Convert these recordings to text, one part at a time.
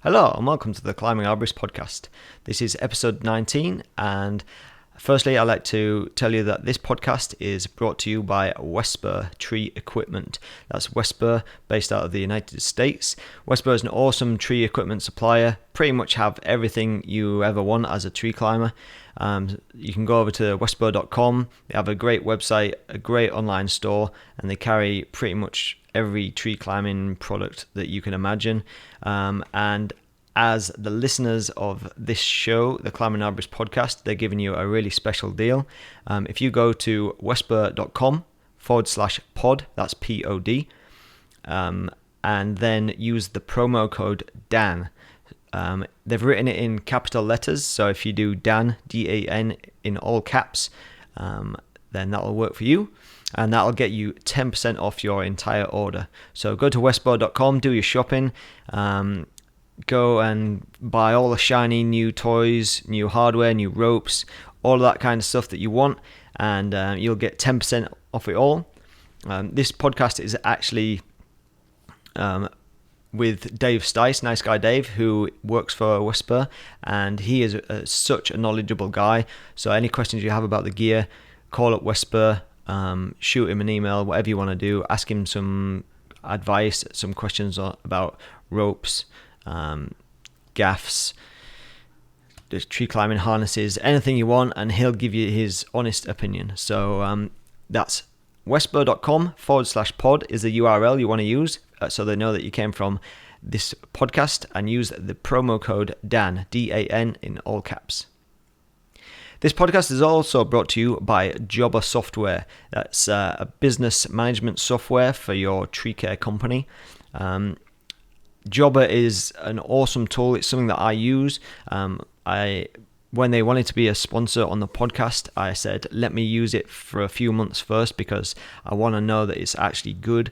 Hello and welcome to the Climbing Arborist podcast. This is episode 19, and firstly I'd like to tell you that this podcast is brought to you by Wesspur tree equipment. That's Wesspur, based out of the United States. Wesspur is an awesome tree equipment supplier, pretty much have everything you ever want as a tree climber. You can go over to wesspur.com. They have a great website, a great online store, and they carry pretty much every tree climbing product that you can imagine. And as the listeners of this show, the Climbing Arborist podcast, they're giving you a really special deal. If you go to wesspur.com/pod, that's POD, and then use the promo code DAN. They've written it in capital letters, so if you do DAN, D-A-N, in all caps, then that'll work for you, and that'll get you 10% off your entire order. So go to wesspur.com, do your shopping, go and buy all the shiny new toys, new hardware, new ropes, all of that kind of stuff that you want, and you'll get 10% off it all. This podcast is actually with Dave Stice, nice guy Dave, who works for Wesspur, and he is such a knowledgeable guy. So any questions you have about the gear, call up Wesspur, shoot him an email, whatever you want to do, ask him some advice, some questions about ropes, gaffs, tree climbing harnesses, anything you want, and he'll give you his honest opinion. So that's wesspur.com/pod is the URL you want to use, so they know that you came from this podcast, and use the promo code DAN, D-A-N, in all caps. This podcast is also brought to you by Jobber Software. That's a business management software for your tree care company. Jobber is an awesome tool. It's something that I use. When they wanted to be a sponsor on the podcast, I said, let me use it for a few months first, because I want to know that it's actually good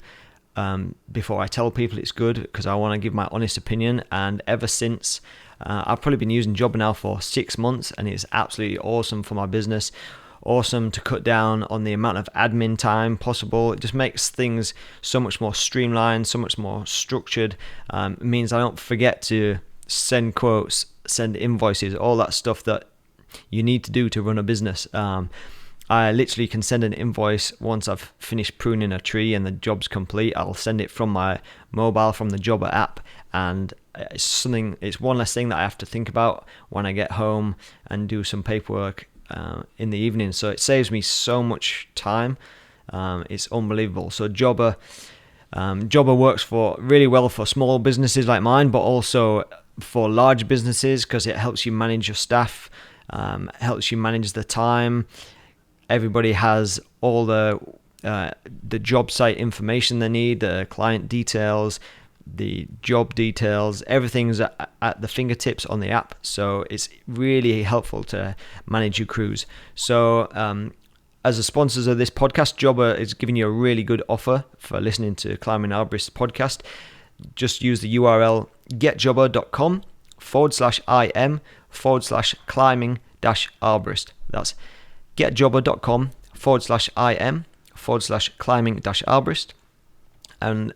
before I tell people it's good, because I want to give my honest opinion. And ever since, I've probably been using Jobber now for 6 months, and it's absolutely awesome for my business. Awesome to cut down on the amount of admin time possible. It just makes things so much more streamlined, so much more structured. It means I don't forget to send quotes, send invoices, all that stuff that you need to do to run a business. I literally can send an invoice once I've finished pruning a tree and the job's complete. I'll send it from my mobile, from the Jobber app, and it's one less thing that I have to think about when I get home and do some paperwork in the evening. So it saves me so much time. It's unbelievable. So Jobber works really well for small businesses like mine, but also for large businesses, because it helps you manage your staff, helps you manage the time. Everybody has all the job site information they need, the client details, the job details, everything's at the fingertips on the app. So it's really helpful to manage your crews. So as the sponsors of this podcast, Jobber is giving you a really good offer for listening to Climbing Arborist podcast. Just use the URL getjobber.com/im/climbing-arborist. That's getjobber.com/im/climbing-arborist, and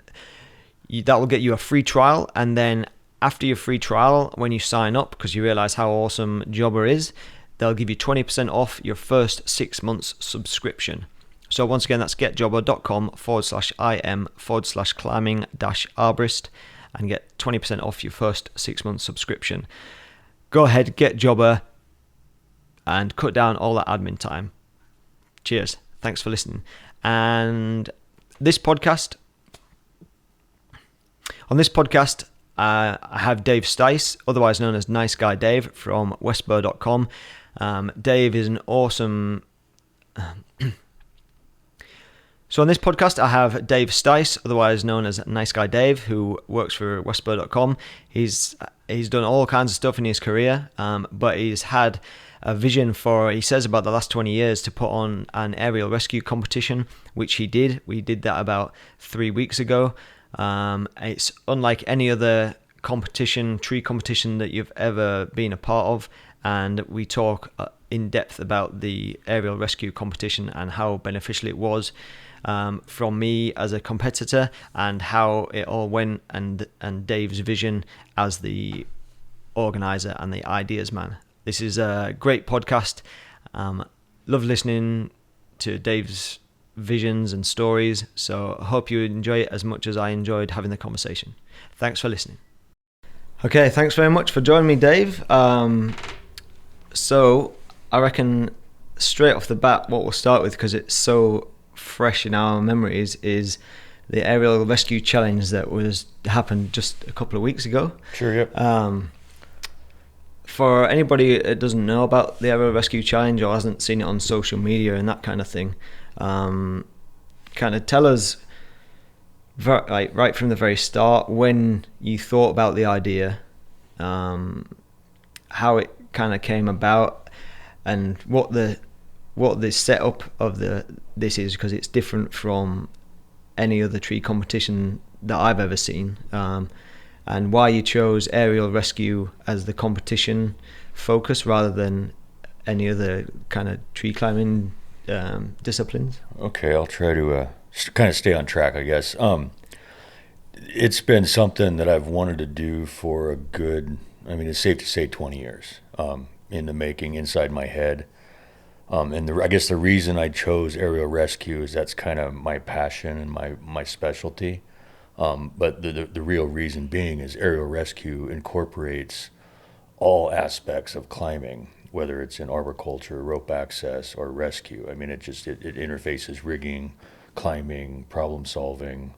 that will get you a free trial. And then after your free trial, when you sign up, because you realize how awesome Jobber is, they'll give you 20% off your first 6 months subscription. So once again, that's getjobber.com/im/climbing-arborist, and get 20% off your first 6 months subscription. Go ahead, get Jobber, and cut down all that admin time. Cheers. Thanks for listening. And on this podcast, I have Dave Stice, otherwise known as Nice Guy Dave, from Wesspur.com. Dave is an awesome... So on this podcast, I have Dave Stice, otherwise known as Nice Guy Dave, who works for Wesspur.com. He's done all kinds of stuff in his career, but he's had a vision for, he says, about the last 20 years to put on an aerial rescue competition, which he did. We did that about 3 weeks ago. It's unlike any other competition, tree competition that you've ever been a part of. and we talk in depth about the aerial rescue competition and how beneficial it was from me as a competitor, and how it all went, and Dave's vision as the organizer and the ideas man. This is a great podcast. Love listening to Dave's visions and stories, so I hope you enjoy it as much as I enjoyed having the conversation. Thanks for listening. Okay, thanks very much for joining me, Dave. So I reckon straight off the bat what we'll start with, because it's so fresh in our memories, is the aerial rescue challenge that happened just a couple of weeks ago. Sure, yep. For anybody that doesn't know about the aerial rescue challenge or hasn't seen it on social media and that kind of thing, kind of tell us right from the very start when you thought about the idea, how it kind of came about, and what the setup of this is, because it's different from any other tree competition that I've ever seen, and why you chose aerial rescue as the competition focus rather than any other kind of tree climbing disciplines. Okay, I'll try to kind of stay on track, I guess. It's been something that I've wanted to do for a good, it's safe to say 20 years in the making, inside my head. And I guess the reason I chose aerial rescue is that's kind of my passion and my specialty. But the real reason being is aerial rescue incorporates all aspects of climbing, whether it's in arboriculture, rope access, or rescue. It interfaces rigging, climbing, problem solving.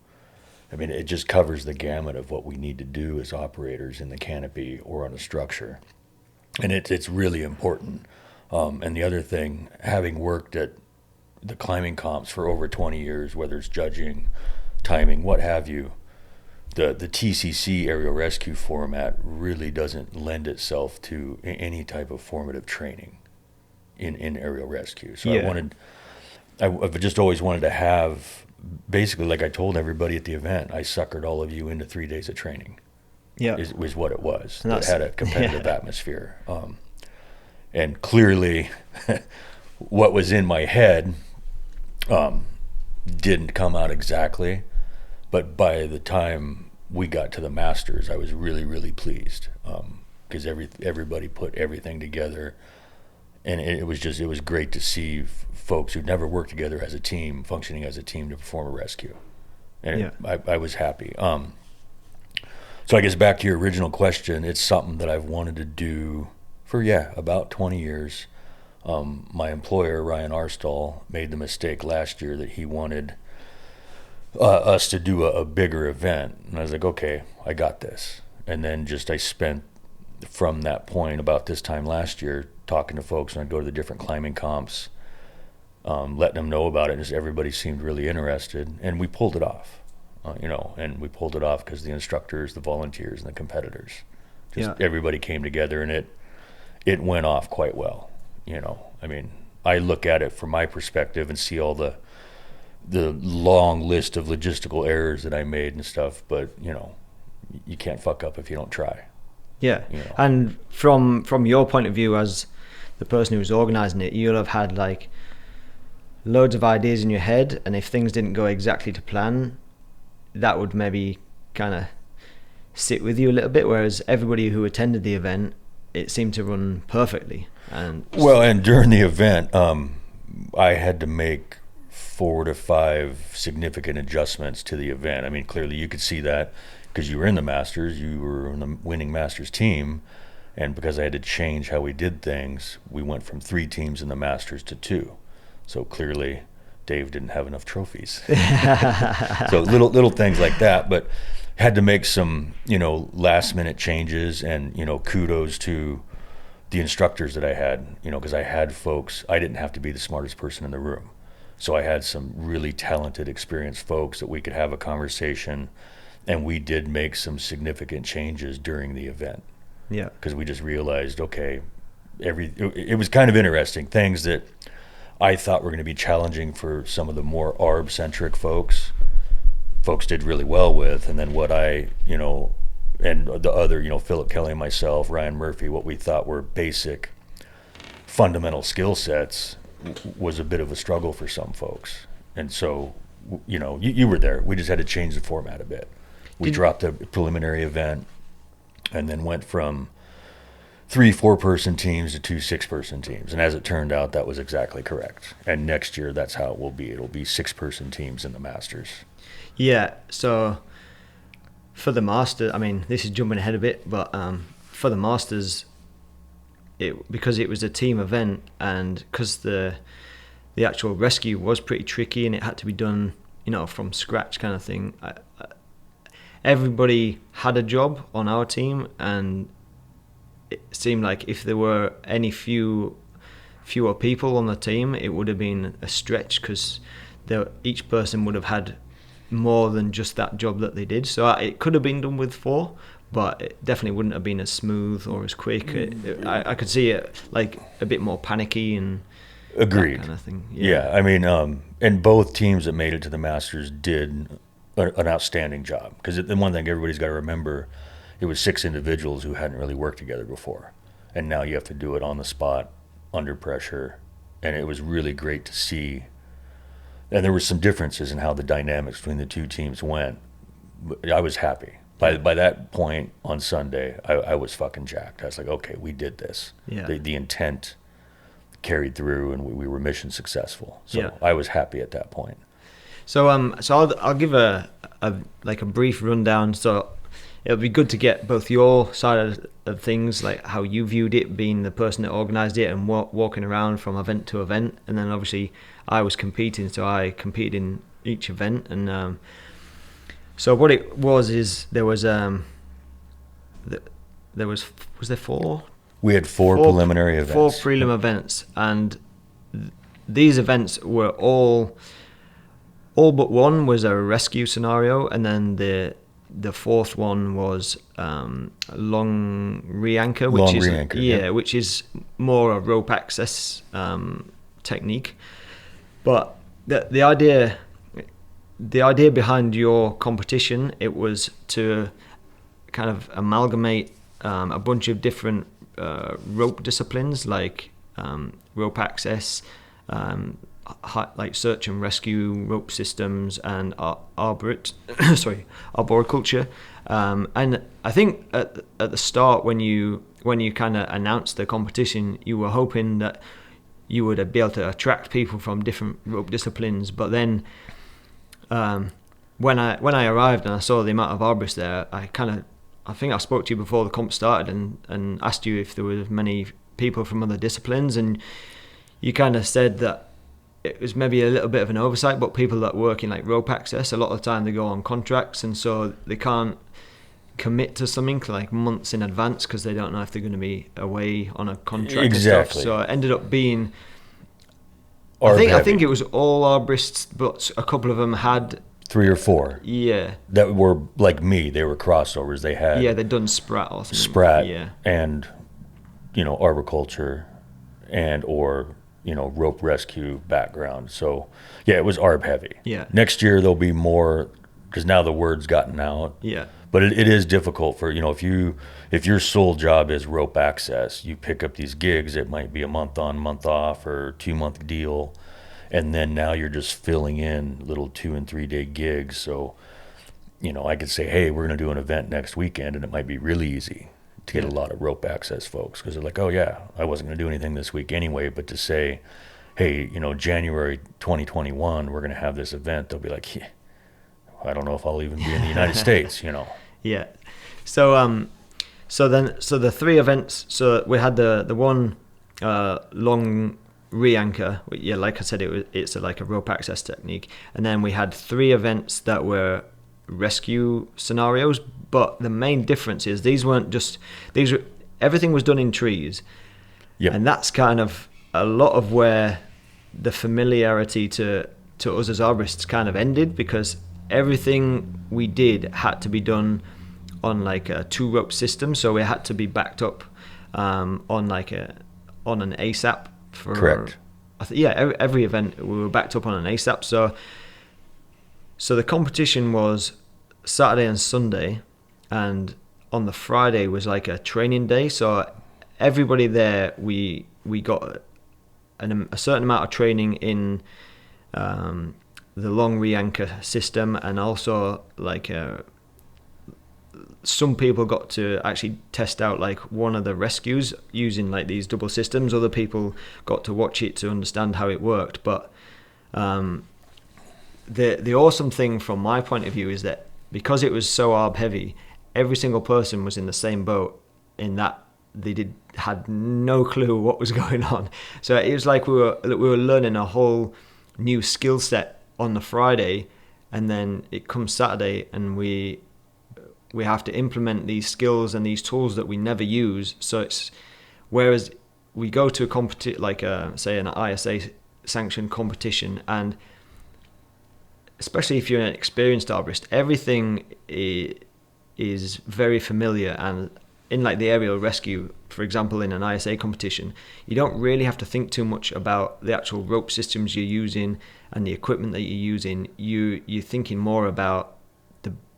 It just covers the gamut of what we need to do as operators in the canopy or on a structure. And it's really important. And the other thing, having worked at the climbing comps for over 20 years, whether it's judging, timing, what have you, the TCC aerial rescue format really doesn't lend itself to any type of formative training in aerial rescue. So yeah. I've just always wanted to have, basically, like I told everybody at the event, I suckered all of you into 3 days of training. Yeah, was what it was. That had a competitive atmosphere. And clearly, what was in my head didn't come out exactly. But by the time we got to the Masters, I was really, really pleased, because everybody put everything together, and it was great to see folks who'd never worked together as a team functioning as a team to perform a rescue, and I was happy. So I guess back to your original question, it's something that I've wanted to do for about 20 years. My employer, Ryan Arstall, made the mistake last year that he wanted us to do a bigger event, and I was like, okay, I got this. And then I spent from that point, about this time last year, talking to folks, and I'd go to the different climbing comps, letting them know about it, and just everybody seemed really interested, and we pulled it off. And we pulled it off because the instructors, the volunteers, and the competitors, everybody came together, and it went off quite well. I look at it from my perspective and see all the long list of logistical errors that I made and stuff, but you can't fuck up if you don't try. Yeah. And from your point of view as the person who was organizing it, you'll have had like loads of ideas in your head, and if things didn't go exactly to plan, that would maybe kind of sit with you a little bit, whereas everybody who attended the event, it seemed to run perfectly. And during the event, I had to make 4 to 5 significant adjustments to the event. Clearly you could see that because you were in the Masters, you were in the winning Masters team, and because I had to change how we did things, we went from 3 teams in the Masters to 2. So clearly Dave didn't have enough trophies. So little things like that, but had to make some, last minute changes, and, kudos to the instructors that I had, because I had folks, I didn't have to be the smartest person in the room. So I had some really talented, experienced folks that we could have a conversation, and we did make some significant changes during the event. Yeah. Because we just realized, okay, it was kind of interesting, things that I thought were going to be challenging for some of the more ARB-centric folks did really well with, and then what I, and the other, Philip Kelly and myself, Ryan Murphy, what we thought were basic fundamental skill sets was a bit of a struggle for some folks. And so, you were there. We just had to change the format a bit. We dropped a preliminary event and then went from 3 4-person teams to 2 6-person teams. And as it turned out, that was exactly correct. And next year, that's how it will be. It'll be 6-person teams in the Masters. Yeah, so for the Masters, I mean, this is jumping ahead a bit, but for the Masters, because it was a team event and because the actual rescue was pretty tricky and it had to be done, from scratch kind of thing, everybody had a job on our team, and it seemed like if there were any fewer people on the team, it would have been a stretch because each person would have had more than just that job that they did. So it could have been done with 4, but it definitely wouldn't have been as smooth or as quick. I could see it like a bit more panicky and agreed that kind of thing. Yeah, I mean, and both teams that made it to the Masters did an outstanding job, because the one thing everybody's got to remember, it was 6 individuals who hadn't really worked together before, and now you have to do it on the spot, under pressure, and it was really great to see. And there were some differences in how the dynamics between the 2 teams went. But I was happy. By that point on Sunday, I was fucking jacked. I was like, okay, we did this. Yeah. The intent carried through, and we were mission successful. So Yeah. I was happy at that point. So I'll give a brief rundown. So it'll be good to get both your side of things, like how you viewed it, being the person that organised it and walking around from event to event, and then obviously I was competing, so I competed in each event. And so what it was is there was there 4? We had 4 preliminary events. 4 prelim events, and these events were all but one was a rescue scenario, and then the 4th one was long re-anchor, which is more a rope access technique. But the idea behind your competition, it was to kind of amalgamate a bunch of different rope disciplines, like rope access, like search and rescue rope systems, and arboriculture. And I think at the start, when you kind of announced the competition, you were hoping that you would be able to attract people from different rope disciplines. But then when I arrived and I saw the amount of arborists there, I think I spoke to you before the comp started and asked you if there were many people from other disciplines, and you kind of said that it was maybe a little bit of an oversight, but people that work in like rope access, a lot of the time they go on contracts, and so they can't commit to something like months in advance because they don't know if they're going to be away on a contract. Exactly. And stuff. So it ended up being, I think it was all arborists, but a couple of them had 3 or 4. Yeah. That were like me. They were crossovers. They had they'd done Sprat or something. Sprat. Yeah. And arboriculture and or rope rescue background. So yeah, it was arb heavy. Yeah. Next year there'll be more, because now the word's gotten out. Yeah. But it is difficult for, if your sole job is rope access, you pick up these gigs, it might be a month on, month off, or 2-month deal. And then now you're just filling in little 2 and 3 day gigs. So, I could say, hey, we're going to do an event next weekend, and it might be really easy to get a lot of rope access folks, because they're like, oh yeah, I wasn't going to do anything this week anyway. But to say, hey, January 2021, we're going to have this event, they'll be like, yeah, I don't know if I'll even be in the United States, Yeah. So the 3 events. So we had the one long re-anchor. Yeah, like I said, it's like a rope access technique, and then we had 3 events that were rescue scenarios. But the main difference is everything was done in trees. Yep. And that's kind of a lot of where the familiarity to us as arborists kind of ended, because everything we did had to be done on like a 2-rope system, so we had to be backed up on an ASAP for. Correct. Every event we were backed up on an ASAP. So the competition was Saturday and Sunday, and on the Friday was like a training day. So everybody there, we we got a certain amount of training in the long re-anchor system, and also like some people got to actually test out like one of the rescues using like these double systems. Other people got to watch it to understand how it worked. But the awesome thing from my point of view is that because it was so arb heavy, every single person was in the same boat in that they had no clue what was going on. So it was like we were learning a whole new skill set on the Friday, and then it comes Saturday and we have to implement these skills and these tools that we never use. So it's, whereas we go to a like say an ISA sanctioned competition, and especially if you're an experienced arborist, everything is very familiar. And in like the aerial rescue, for example, in an ISA competition, you don't really have to think too much about the actual rope systems you're using and the equipment that you're using. You're thinking more about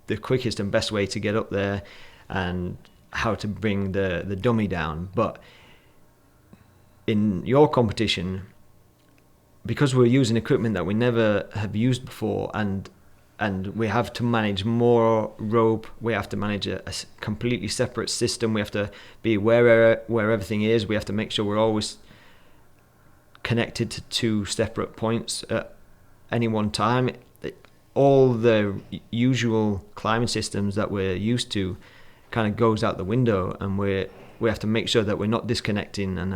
the quickest and best way to get up there and how to bring the dummy down. But in your competition, because we're using equipment that we never have used before, and we have to manage more rope, we have to manage a completely separate system, we have to be aware where everything is, we have to make sure we're always connected to two separate points at any one time. All the usual climbing systems that we're used to kind of goes out the window, and we have to make sure that we're not disconnecting, and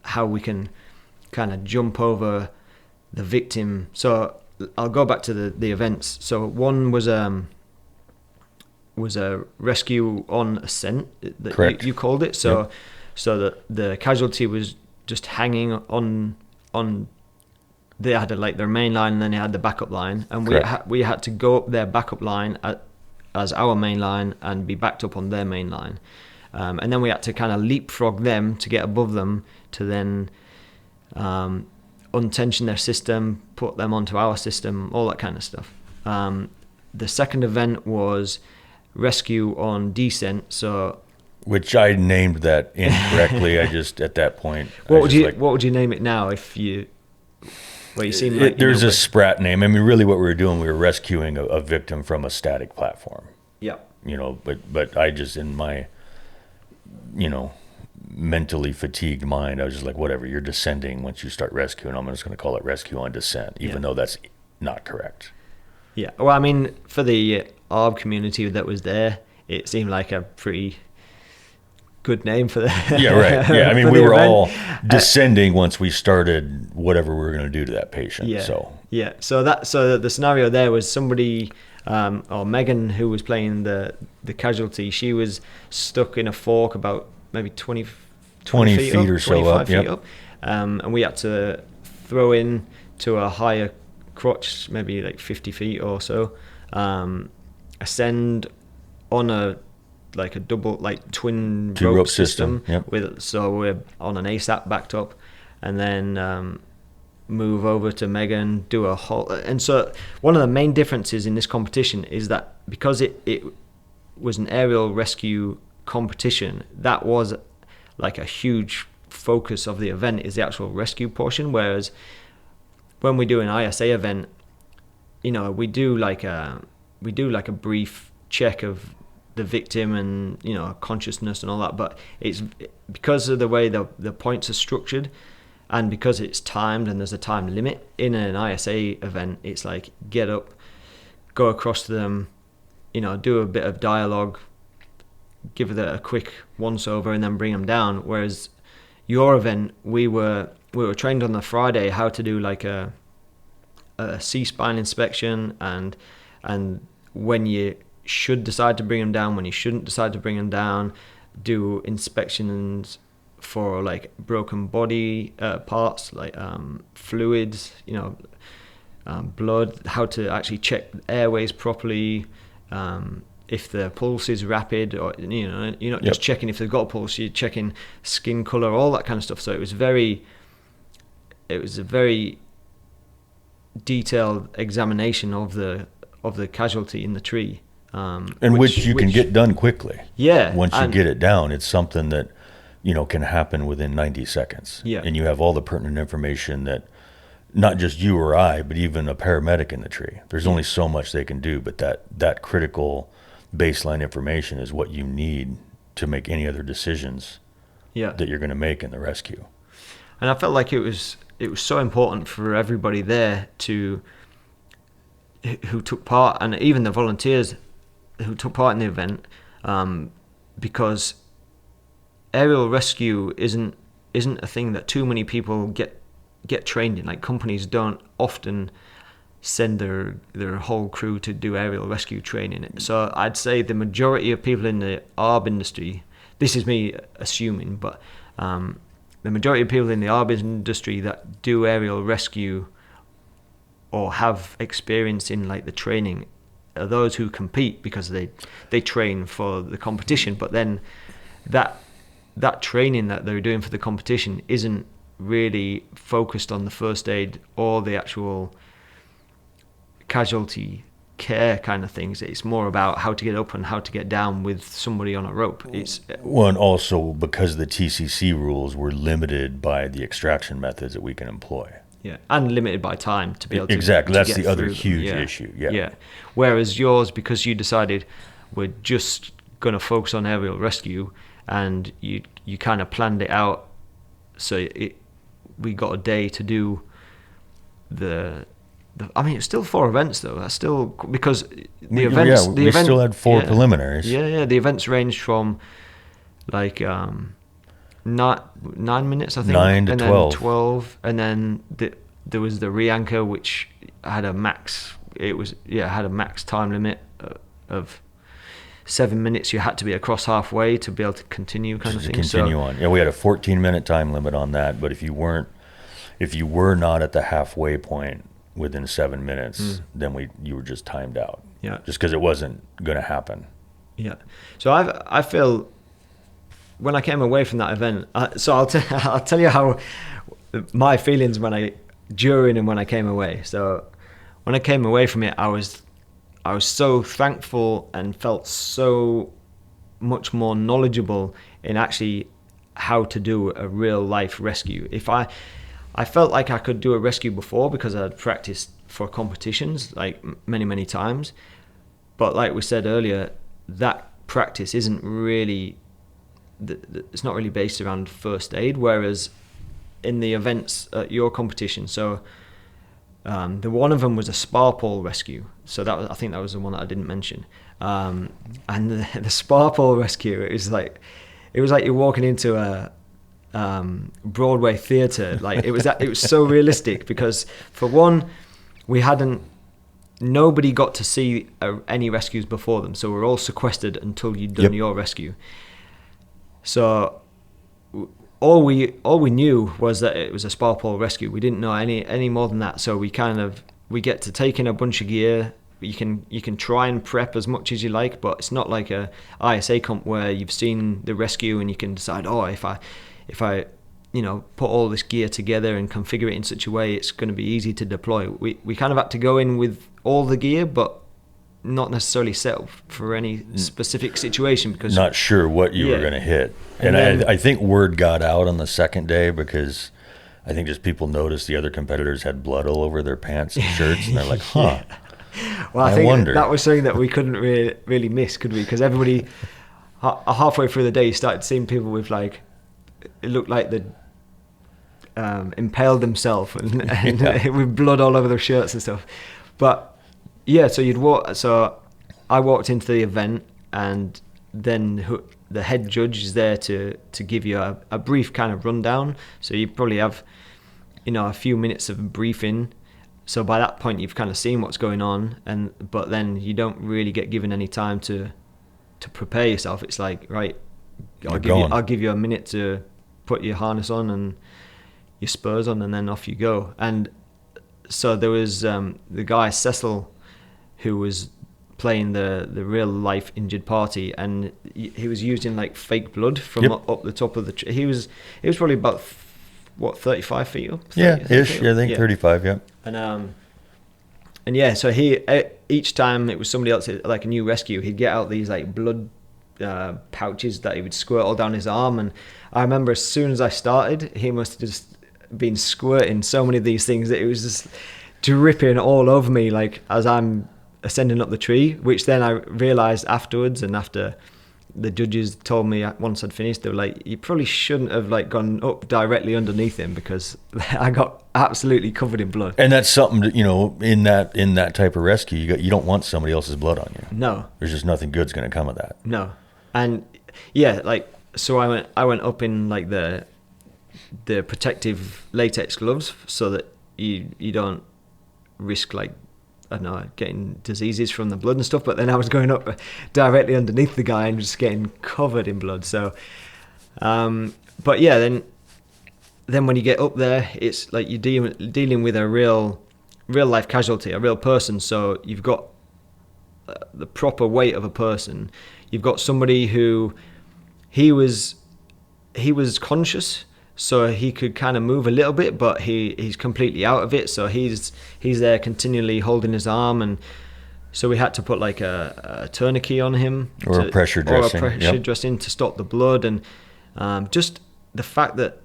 how we can kind of jump over the victim. So I'll go back to the events. So one was a rescue on Ascent that you called it. So yep. So the casualty was just hanging on. They had like their main line, and then they had the backup line, and we had to go up their backup line as our main line and be backed up on their main line, and then we had to kind of leapfrog them to get above them to then untension their system, put them onto our system, all that kind of stuff. The second event was rescue on descent. So, which I named that incorrectly. I just at that point. What would you name it now if you? Well, you seem like there's a sprat name. I mean, really, what we were doing, we were rescuing a victim from a static platform. Yeah. But I just, in my, mentally fatigued mind, I was just like, whatever, you're descending once you start rescuing. I'm just going to call it rescue on descent, even though that's not correct. Yeah. Well, I mean, for the ARB community that was there, it seemed like a pretty good name for the yeah, right. Yeah, I mean, we were all descending once we started whatever we were going to do to that patient. Yeah. So the scenario there was somebody, or Megan, who was playing the casualty. She was stuck in a fork about maybe 20 feet up, or so up. Feet up. And we had to throw in to a higher crotch, maybe like 50 feet or so, ascend on a double, like twin rope system. Yep. So we're on an ASAP backed up, and then move over to Megan, do a whole. And so one of the main differences in this competition is that because it was an aerial rescue competition, that was like a huge focus of the event, is the actual rescue portion. Whereas when we do an ISA event, we do like a brief check of the victim and consciousness and all that, but it's because of the way the points are structured, and because it's timed and there's a time limit in an ISA event, it's like get up, go across to them, do a bit of dialogue, give it a quick once over, and then bring them down. Whereas your event, we were trained on the Friday how to do like a C-spine inspection, and when you should decide to bring them down, when you shouldn't decide to bring them down, do inspections for like broken body parts, like fluids, blood, how to actually check airways properly, if the pulse is rapid, or you're not just checking if they've got a pulse, you're checking skin color, all that kind of stuff. So it was a very detailed examination of the casualty in the tree. Which you can get done quickly. Yeah. Once you get it down, it's something that, can happen within 90 seconds. Yeah. And you have all the pertinent information that not just you or I, but even a paramedic in the tree. There's only so much they can do, but that critical baseline information is what you need to make any other decisions that you're going to make in the rescue. And I felt like it was so important for everybody there who took part, and even the volunteers who took part in the event, because aerial rescue isn't a thing that too many people get trained in. Like, companies don't often send their whole crew to do aerial rescue training. So I'd say the majority of people in the ARB industry, this is me assuming, but the majority of people in the ARB industry that do aerial rescue or have experience in like the training are those who compete because they train for the competition. But then that training that they're doing for the competition isn't really focused on the first aid or the actual casualty care kind of things. It's more about how to get up and how to get down with somebody on a rope. And also because the TCC rules were limited by the extraction methods that we can employ. Yeah, and limited by time to be able to exactly. That's get the other them. huge issue. Yeah. Whereas yours, because you decided we're just going to focus on aerial rescue, and you kind of planned it out, so we got a day to do I mean, it's still 4 events though. That's still, because the events. We still had 4 preliminaries. Yeah. The events ranged from like 9 minutes, I think, 9 to and 12. Then 12, and then there was the re-anchor, which had a max. Had a max time limit of 7 minutes. You had to be across halfway to be able to continue, kind of thing. Continue on. Yeah, we had a 14-minute time limit on that, but if you were not at the halfway point within 7 minutes, then you were just timed out. Yeah. Just because it wasn't going to happen. Yeah. So I feel when I came away from that event. So I'll tell you how my feelings during and when I came away. So when I came away from it, I was so thankful and felt so much more knowledgeable in actually how to do a real life rescue. I felt like I could do a rescue before because I'd practiced for competitions like many times, but like we said earlier, that practice isn't really, it's not really based around first aid, whereas in the events at your competition, so the one of them was a Spar pole rescue, so I think that was the one that I didn't mention, and the Spar pole rescue, it was like you're walking into a Broadway theatre. Like it was so realistic because, for one, nobody got to see any rescues before them, so we're all sequestered until you'd done your rescue. So all we knew was that it was a Spar pole rescue. We didn't know any more than that. So we get to take in a bunch of gear. You can try and prep as much as you like, but it's not like a ISA comp where you've seen the rescue and you can decide, if I put all this gear together and configure it in such a way it's going to be easy to deploy. We kind of had to go in with all the gear, but not necessarily set up for any specific situation because not sure what you were going to hit. And I think word got out on the second day because I think just people noticed the other competitors had blood all over their pants and shirts, and they're like, huh. Well, I think that was something that we couldn't really miss, could we? Because everybody, halfway through the day, you started seeing people with like, it looked like they'd impaled themselves and with blood all over their shirts and stuff. But yeah, so I walked into the event, and then the head judge is there to give you a brief kind of rundown. So you probably have a few minutes of briefing. So by that point you've kind of seen what's going on, but then you don't really get given any time to prepare yourself. It's like, right, I'll give you a minute to put your harness on and your spurs on, and then off you go. And so there was the guy Cecil who was playing the real life injured party, and he was using like fake blood from up the top of the tree. He was probably about 35 feet up. 30, ish. I think 35. Yeah. And yeah, so he each time it was somebody else, like a new rescue, he'd get out these like blood pouches that he would squirt all down his arm. And I remember as soon as I started, he must have just been squirting so many of these things that it was just dripping all over me, like as I'm ascending up the tree, which then I realized afterwards, and after the judges told me once I'd finished, they were like, you probably shouldn't have like gone up directly underneath him, because I got absolutely covered in blood. And that's something that, in that type of rescue, you don't want somebody else's blood on you. No, there's just nothing good's going to come of that. No. And yeah, like, so I went up in like the protective latex gloves, so that you don't risk, like, I don't know, getting diseases from the blood and stuff. But then I was going up directly underneath the guy and just getting covered in blood. So, but yeah, then when you get up there, it's like you're dealing with a real life casualty, a real person. So you've got the proper weight of a person. You've got somebody who he was conscious, so he could kind of move a little bit, but he's completely out of it. So he's there continually holding his arm, and so we had to put like a tourniquet on him, or a pressure dressing to stop the blood. And just the fact that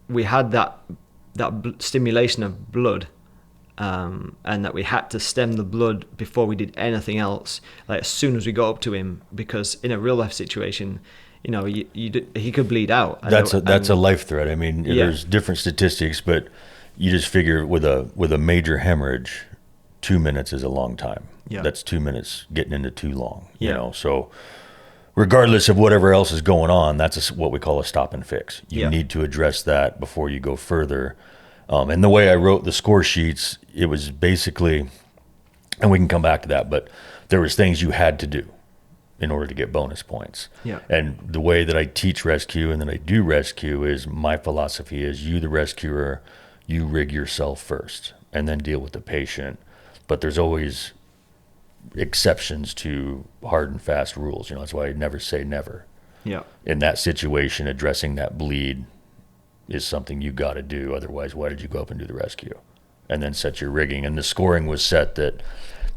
we had that stimulation of blood, and that we had to stem the blood before we did anything else, like as soon as we got up to him, because in a real life situation, he could bleed out. That's a life threat. I mean, there's different statistics, but you just figure with a major hemorrhage, 2 minutes is a long time. Yeah. That's 2 minutes getting into too long. So regardless of whatever else is going on, that's what we call a stop and fix. You need to address that before you go further. And the way I wrote the score sheets, it was basically, and we can come back to that, but there was things you had to do in order to get bonus points. Yeah. And the way that I teach rescue and that I do rescue is, my philosophy is, you, the rescuer, you rig yourself first and then deal with the patient. But there's always exceptions to hard and fast rules. That's why I never say never. Yeah. In that situation, addressing that bleed is something you got to do. Otherwise, why did you go up and do the rescue? And then set your rigging. And the scoring was set that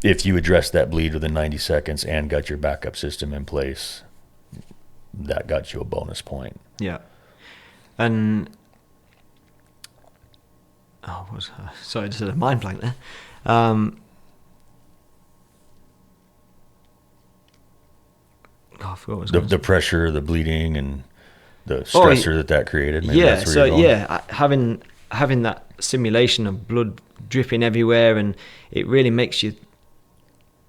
if you address that bleed within 90 seconds and got your backup system in place, that got you a bonus point. Yeah. And sorry, I just had a mind blank there. I forgot what I was the pressure, the bleeding, and the stressor that created. Maybe that's where you're going. Having that simulation of blood dripping everywhere, and it really makes you.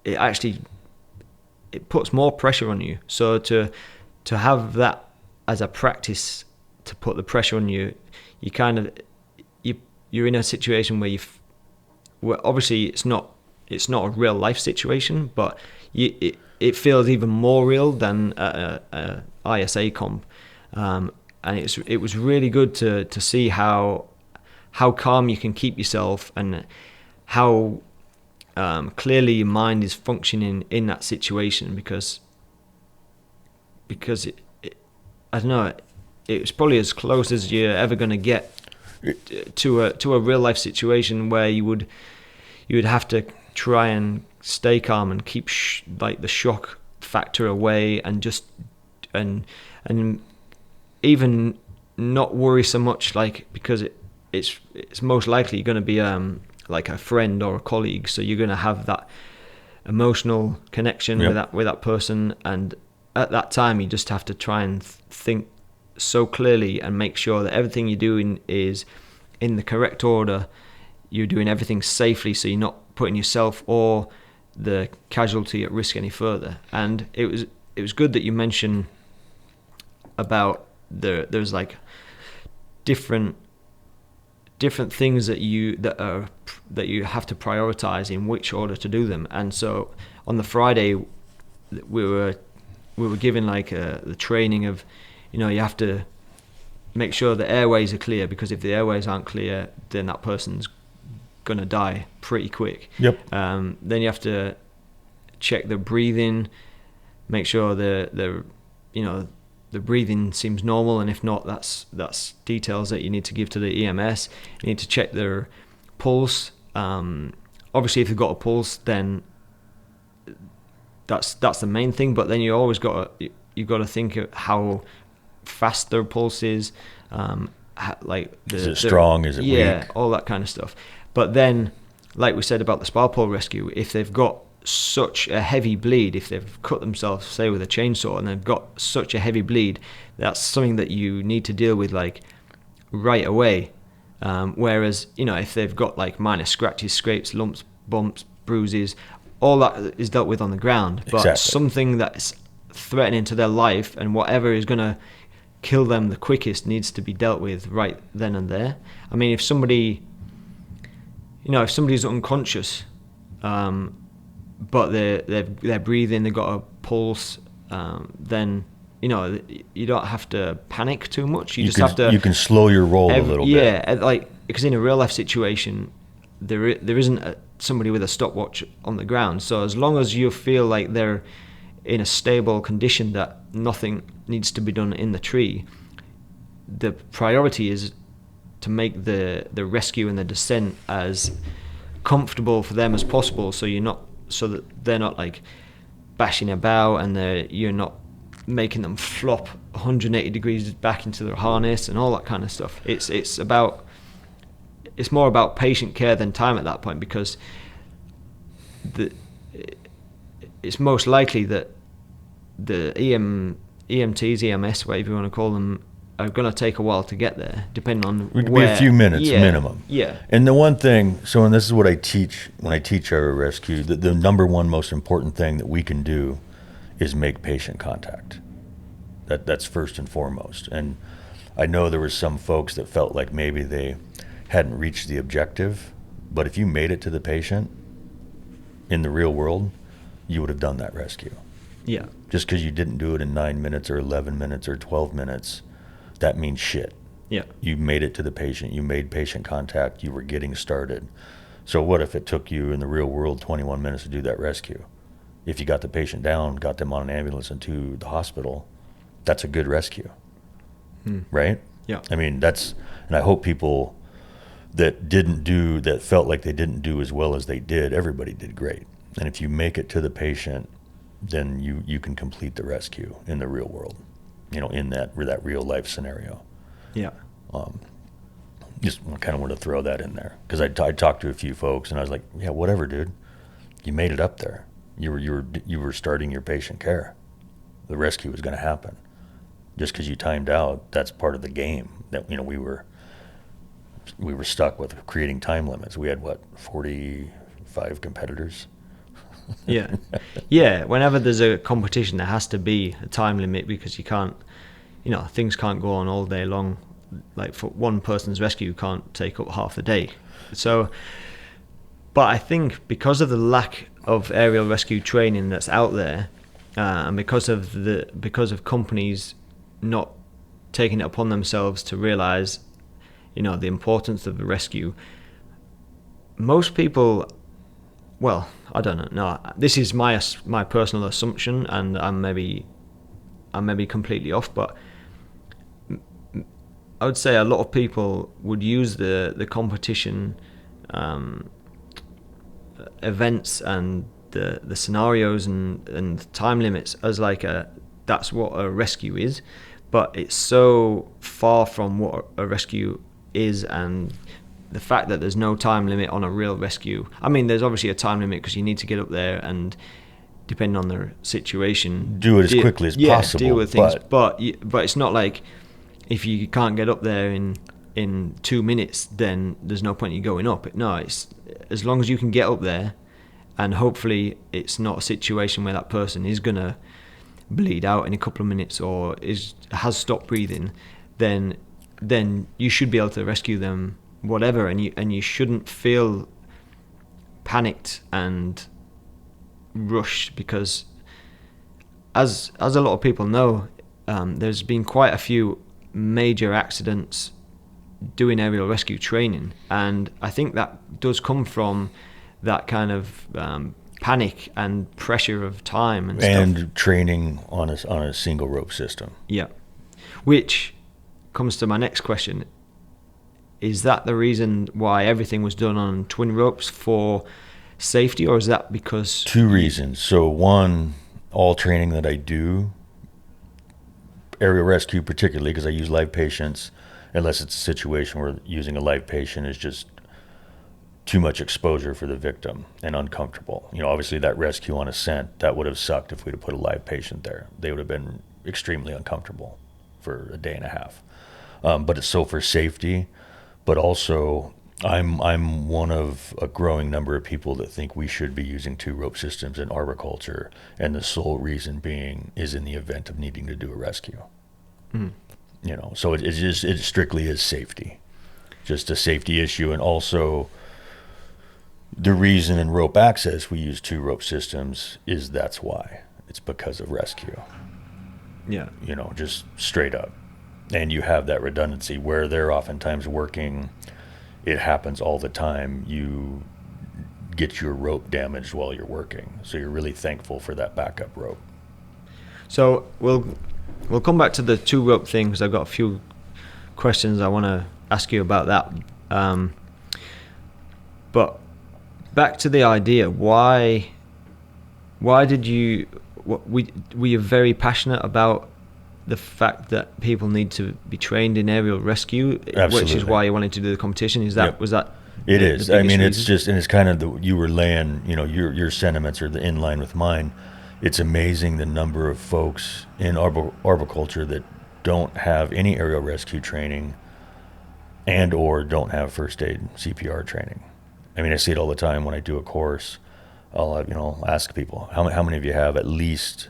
It puts more pressure on you. So to have that as a practice, to put the pressure on you, you're in a situation where obviously it's not a real life situation, but it feels even more real than a ISA comp, and it was really good to see how calm you can keep yourself, and how clearly your mind is functioning in that situation, because I don't know, it's probably as close as you're ever going to get to a real life situation where you would have to try and stay calm and keep like the shock factor away, and just and even not worry so much, like, because it's most likely going to be like a friend or a colleague, so you're going to have that emotional connection with that person, and at that time you just have to try and think so clearly and make sure that everything you're doing is in the correct order, you're doing everything safely, so you're not putting yourself or the casualty at risk any further. And it was good that you mentioned about there's like different things that you have to prioritize in which order to do them. And so on the Friday we were given like the training of, you have to make sure the airways are clear, because if the airways aren't clear, then that person's gonna die pretty quick. Yep. Then you have to check the breathing, make sure the breathing seems normal, and if not, that's details that you need to give to the EMS. You need to check their pulse. Obviously, if they've got a pulse, then that's the main thing. But then you always got to you've got to think of how fast their pulse is, is it strong, is it weak? All that kind of stuff. But then, like we said about the Spar pole rescue, if they've got such a heavy bleed, if they've cut themselves, say, with a chainsaw, and they've got such a heavy bleed, that's something that you need to deal with like right away. Whereas, if they've got like minor scratches, scrapes, lumps, bumps, bruises, all that is dealt with on the ground. But Exactly. something that's threatening to their life, and whatever is going to kill them the quickest, needs to be dealt with right then and there. I mean, if somebody's unconscious, but they're breathing, they've got a pulse, then you don't have to panic too much. You can slow your roll a little bit. Yeah, because in a real life situation, there isn't somebody with a stopwatch on the ground. So as long as you feel like they're in a stable condition, that nothing needs to be done in the tree, the priority is to make the rescue and the descent as comfortable for them as possible, so that they're not like bashing about, and you're not making them flop 180 degrees back into their harness and all that kind of stuff. It's more about patient care than time at that point, because it's most likely that the EMTs, EMS, whatever you want to call them, are going to take a while to get there, depending on It would be a few minutes minimum. Yeah. And the one thing, and this is what I teach when I teach our rescue, the number one most important thing that we can do is make patient contact. That's first and foremost. And I know there were some folks that felt like maybe they hadn't reached the objective, but if you made it to the patient in the real world, you would have done that rescue. Yeah. Just because you didn't do it in 9 minutes or 11 minutes or 12 minutes, that means shit. Yeah. You made it to the patient. You made patient contact. You were getting started. So what if it took you in the real world 21 minutes to do that rescue? If you got the patient down, got them on an ambulance and to the hospital, that's a good rescue. Right? Yeah. I mean, and I hope people that felt like they didn't do as well as they did, everybody did great. And if you make it to the patient, then you can complete the rescue in the real world, in that real life scenario. Yeah. Just kind of want to throw that in there, because I talked to a few folks and I was like, yeah, whatever, dude, you made it up there. You were starting your patient care. The rescue was going to happen. Just because you timed out, that's part of the game. That we were stuck with creating time limits. We had 45 competitors. Yeah. Yeah. Whenever there's a competition, there has to be a time limit, because you can't, things can't go on all day long. Like, for one person's rescue, you can't take up half the day. So, but I think because of the lack of aerial rescue training that's out there, and because of companies not taking it upon themselves to realize, the importance of the rescue, most people, well, I don't know. No, this is my personal assumption, and I may be completely off, but I would say a lot of people would use the competition events and the scenarios and time limits as that's what a rescue is, but it's so far from what a rescue is. And the fact that there's no time limit on a real rescue, I mean, there's obviously a time limit because you need to get up there and, depending on the situation, do it as quickly as possible. Deal with things, but it's not like if you can't get up there in 2 minutes, then there's no point in you going up. No, it's as long as you can get up there, and hopefully it's not a situation where that person is gonna bleed out in a couple of minutes or has stopped breathing, then you should be able to rescue them, whatever, and you shouldn't feel panicked and rushed, because as a lot of people know, there's been quite a few major accidents doing aerial rescue training, and I think that does come from that kind of panic and pressure of time and stuff. Training on a single rope system. Yeah, which comes to my next question: is that the reason why everything was done on twin ropes for safety, or is that because... Two reasons. So one, all training that I do aerial rescue particularly, because I use live patients, unless it's a situation where using a live patient is just too much exposure for the victim and uncomfortable. Obviously that rescue on Ascent, that would have sucked if we'd have put a live patient there. They would have been extremely uncomfortable for a day and a half. But it's so for safety, but also I'm one of a growing number of people that think we should be using 2-rope systems in arboriculture, and the sole reason being is in the event of needing to do a rescue. So it strictly is safety, just a safety issue. And also the reason in rope access we use 2-rope systems is that's why. It's because of rescue. Yeah. Just straight up. And you have that redundancy where they're oftentimes working. It happens all the time. You get your rope damaged while you're working. So you're really thankful for that backup rope. So we'll come back to the 2-rope thing, because I've got a few questions I want to ask you about that. But back to the idea, why did you, were you very passionate about the fact that people need to be trained in aerial rescue? Absolutely. Which is why you wanted to do the competition? Is that, Yep. was that? It is. I mean, it's reason? just, and it's kind of you were laying, your sentiments are in line with mine. It's amazing the number of folks in arboriculture that don't have any aerial rescue training and or don't have first aid CPR training. I mean, I see it all the time when I do a course. I'll ask people, how many of you have at least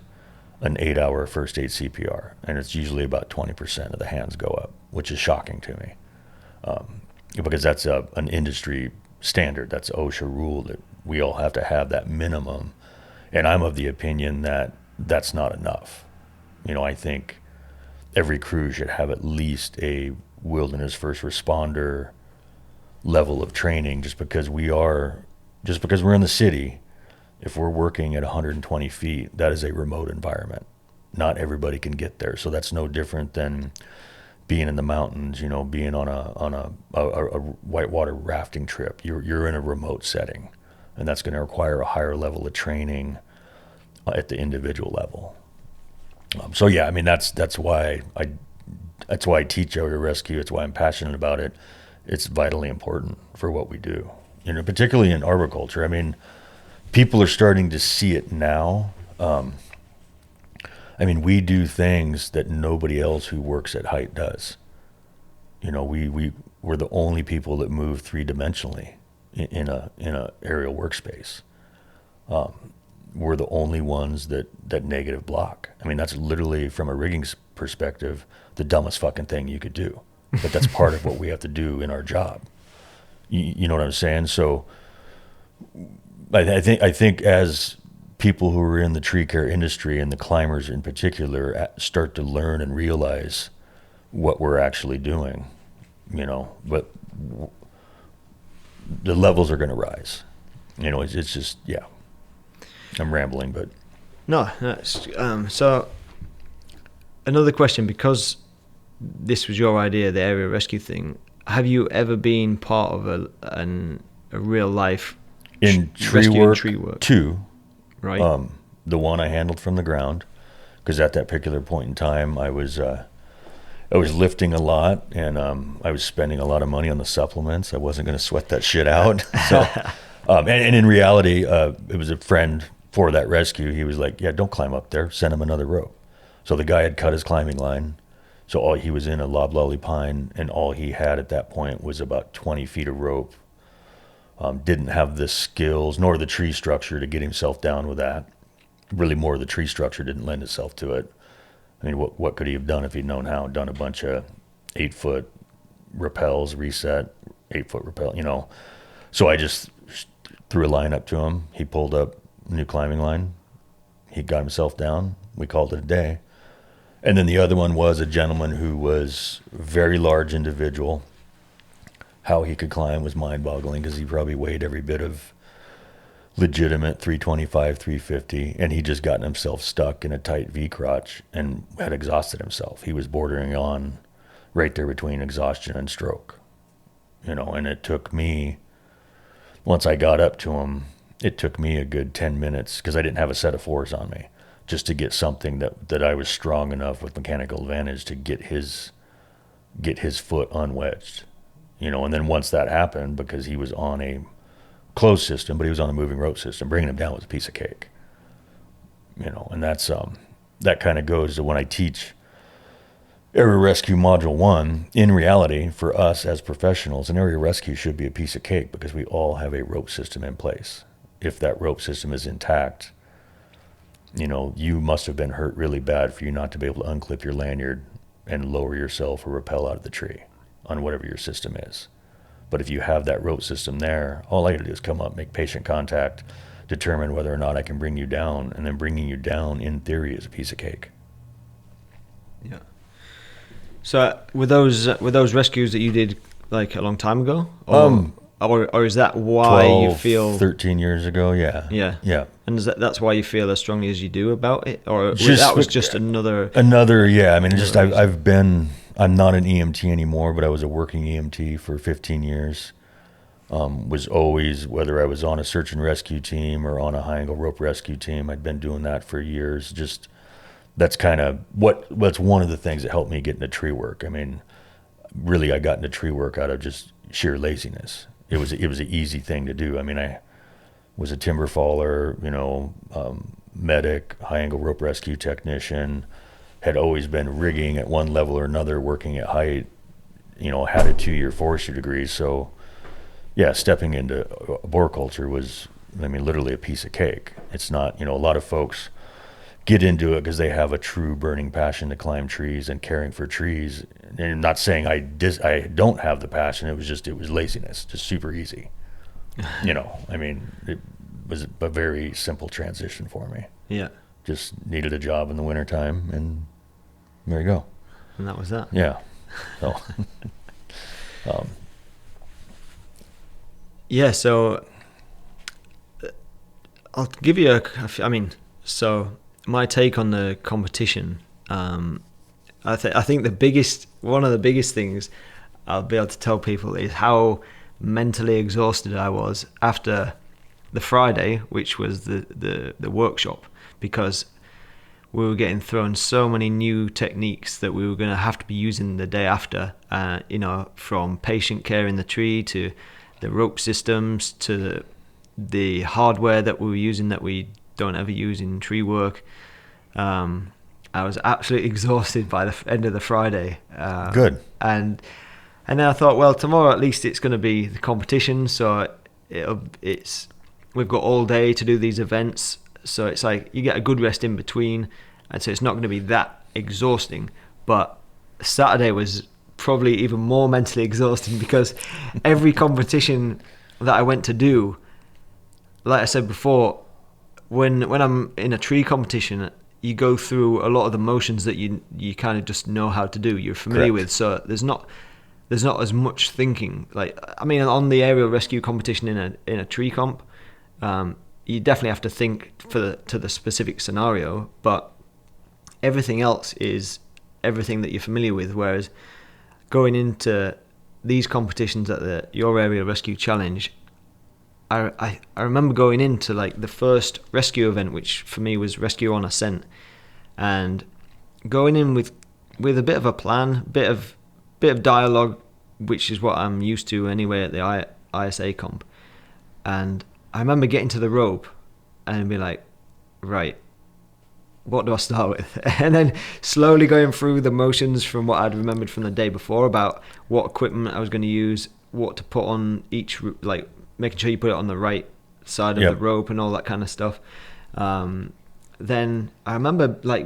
an 8-hour first aid CPR? And it's usually about 20% of the hands go up, which is shocking to me. Because that's an industry standard. That's OSHA rule that we all have to have that minimum. And I'm of the opinion that that's not enough. I think every crew should have at least a wilderness first responder level of training, just because we're in the city. If we're working at 120 feet, that is a remote environment. Not everybody can get there. So that's no different than being in the mountains, being on a whitewater rafting trip. You're in a remote setting, and that's going to require a higher level of training at the individual level. So yeah, I mean, that's why I teach aerial rescue. It's why I'm passionate about it. It's vitally important for what we do, particularly in arboriculture. I mean, people are starting to see it now. I mean, we do things that nobody else who works at height does. We're the only people that move 3-dimensionally in a aerial workspace. We're the only ones that negative block. I mean, that's literally, from a rigging perspective, the dumbest fucking thing you could do. But that's part of what we have to do in our job. You know what I'm saying? So I think as people who are in the tree care industry, and the climbers in particular, start to learn and realize what we're actually doing, but the levels are going to rise. It's just, yeah. I'm rambling, but No, that's, so another question, because this was your idea, the area rescue thing. Have you ever been part of a real life in tree work? Too, right? The one I handled from the ground, because at that particular point in time, I was lifting a lot, and I was spending a lot of money on the supplements. I wasn't going to sweat that shit out. So, and in reality, it was a friend for that rescue. He was like, "Yeah, don't climb up there. Send him another rope." So the guy had cut his climbing line. So he was in a loblolly pine, and all he had at that point was about 20 feet of rope. Didn't have the skills nor the tree structure to get himself down with that. Really, more of the tree structure didn't lend itself to it. I mean, what could he have done if he'd known how? Done a bunch of 8-foot rappels, reset, 8-foot rappel, So I just threw a line up to him. He pulled up a new climbing line. He got himself down. We called it a day. And then the other one was a gentleman who was a very large individual. How he could climb was mind-boggling, because he probably weighed every bit of legitimate 325, 350, and he just gotten himself stuck in a tight V-crotch and had exhausted himself. He was bordering on right there between exhaustion and stroke, and it took me, once I got up to him, it took me a good 10 minutes, because I didn't have a set of fours on me, just to get something that I was strong enough with mechanical advantage to get his foot unwedged, and then once that happened, because he was on a closed system, but he was on a moving rope system, bringing him down was a piece of cake, and that's, that kind of goes to when I teach Area Rescue Module 1. In reality, for us as professionals, an area rescue should be a piece of cake because we all have a rope system in place. If that rope system is intact, you must have been hurt really bad for you not to be able to unclip your lanyard and lower yourself or rappel out of the tree on whatever your system is. But if you have that rope system there, all I got to do is come up, make patient contact, determine whether or not I can bring you down, and then bringing you down, in theory, is a piece of cake. Yeah. So were those rescues that you did like a long time ago, or is that why 12, you feel 13 years ago? Yeah. Yeah. And that's why you feel as strongly as you do about it, or Just, was just another. Yeah. I mean, just I'm not an EMT anymore, but I was a working EMT for 15 years. Was always, whether I was on a search and rescue team or on a high angle rope rescue team, I'd been doing that for years. Just that's kind of what's one of the things that helped me get into tree work. I mean, really, I got into tree work out of just sheer laziness. It was an easy thing to do. I mean, I was a timber faller, medic, high angle rope rescue technician, had always been rigging at one level or another, working at height, had a 2-year forestry degree. So yeah, stepping into arboriculture was, literally a piece of cake. It's not, a lot of folks get into it because they have a true burning passion to climb trees and caring for trees. And I'm not saying I don't have the passion. It was laziness, just super easy. It was a very simple transition for me. Yeah. Just needed a job in the wintertime, and there you go. And that was that. Yeah. So, yeah. So I'll give you so my take on the competition. I think one of the biggest things I'll be able to tell people is how mentally exhausted I was after the Friday, which was the workshop, because we were getting thrown so many new techniques that we were going to have to be using the day after, from patient care in the tree to the rope systems to the hardware that we were using that we don't ever use in tree work. I was absolutely exhausted by the end of the Friday. Good. And then I thought, well, tomorrow at least it's going to be the competition, so we've got all day to do these events, so it's like you get a good rest in between, and so it's not going to be that exhausting. But Saturday was probably even more mentally exhausting because every competition that I went to do, like I said before, when I'm in a tree competition, you go through a lot of the motions that you kind of just know how to do, you're familiar Correct. with, so there's not as much thinking. On the aerial rescue competition in a tree comp, you definitely have to think to the specific scenario, but everything else is everything that you're familiar with, whereas going into these competitions at your area rescue challenge, I remember going into like the first rescue event, which for me was rescue on Ascent, and going in with a bit of a plan, bit of dialogue, which is what I'm used to anyway at the ISA comp. And I remember getting to the rope and be like, right, what do I start with? And then slowly going through the motions from what I'd remembered from the day before about what equipment I was going to use, what to put on each, like making sure you put it on the right side of the rope and all that kind of stuff. Then I remember like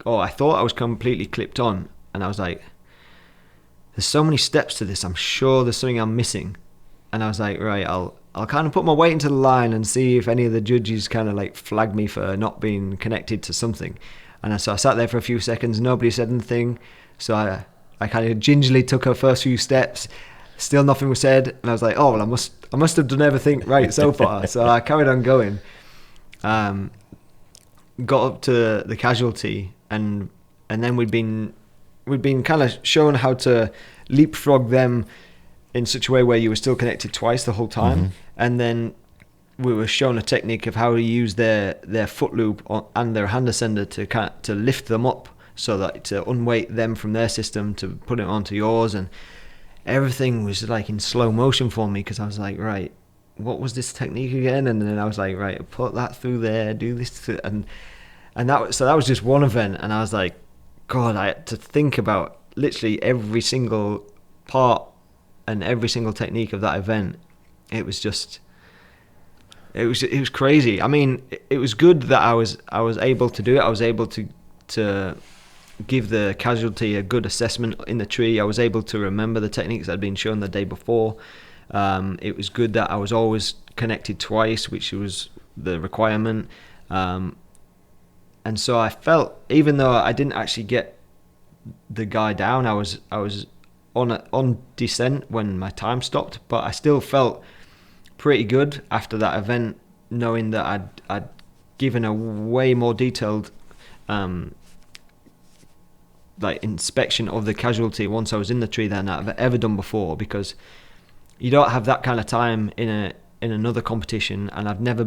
I thought I was completely clipped on, and I was like, there's so many steps to this, I'm sure there's something I'm missing. And I was like, right, I'll kind of put my weight into the line and see if any of the judges kind of like flag me for not being connected to something. And so I sat there for a few seconds, nobody said anything, so I kind of gingerly took her first few steps, still nothing was said, and I was like, oh well, I must have done everything right so far. So I carried on going, got up to the casualty, and then we'd been kind of shown how to leapfrog them in such a way where you were still connected twice the whole time. Mm-hmm. And then we were shown a technique of how to use their foot loop and their hand ascender to lift them up, so that to unweight them from their system to put it onto yours, and everything was like in slow motion for me, because I was like, right, what was this technique again? And then I was like, right, put that through there, do this, and that was just one event, and I was like, God, I had to think about literally every single part and every single technique of that event. It was crazy. I mean, it was good that I was able to do it. I was able to give the casualty a good assessment in the tree. I was able to remember the techniques that had been shown the day before. It was good that I was always connected twice, which was the requirement. And so I felt, even though I didn't actually get the guy down, I was on descent when my time stopped, but I still felt pretty good after that event, knowing that I'd given a way more detailed like inspection of the casualty once I was in the tree than I've ever done before, because you don't have that kind of time in another competition, and I've never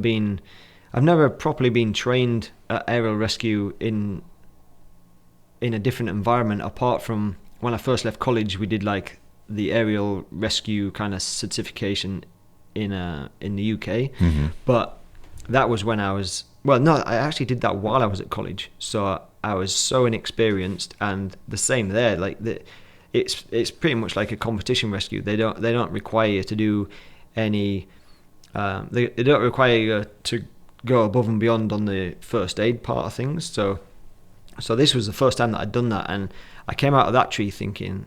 properly been trained at aerial rescue in a different environment, apart from when I first left college. We did like the aerial rescue kind of certification in the UK, but that was when I actually did that while I was at college, so I was so inexperienced. And the same there, like it's pretty much like a competition rescue. They don't require you to do any they don't require you to go above and beyond on the first aid part of things. So this was the first time that I'd done that, and I came out of that tree feeling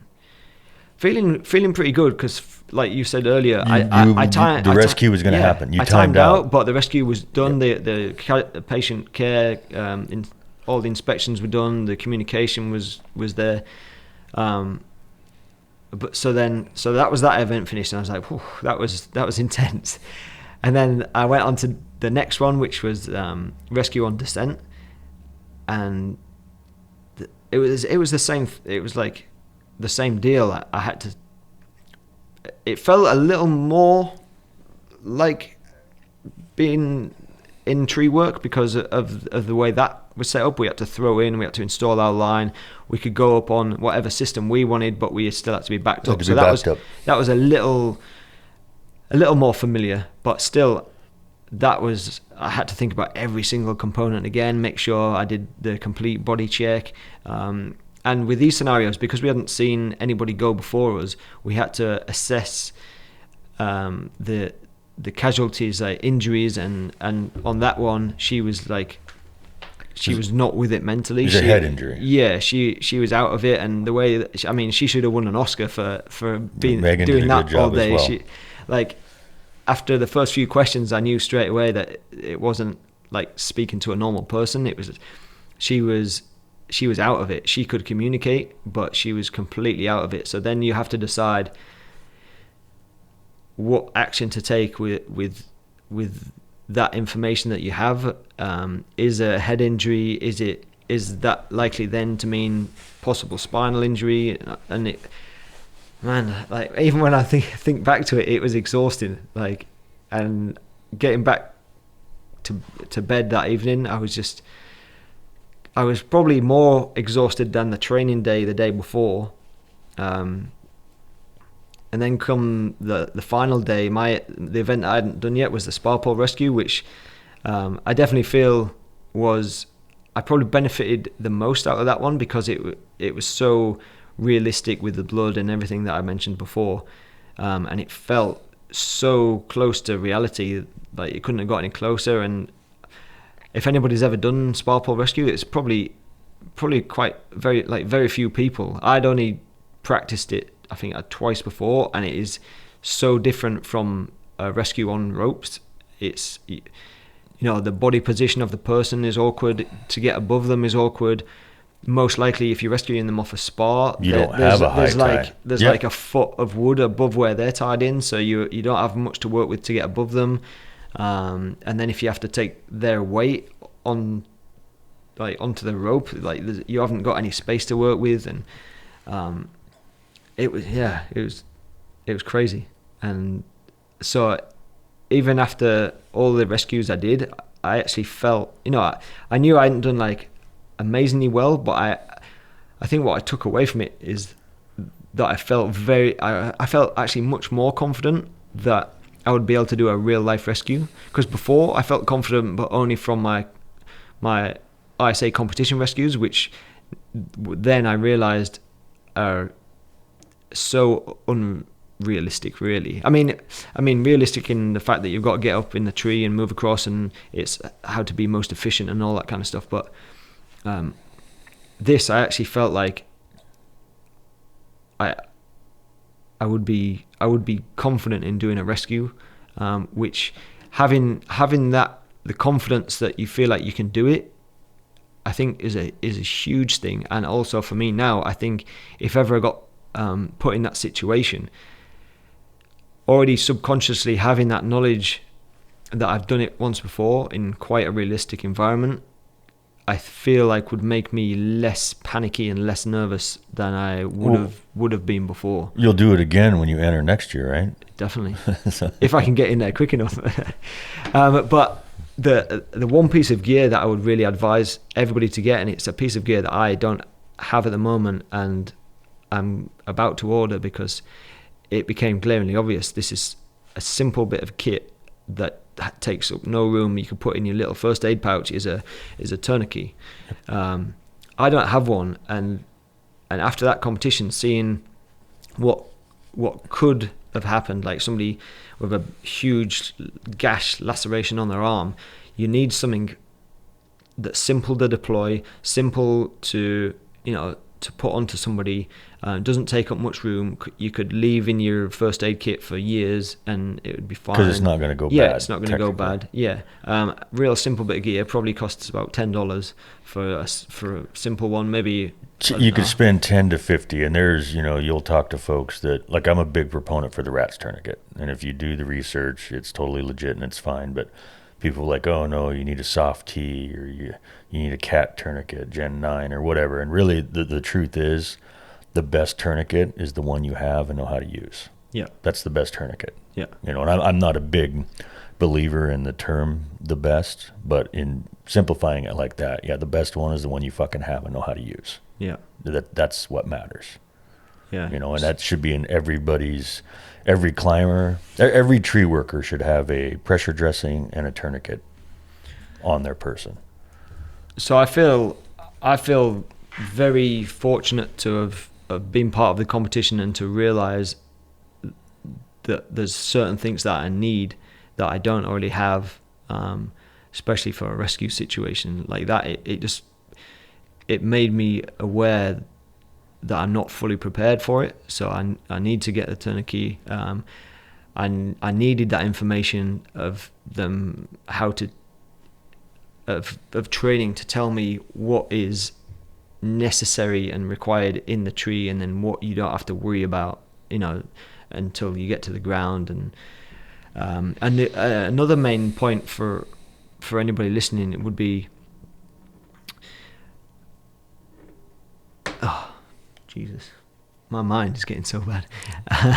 pretty good, because like you said earlier, the rescue was going to happen. You timed out, but the rescue was done. Yep. The patient care, all the inspections were done. The communication was there. But so that was that event finished, and I was like, whew, that was intense. And then I went on to the next one, which was rescue on descent, and it was the same. It was like the same deal. I had to. It felt a little more like being in tree work because of the way that was set up. We had to throw in, we had to install our line. We could go up on whatever system we wanted, but we still had to be backed up. So that was a little more familiar, but still, I had to think about every single component again, make sure I did the complete body check. And with these scenarios, because we hadn't seen anybody go before us, we had to assess the casualties, like injuries, and on that one, she was not with it mentally. It was a head injury. Yeah, she was out of it, and the way she should have won an Oscar for doing that all day. Well. After the first few questions, I knew straight away that it wasn't like speaking to a normal person. She was out of it. She could communicate, but she was completely out of it. So then you have to decide what action to take with that information that you have. Is a head injury, is that likely then to mean possible spinal injury? And even when I think back to it, it was exhausting. And getting back to bed that evening, I was probably more exhausted than the training day the day before. And then come the final day, the event I hadn't done yet was the Spar pole rescue, which I definitely feel I probably benefited the most out of that one, because it was so realistic with the blood and everything that I mentioned before, and it felt so close to reality, like it couldn't have got any closer. And if anybody's ever done Spar pole rescue, it's probably quite very few people. I'd only practiced it, I think, twice before, and it is so different from a rescue on ropes. It's, the body position of the person is awkward. To get above them is awkward. Most likely, if you're rescuing them off a spar, there's like a foot of wood above where they're tied in, so you don't have much to work with to get above them. And then if you have to take their weight onto the rope, you haven't got any space to work with, and it was crazy. And so even after all the rescues I did, I actually felt, I knew I hadn't done like amazingly well, but I think what I took away from it is that I felt I felt actually much more confident that I would be able to do a real life rescue. Because before I felt confident, but only from my ISA competition rescues, which then I realized are so unrealistic, really. I mean realistic in the fact that you've got to get up in the tree and move across, and it's how to be most efficient and all that kind of stuff. But this, I actually felt like I would be confident in doing a rescue, which having that, the confidence that you feel like you can do it, I think is a huge thing. And also for me now, I think if ever I got put in that situation, already subconsciously having that knowledge that I've done it once before in quite a realistic environment, I feel like would make me less panicky and less nervous than I would have been before. You'll do it again when you enter next year, right? Definitely, if I can get in there quick enough. But the one piece of gear that I would really advise everybody to get, and it's a piece of gear that I don't have at the moment, and I'm about to order because it became glaringly obvious. This is a simple bit of kit that takes up no room. You can put in your little first aid pouch. Is a tourniquet. I don't have one, and after that competition, seeing what could have happened, like somebody with a huge gash laceration on their arm, you need something that's simple to deploy, simple to to put onto somebody, doesn't take up much room. You could leave in your first aid kit for years and it would be fine. Because it's not going to go bad. Yeah, it's not going to go bad. Yeah. Real simple bit of gear probably costs about $10 for a simple one. Maybe you could spend 10 to 50, and there's, you'll talk to folks that, like, I'm a big proponent for the RATS tourniquet. And if you do the research, it's totally legit and it's fine. But people are like, oh no, you need a soft T, or you need a cat tourniquet, Gen 9 or whatever. And really the truth is, the best tourniquet is the one you have and know how to use. Yeah. That's the best tourniquet. Yeah. And I'm not a big believer in the term the best, but in simplifying it like that, yeah, the best one is the one you fucking have and know how to use. Yeah. That's what matters. Yeah. And that should be in every climber, every tree worker should have a pressure dressing and a tourniquet on their person. So I feel very fortunate to have been part of the competition and to realize that there's certain things that I need that I don't already have, especially for a rescue situation like that. It made me aware that I'm not fully prepared for it, so I need to get the tourniquet. I needed that information of them, of training to tell me what is necessary and required in the tree, and then what you don't have to worry about, until you get to the ground. And another main point for anybody listening would be, oh, Jesus, my mind is getting so bad.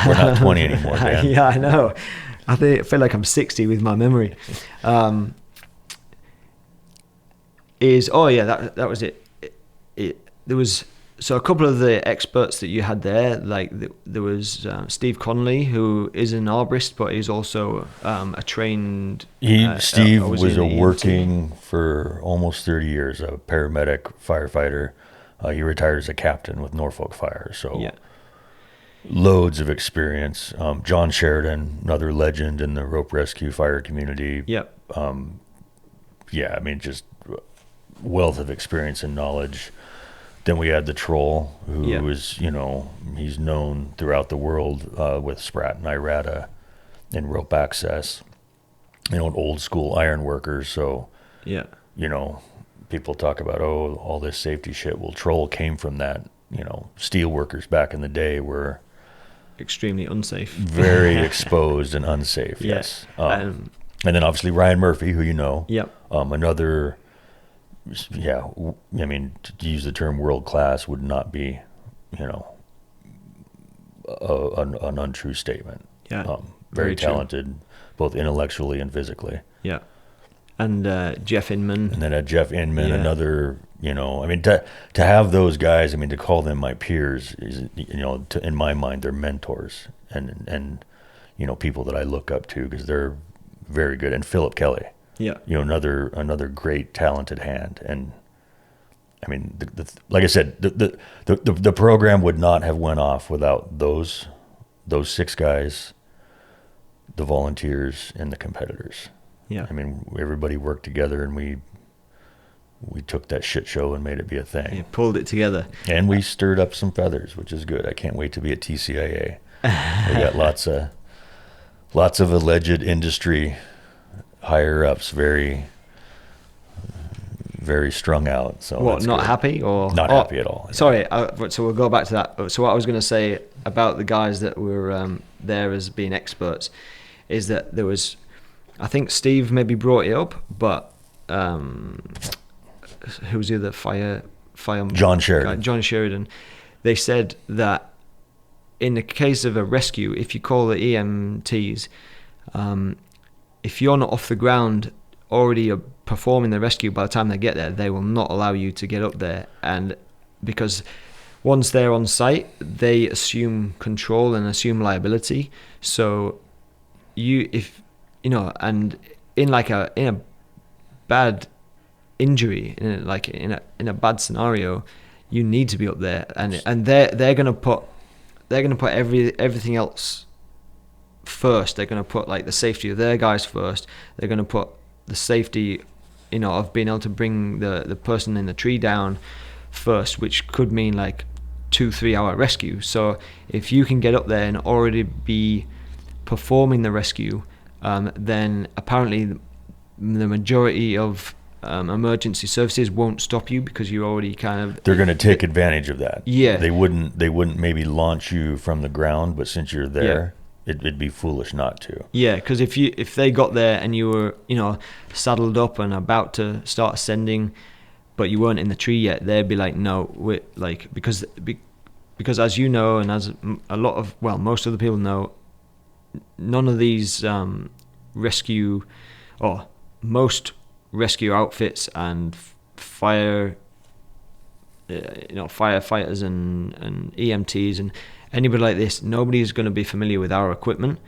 We're not 20 anymore, Dan. Yeah, I know. I feel like I'm 60 with my memory. That was it. There was a couple of the experts that you had there, like there was Steve Connolly, who is an arborist, but he's also a trained. Steve was working for almost 30 years, a paramedic firefighter. He retired as a captain with Norfolk Fire, so yeah. Loads of experience. John Sheridan, another legend in the rope rescue fire community. Yep. Just wealth of experience and knowledge. Then we had the Troll, who is, he's known throughout the world with Sprat and Irata and rope access, an old school iron workers. So, yeah, people talk about, all this safety shit. Well, Troll came from that. Steel workers back in the day were extremely unsafe, very exposed and unsafe. Yeah. Yes. And then obviously Ryan Murphy, who Yep. Another. Yeah, to use the term world class would not be, an untrue statement. Yeah. very true. talented, both intellectually and physically. Yeah. And Jeff Inman. And then Jeff Inman, Yeah. another, I mean, to have those guys, I mean, to call them my peers is, in my mind, they're mentors and people that I look up to because they're very good. And Philip Kelly, Yeah. another great, talented hand. And I mean, like I said, the program would not have went off without those 6 guys, the volunteers, and the competitors. Yeah. I mean, everybody worked together, and we took that shit show and made it be a thing. You pulled it together. And we stirred up some feathers, which is good. I can't wait to be at TCIA. We got lots of alleged industry higher ups, very, very strung out. So what? Not good. Happy or not happy at all? Sorry. So we'll go back to that. So what I was going to say about the guys that were there as being experts is that there was, I think Steve maybe brought it up, but who was the other fire? John Sheridan. John Sheridan. They said that in the case of a rescue, if you call the EMTs, if you're not off the ground already performing the rescue by the time they get there, they will not allow you to get up there. And because once they're on site, they assume control and assume liability. So and in a bad injury, in a bad scenario, you need to be up there, and they're gonna put everything else first. They're gonna put like the safety of their guys first. They're gonna put the safety, of being able to bring the person in the tree down first, which could mean like 2-3 hour rescue. So if you can get up there and already be performing the rescue, then apparently the majority of emergency services won't stop you because you're already they're going to take advantage of that. Yeah. They wouldn't maybe launch you from the ground, but since you're there, it'd be foolish not to. Yeah, because if they got there and you were, saddled up and about to start ascending, but you weren't in the tree yet, they'd be like, no, we're like, because as you know, and as most of the people know, none of these most rescue outfits and firefighters and EMTs and anybody like this, nobody's going to be familiar with our equipment.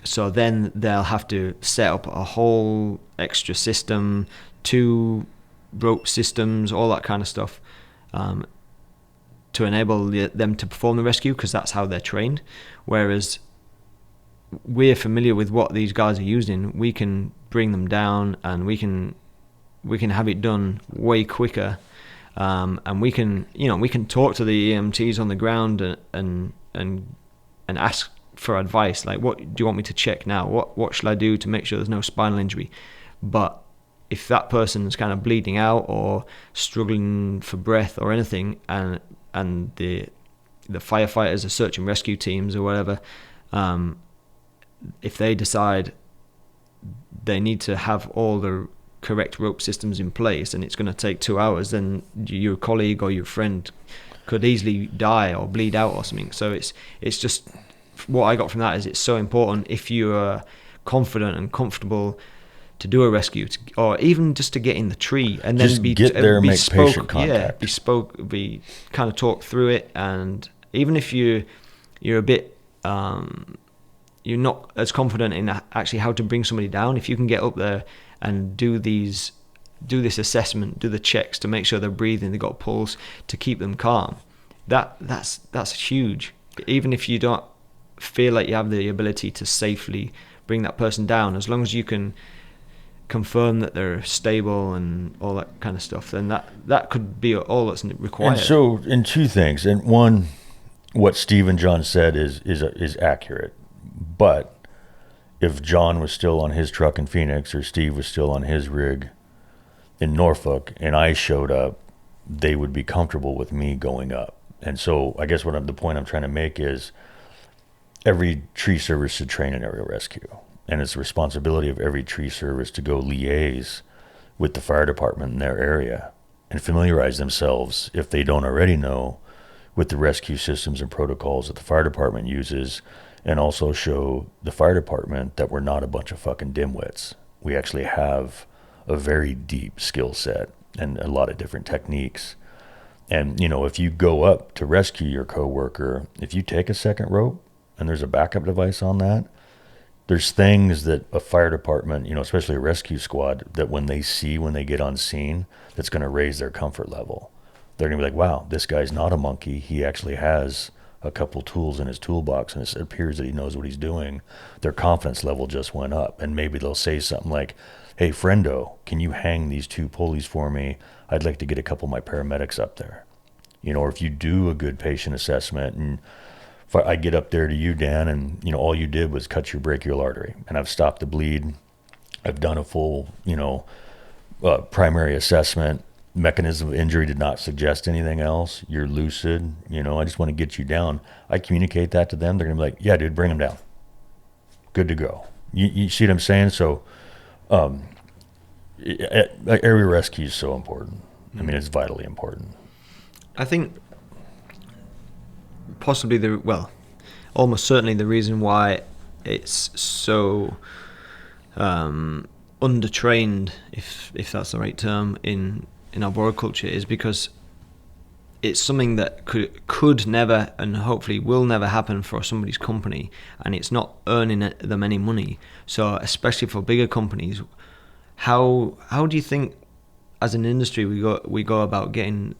So then they'll have to set up a whole extra system, 2 rope systems, all that kind of stuff, to enable them to perform the rescue, because that's how they're trained. Whereas we're familiar with what these guys are using. We can bring them down, and we can have it done way quicker. And we can talk to the EMTs on the ground and ask for advice, like, what do you want me to check now? What should I do to make sure there's no spinal injury? But if that person's kind of bleeding out or struggling for breath or anything, and the firefighters or search and rescue teams or whatever, if they decide they need to have all the correct rope systems in place and it's going to take 2 hours, then your colleague or your friend could easily die or bleed out or something. So it's just, what I got from that is it's so important, if you are confident and comfortable to do a rescue, or even just to get in the tree and then just get there, make patient contact. Be kind of talk through it. And even if you're a bit you're not as confident in actually how to bring somebody down, if you can get up there and do this assessment, do the checks to make sure they're breathing, they've got a pulse, to keep them calm, that's huge. Even if you don't feel like you have the ability to safely bring that person down, as long as you can confirm that they're stable and all that kind of stuff, then that could be all that's required. And so, in 2 things, and one, what Steve and John said is accurate. But if John was still on his truck in Phoenix, or Steve was still on his rig in Norfolk, and I showed up, they would be comfortable with me going up. And so I guess the point I'm trying to make is, every tree service should train an aerial rescue. And it's the responsibility of every tree service to go liaise with the fire department in their area and familiarize themselves, if they don't already know, with the rescue systems and protocols that the fire department uses, and also show the fire department that we're not a bunch of fucking dimwits. We actually have a very deep skill set and a lot of different techniques. And, you know, if you go up to rescue your coworker, if you take a second rope and there's a backup device on that, there's things that a fire department, you know, especially a rescue squad, that when they see when they get on scene, that's going to raise their comfort level. They're going to be like, wow, this guy's not a monkey. He actually has a couple tools in his toolbox, and it appears that he knows what he's doing. Their confidence level just went up. And maybe they'll say something like, hey, friendo, can you hang these 2 pulleys for me? I'd like to get a couple of my paramedics up there. You know, or if you do a good patient assessment, and if I get up there to you, Dan, and, you know, all you did was cut your brachial artery, and I've stopped the bleed. I've done a full, you know, primary assessment. Mechanism of injury did not suggest anything else. You're lucid. You know, I just want to get you down. I communicate that to them. They're going to be like, yeah, dude, bring him down. Good to go. You see what I'm saying? So area rescue is so important. I mean, it's vitally important. I think possibly almost certainly the reason why it's so undertrained, if that's the right term, in arboriculture, is because it's something that could never and hopefully will never happen for somebody's company, and it's not earning them any money. So especially for bigger companies, how do you think as an industry we go about getting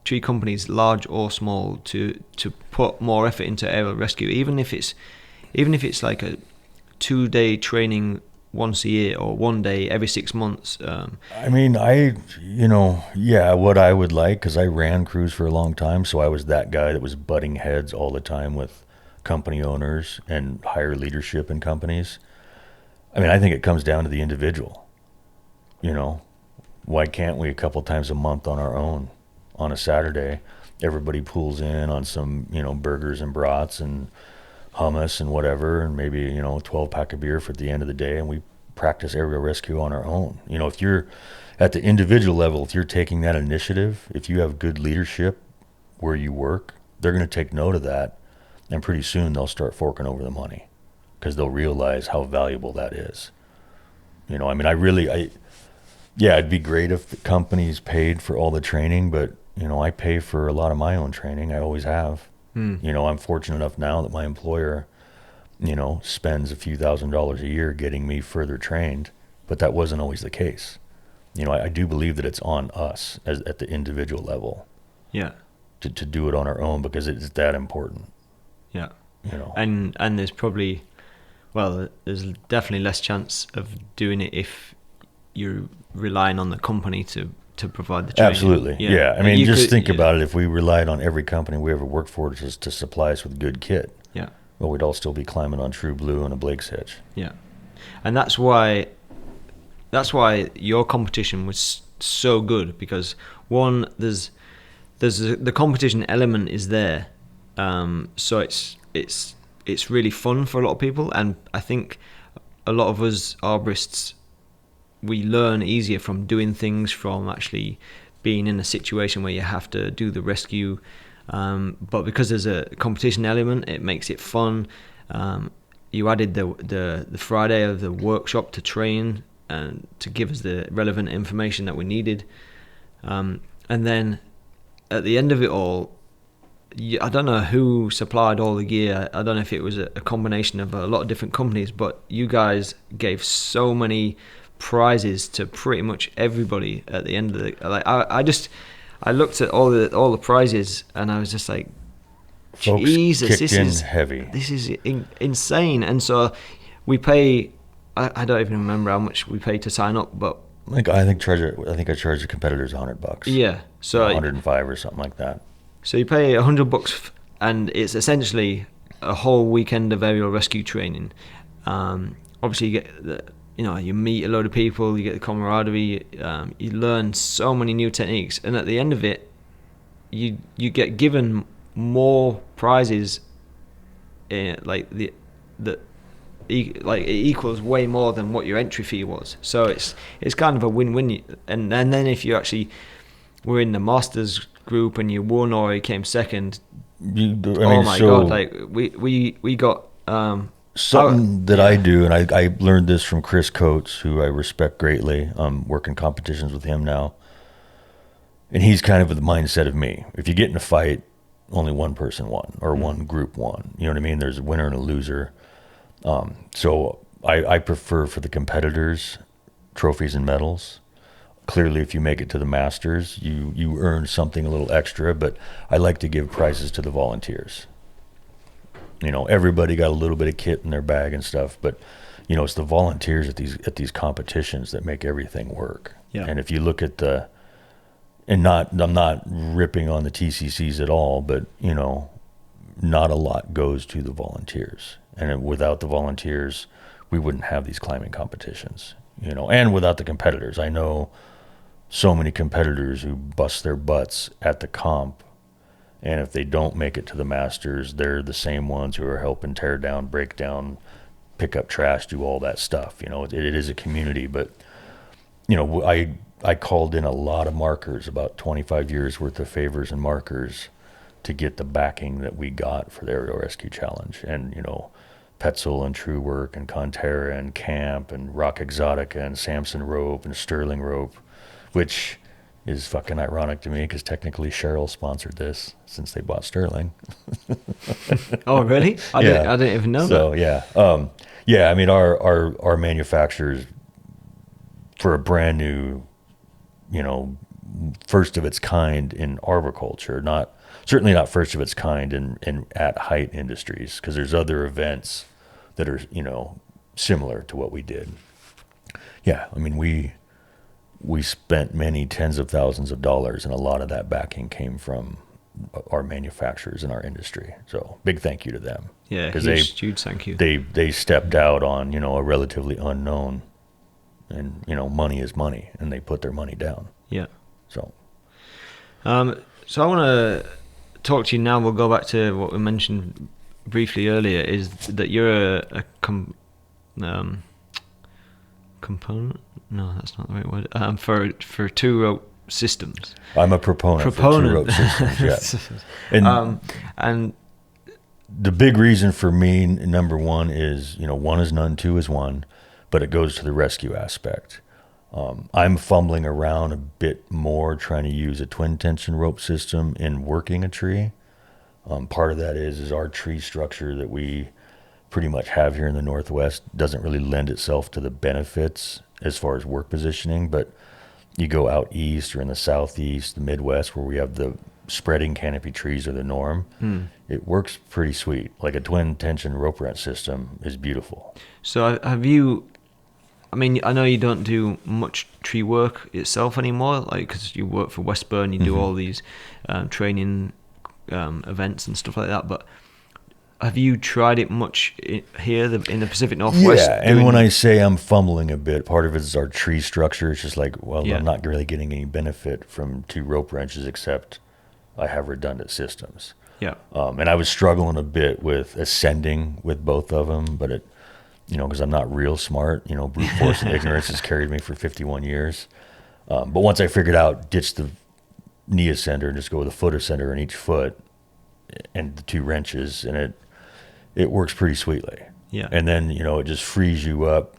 tree companies, large or small, to put more effort into aerial rescue, even if it's like a 2-day training once a year or 1 day every 6 months? I mean, what I would like, because I ran crews for a long time, so I was that guy that was butting heads all the time with company owners and higher leadership in companies. I mean, I think it comes down to the individual. You know, why can't we a couple times a month on our own, on a Saturday, everybody pulls in on some, you know, burgers and brats and hummus and whatever, and maybe, you know, 12-pack of beer for the end of the day, and we practice aerial rescue on our own. You know, if you're at the individual level, if you're taking that initiative, if you have good leadership where you work, they're going to take note of that, and pretty soon they'll start forking over the money because they'll realize how valuable that is. You know, I mean, it'd be great if the companies paid for all the training, but, you know, I pay for a lot of my own training. I always have. You know, I'm fortunate enough now that my employer, you know, spends a few $1,000s a year getting me further trained, but that wasn't always the case. You know, I do believe that it's on us at the individual level. Yeah. To do it on our own, because it's that important. Yeah. You know. And there's probably, there's definitely less chance of doing it if you're relying on the company to provide the training. Absolutely. Yeah. I mean, just think about it. If we relied on every company we ever worked for to supply us with good kit, well, we'd all still be climbing on True Blue and a Blake's Hitch. Yeah. And that's why your competition was so good, because one, there's the competition element is there. So it's really fun for a lot of people, and I think a lot of us arborists, we learn easier from doing things, from actually being in a situation where you have to do the rescue. But because there's a competition element, it makes it fun. You added the Friday of the workshop to train and to give us the relevant information that we needed. And then at the end of it all, I don't know who supplied all the gear. I don't know if it was a combination of a lot of different companies, but you guys gave so many prizes to pretty much everybody at the end of the, like, I looked at all the prizes and I was just like, Jesus, this is heavy. This is insane. And so we pay, I don't even remember how much we paid to sign up, but I think I charged the competitors $100. Yeah, so 105 or something like that. So you pay $100, and it's essentially a whole weekend of aerial rescue training. Obviously, you get you meet a load of people, you get the camaraderie, you learn so many new techniques, and at the end of it, you get given more prizes. It equals way more than what your entry fee was. So it's kind of a win-win. And then if you actually were in the masters group and you won or you came second, Oh my God! Like we got something that I do, and I learned this from Chris Coates, who I respect greatly. I'm working competitions with him now, and he's kind of the mindset of me. If you get in a fight, only one person won, or one group won. You know what I mean? There's a winner and a loser. So I prefer for the competitors trophies and medals. Clearly, if you make it to the Masters, you earn something a little extra, but I like to give prizes to the volunteers. You know, everybody got a little bit of kit in their bag and stuff, but you know, it's the volunteers at these competitions that make everything work. Yeah. And if you look at I'm not ripping on the TCCs at all, but you know, not a lot goes to the volunteers. And without the volunteers, we wouldn't have these climbing competitions, you know, and without the competitors. I know so many competitors who bust their butts at the comp, and if they don't make it to the Masters, they're the same ones who are helping tear down, break down, pick up trash, do all that stuff. You know, it is a community, but you know, I called in a lot of markers, about 25 years worth of favors and markers, to get the backing that we got for the Aerial Rescue Challenge. And you know, Petzl and True Work and Conterra and Camp and Rock Exotica and Samson Rope and Sterling Rope, which is fucking ironic to me because technically Cheryl sponsored this since they bought Sterling. Oh, really? I didn't even know that. So yeah, I mean our manufacturers, for a brand new, you know, first of its kind in arboriculture, certainly not first of its kind in at height industries, because there's other events that are, you know, similar to what we did. Yeah, I mean we spent many tens of thousands of dollars, and a lot of that backing came from our manufacturers in our industry. So big thank you to them. Yeah, huge thank you. They stepped out on, you know, a relatively unknown, and you know, money is money, and they put their money down. Yeah. So I want to talk to you now. We'll go back to what we mentioned briefly earlier, is that you're a component. No, that's not the right word. For two rope systems. I'm a proponent for two rope systems. Yeah. And the big reason for me, number one, is, you know, one is none, two is one, but it goes to the rescue aspect. I'm fumbling around a bit more trying to use a twin tension rope system in working a tree. Part of that is our tree structure that we pretty much have here in the Northwest doesn't really lend itself to the benefits as far as work positioning, but you go out east or in the Southeast, the Midwest, where we have the spreading canopy trees are the norm, it works pretty sweet. Like a twin tension rope wrench system is beautiful. So have you, I mean, I know you don't do much tree work itself anymore, like, because you work for Wesspur and you do all these training events and stuff like that, but have you tried it much here in the Pacific Northwest? Yeah, and when I say I'm fumbling a bit, part of it is our tree structure. It's just like, well, Yeah. I'm not really getting any benefit from two rope wrenches, except I have redundant systems. Yeah. And I was struggling a bit with ascending with both of them, but it, you know, because I'm not real smart, you know, brute force and ignorance has carried me for 51 years. But once I figured out, ditch the knee ascender and just go with a foot ascender in each foot and the two wrenches, and it works pretty sweetly. Yeah. And then, you know, it just frees you up,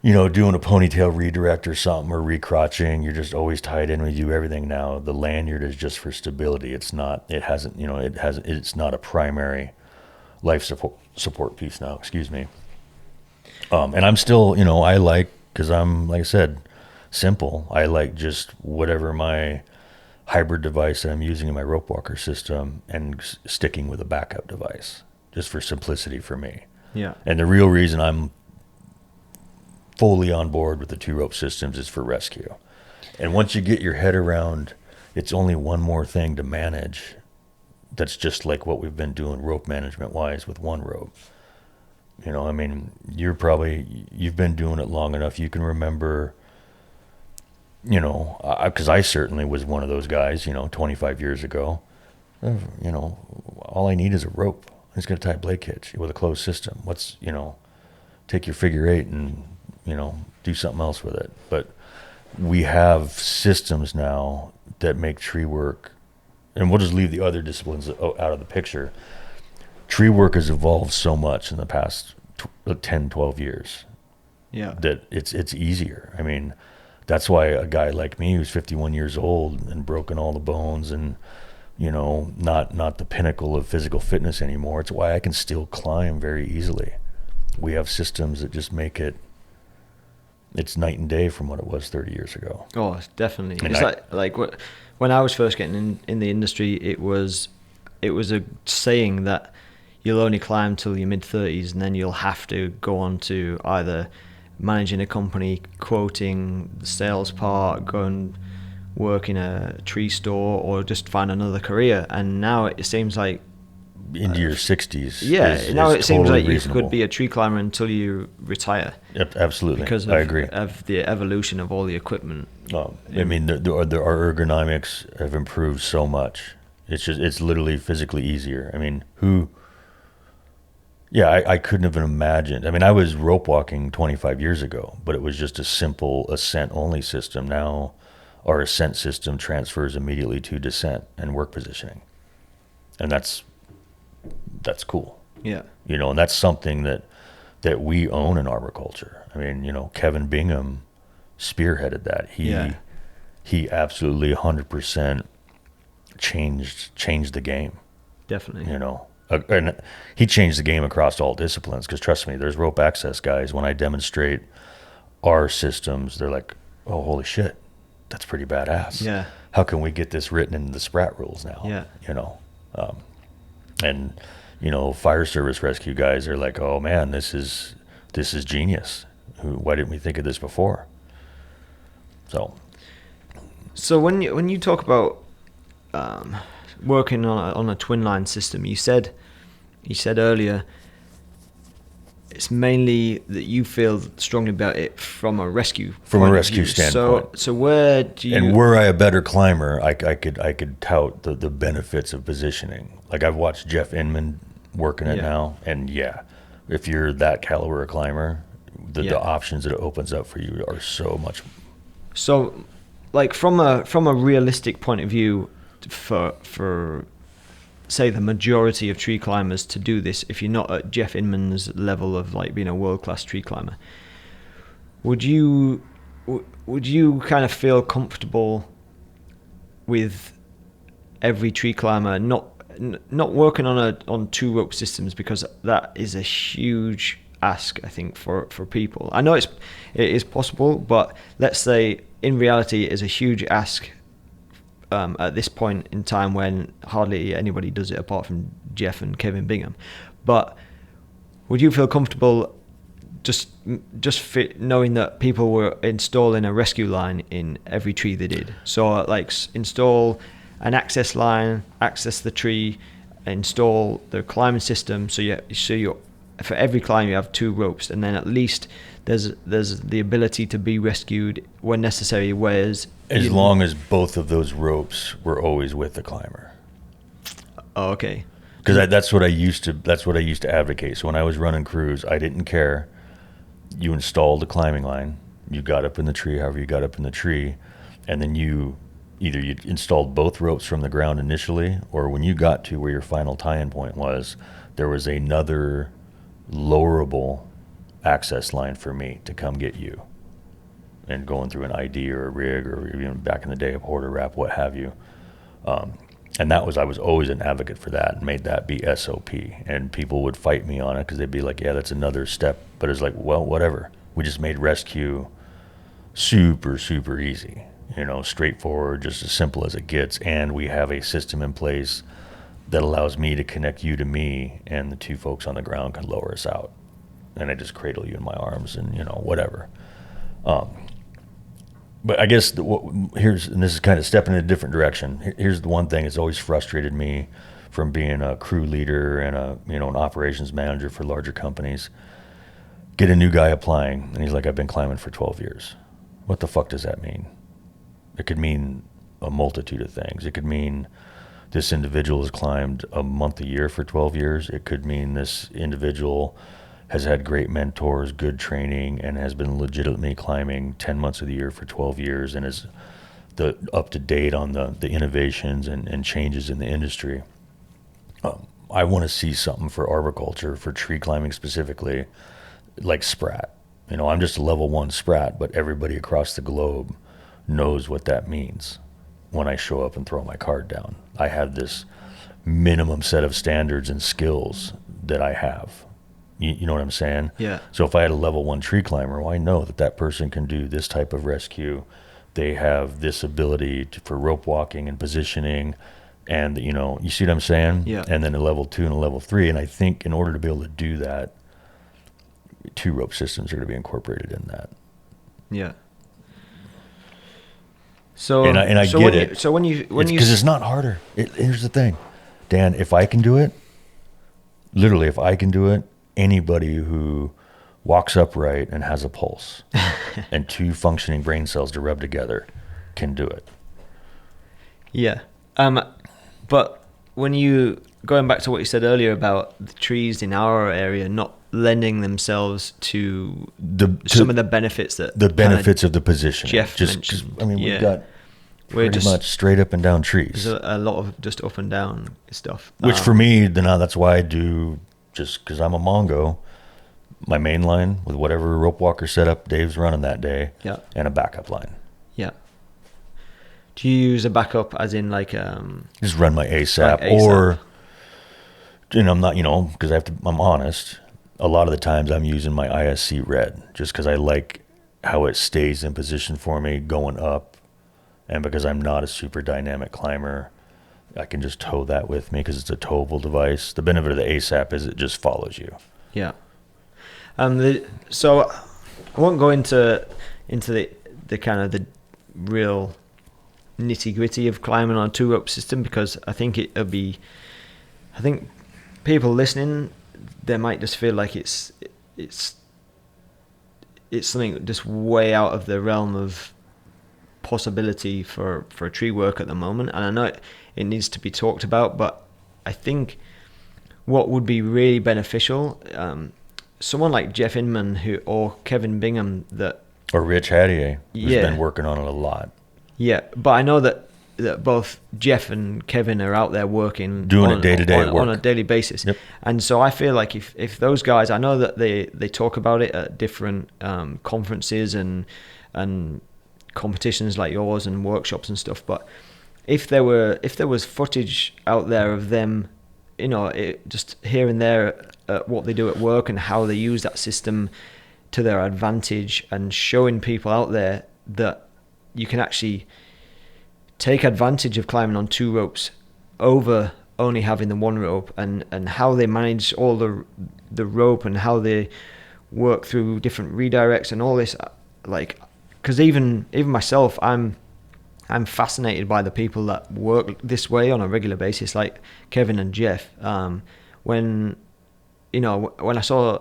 you know, doing a ponytail redirect or something, or recrotching. You're just always tied in. We do everything now. The lanyard is just for stability. It's not a primary life support piece now, excuse me. And I'm still, you know, I like, because I'm, like I said, simple. I like just whatever my hybrid device that I'm using in my rope walker system, and sticking with a backup device just for simplicity for me. Yeah. And the real reason I'm fully on board with the two rope systems is for rescue. And once you get your head around, it's only one more thing to manage. That's just like what we've been doing rope management wise with one rope. You know, I mean, you've been doing it long enough. You can remember, you know, because I certainly was one of those guys, you know, 25 years ago. You know, all I need is a rope. I'm just going to tie a blade hitch with a closed system. You know, take your figure eight and, you know, do something else with it. But we have systems now that make tree work and we'll just leave the other disciplines out of the picture. Tree work has evolved so much in the past 10, 12 years. Yeah. That it's easier. I mean, that's why a guy like me who's 51 years old and broken all the bones and, you know, not the pinnacle of physical fitness anymore, it's why I can still climb very easily. We have systems that just make it's night and day from what it was 30 years ago. Oh, definitely. And it's like when I was first getting in the industry, it was a saying that you'll only climb till your mid-30s, and then you'll have to go on to either managing a company, quoting the sales part, go and work in a tree store, or just find another career. And now it seems like into your 60s. Now it seems totally like reasonable. you could be a tree climber until you retire. Yep, absolutely. Because I agree. of the evolution of all the equipment. I mean, our ergonomics have improved so much. It's literally physically easier. I mean, I couldn't have imagined. I mean, I was rope walking 25 years ago, but it was just a simple ascent only system. Now our ascent system transfers immediately to descent and work positioning. And that's cool. Yeah. You know, and that's something that we own in arboriculture. I mean, you know, Kevin Bingham spearheaded that. He absolutely 100% changed the game. Definitely. You know, and he changed the game across all disciplines, because trust me, there's rope access guys, when I demonstrate our systems, they're like, oh, holy shit, that's pretty badass. Yeah. How can we get this written into the Sprat rules now? Yeah. You know, and you know, fire service rescue guys are like, oh man, this is genius. Why didn't we think of this before? So when you talk about working on a twin line system, you said earlier it's mainly that you feel strongly about it from a rescue standpoint. So where do you? And were I a better climber, I could tout the benefits of positioning. Like, I've watched Jeff Inman working it now, and if you're that caliber of climber, the options that it opens up for you are so much. So, like, from a realistic point of view, for say the majority of tree climbers to do this, if you're not at Jeff Inman's level of like being a world-class tree climber, would you kind of feel comfortable with every tree climber not working on two rope systems, because that is a huge ask, I think, for people. I know it is possible, but let's say in reality it is a huge ask at this point in time when hardly anybody does it apart from Jeff and Kevin Bingham. But would you feel comfortable just knowing that people were installing a rescue line in every tree they did? So like install an access line, access the tree, install the climbing system. So you for every climb you have two ropes, and then at least there's the ability to be rescued when necessary. Whereas as long as both of those ropes were always with the climber. Oh, okay. Because that's what I used to advocate. So when I was running crews, I didn't care. You installed the climbing line, you got up in the tree, however you got up in the tree, and then you installed both ropes from the ground initially, or when you got to where your final tie-in point was, there was another lowerable access line for me to come get you, and going through an ID or a rig, or even back in the day a porter wrap, what have you. And I was always an advocate for that, and made that be SOP. And people would fight me on it because they'd be like, yeah, that's another step. But it's like, well, whatever. We just made rescue super, super easy, straightforward, just as simple as it gets. And we have a system in place that allows me to connect you to me, and the two folks on the ground can lower us out. And I just cradle you in my arms and, whatever. But I guess and this is kind of stepping in a different direction. Here's the one thing that's always frustrated me from being a crew leader and an operations manager for larger companies. Get a new guy applying, and he's like, I've been climbing for 12 years. What the fuck does that mean? It could mean a multitude of things. It could mean this individual has climbed a month a year for 12 years. It could mean this individual has had great mentors, good training, and has been legitimately climbing 10 months of the year for 12 years and is the up to date on the innovations and changes in the industry. I want to see something for arboriculture, for tree climbing specifically, like Sprat. You know, I'm just a level 1 Sprat, but everybody across the globe knows what that means when I show up and throw my card down. I have this minimum set of standards and skills that I have. You know what I'm saying? Yeah. So if I had a level 1 tree climber, well, I know that person can do this type of rescue. They have this ability for rope walking and positioning. And, you know, you see what I'm saying? Yeah. And then a level 2 and a level 3. And I think in order to be able to do that, 2 rope systems are going to be incorporated in that. Yeah. So and I get it. Because it's not harder. Here's the thing, Dan. If I can do it, literally, if I can do it, anybody who walks upright and has a pulse and 2 functioning brain cells to rub together can do it. Yeah. But when going back to what you said earlier about the trees in our area not lending themselves to some of the benefits of the position. Jeff mentioned. I mean, we've got pretty much straight up and down trees. There's a lot of just up and down stuff. Which for me, that's why I do, just because I'm a Mongo, my main line with whatever rope walker setup Dave's running that day, and a backup line. Yeah. Do you use a backup as in like just run my ASAP, or I'm not, because I'm honest, a lot of the times I'm using my ISC red just because I like how it stays in position for me going up, and because I'm not a super dynamic climber, I can just tow that with me because it's a towable device. The benefit of the ASAP is it just follows you. Yeah. So I won't go into the kind of the real nitty gritty of climbing on a 2-rope system, because I think people listening, they might just feel like it's something just way out of the realm of possibility for tree work at the moment. And I know it needs to be talked about, but I think what would be really beneficial, someone like Jeff Inman or Kevin Bingham or Rich Hattier, who's been working on it a lot. Yeah, but I know that both Jeff and Kevin are out there working, doing it day-to-day on a daily basis. Yep. And so I feel like if those guys, I know that they talk about it at different conferences and competitions like yours and workshops and stuff, but if there was footage out there of them, just here and there what they do at work and how they use that system to their advantage, and showing people out there that you can actually take advantage of climbing on 2 ropes over only having the 1 rope, and how they manage all the rope and how they work through different redirects and all this. Like, because even myself, I'm fascinated by the people that work this way on a regular basis, like Kevin and Jeff. When I saw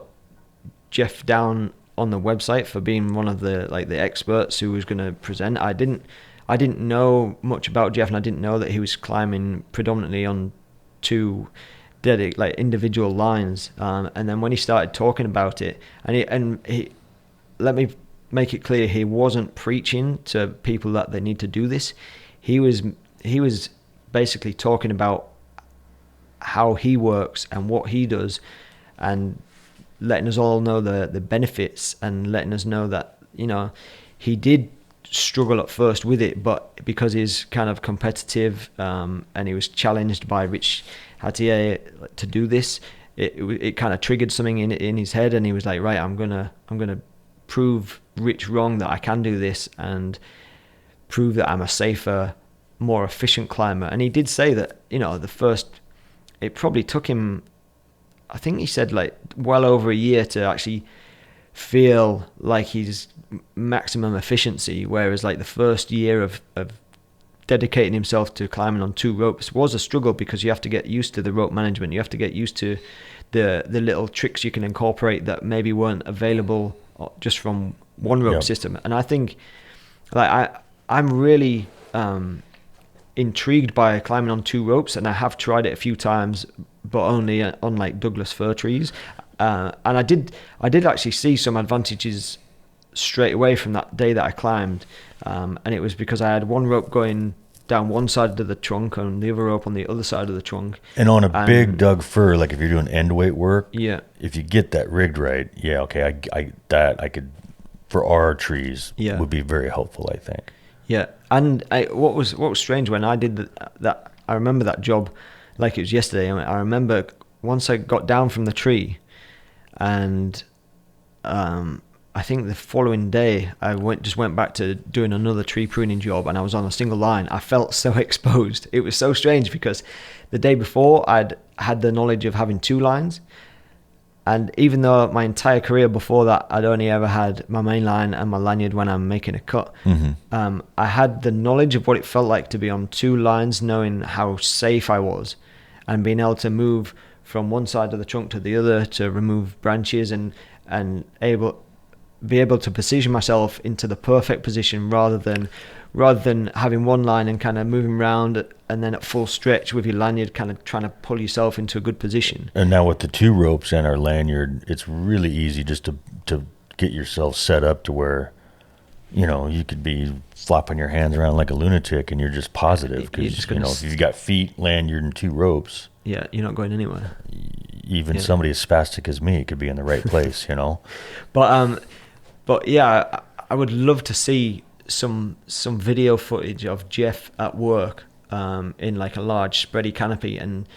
Jeff down on the website for being one of the experts who was going to present, I didn't know much about Jeff, and I didn't know that he was climbing predominantly on 2 individual lines. And then when he started talking about it, and he let me make it clear, he wasn't preaching to people that they need to do this. He was basically talking about how he works and what he does, and letting us all know the benefits, and letting us know that he did struggle at first with it, but because he's kind of competitive, and he was challenged by Rich Hattier to do this, it kind of triggered something in his head, and he was like, right, I'm gonna prove Rich wrong, that I can do this, and prove that I'm a safer, more efficient climber. And he did say that it probably took him, I think he said, like well over a year to actually feel like he's maximum efficiency, whereas like the first year of dedicating himself to climbing on 2 ropes was a struggle, because you have to get used to the rope management, you have to get used to the little tricks you can incorporate that maybe weren't available just from 1 rope system. And I think I'm really intrigued by climbing on 2 ropes, and I have tried it a few times, but only on like Douglas fir trees, and I did actually see some advantages straight away from that day that I climbed, and it was because I had one rope going down one side of the trunk and the other rope on the other side of the trunk. And on a big Doug fir, like if you're doing end weight work, yeah, if you get that rigged right, yeah, okay, I could, for our trees, would be very helpful, I think. Yeah, and what was strange when I did that, I remember that job like it was yesterday. I remember once I got down from the tree, and I think the following day I just went back to doing another tree pruning job, and I was on a single line. I felt so exposed. It was so strange because the day before I'd had the knowledge of having 2 lines, and even though my entire career before that I'd only ever had my main line and my lanyard when I'm making a cut, I had the knowledge of what it felt like to be on 2 lines, knowing how safe I was, and being able to move from one side of the trunk to the other to remove branches and be able to position myself into the perfect position rather than having one line and kind of moving around and then at full stretch with your lanyard kind of trying to pull yourself into a good position. And now with the 2 ropes and our lanyard, it's really easy just to get yourself set up to where, you know, you could be flopping your hands around like a lunatic and you're just positive because, you know, if you've got feet, lanyard, and 2 ropes. Yeah, you're not going anywhere. Even somebody as spastic as me could be in the right place, you know. But yeah, I would love to see some video footage of Jeff at work in like a large spready canopy, and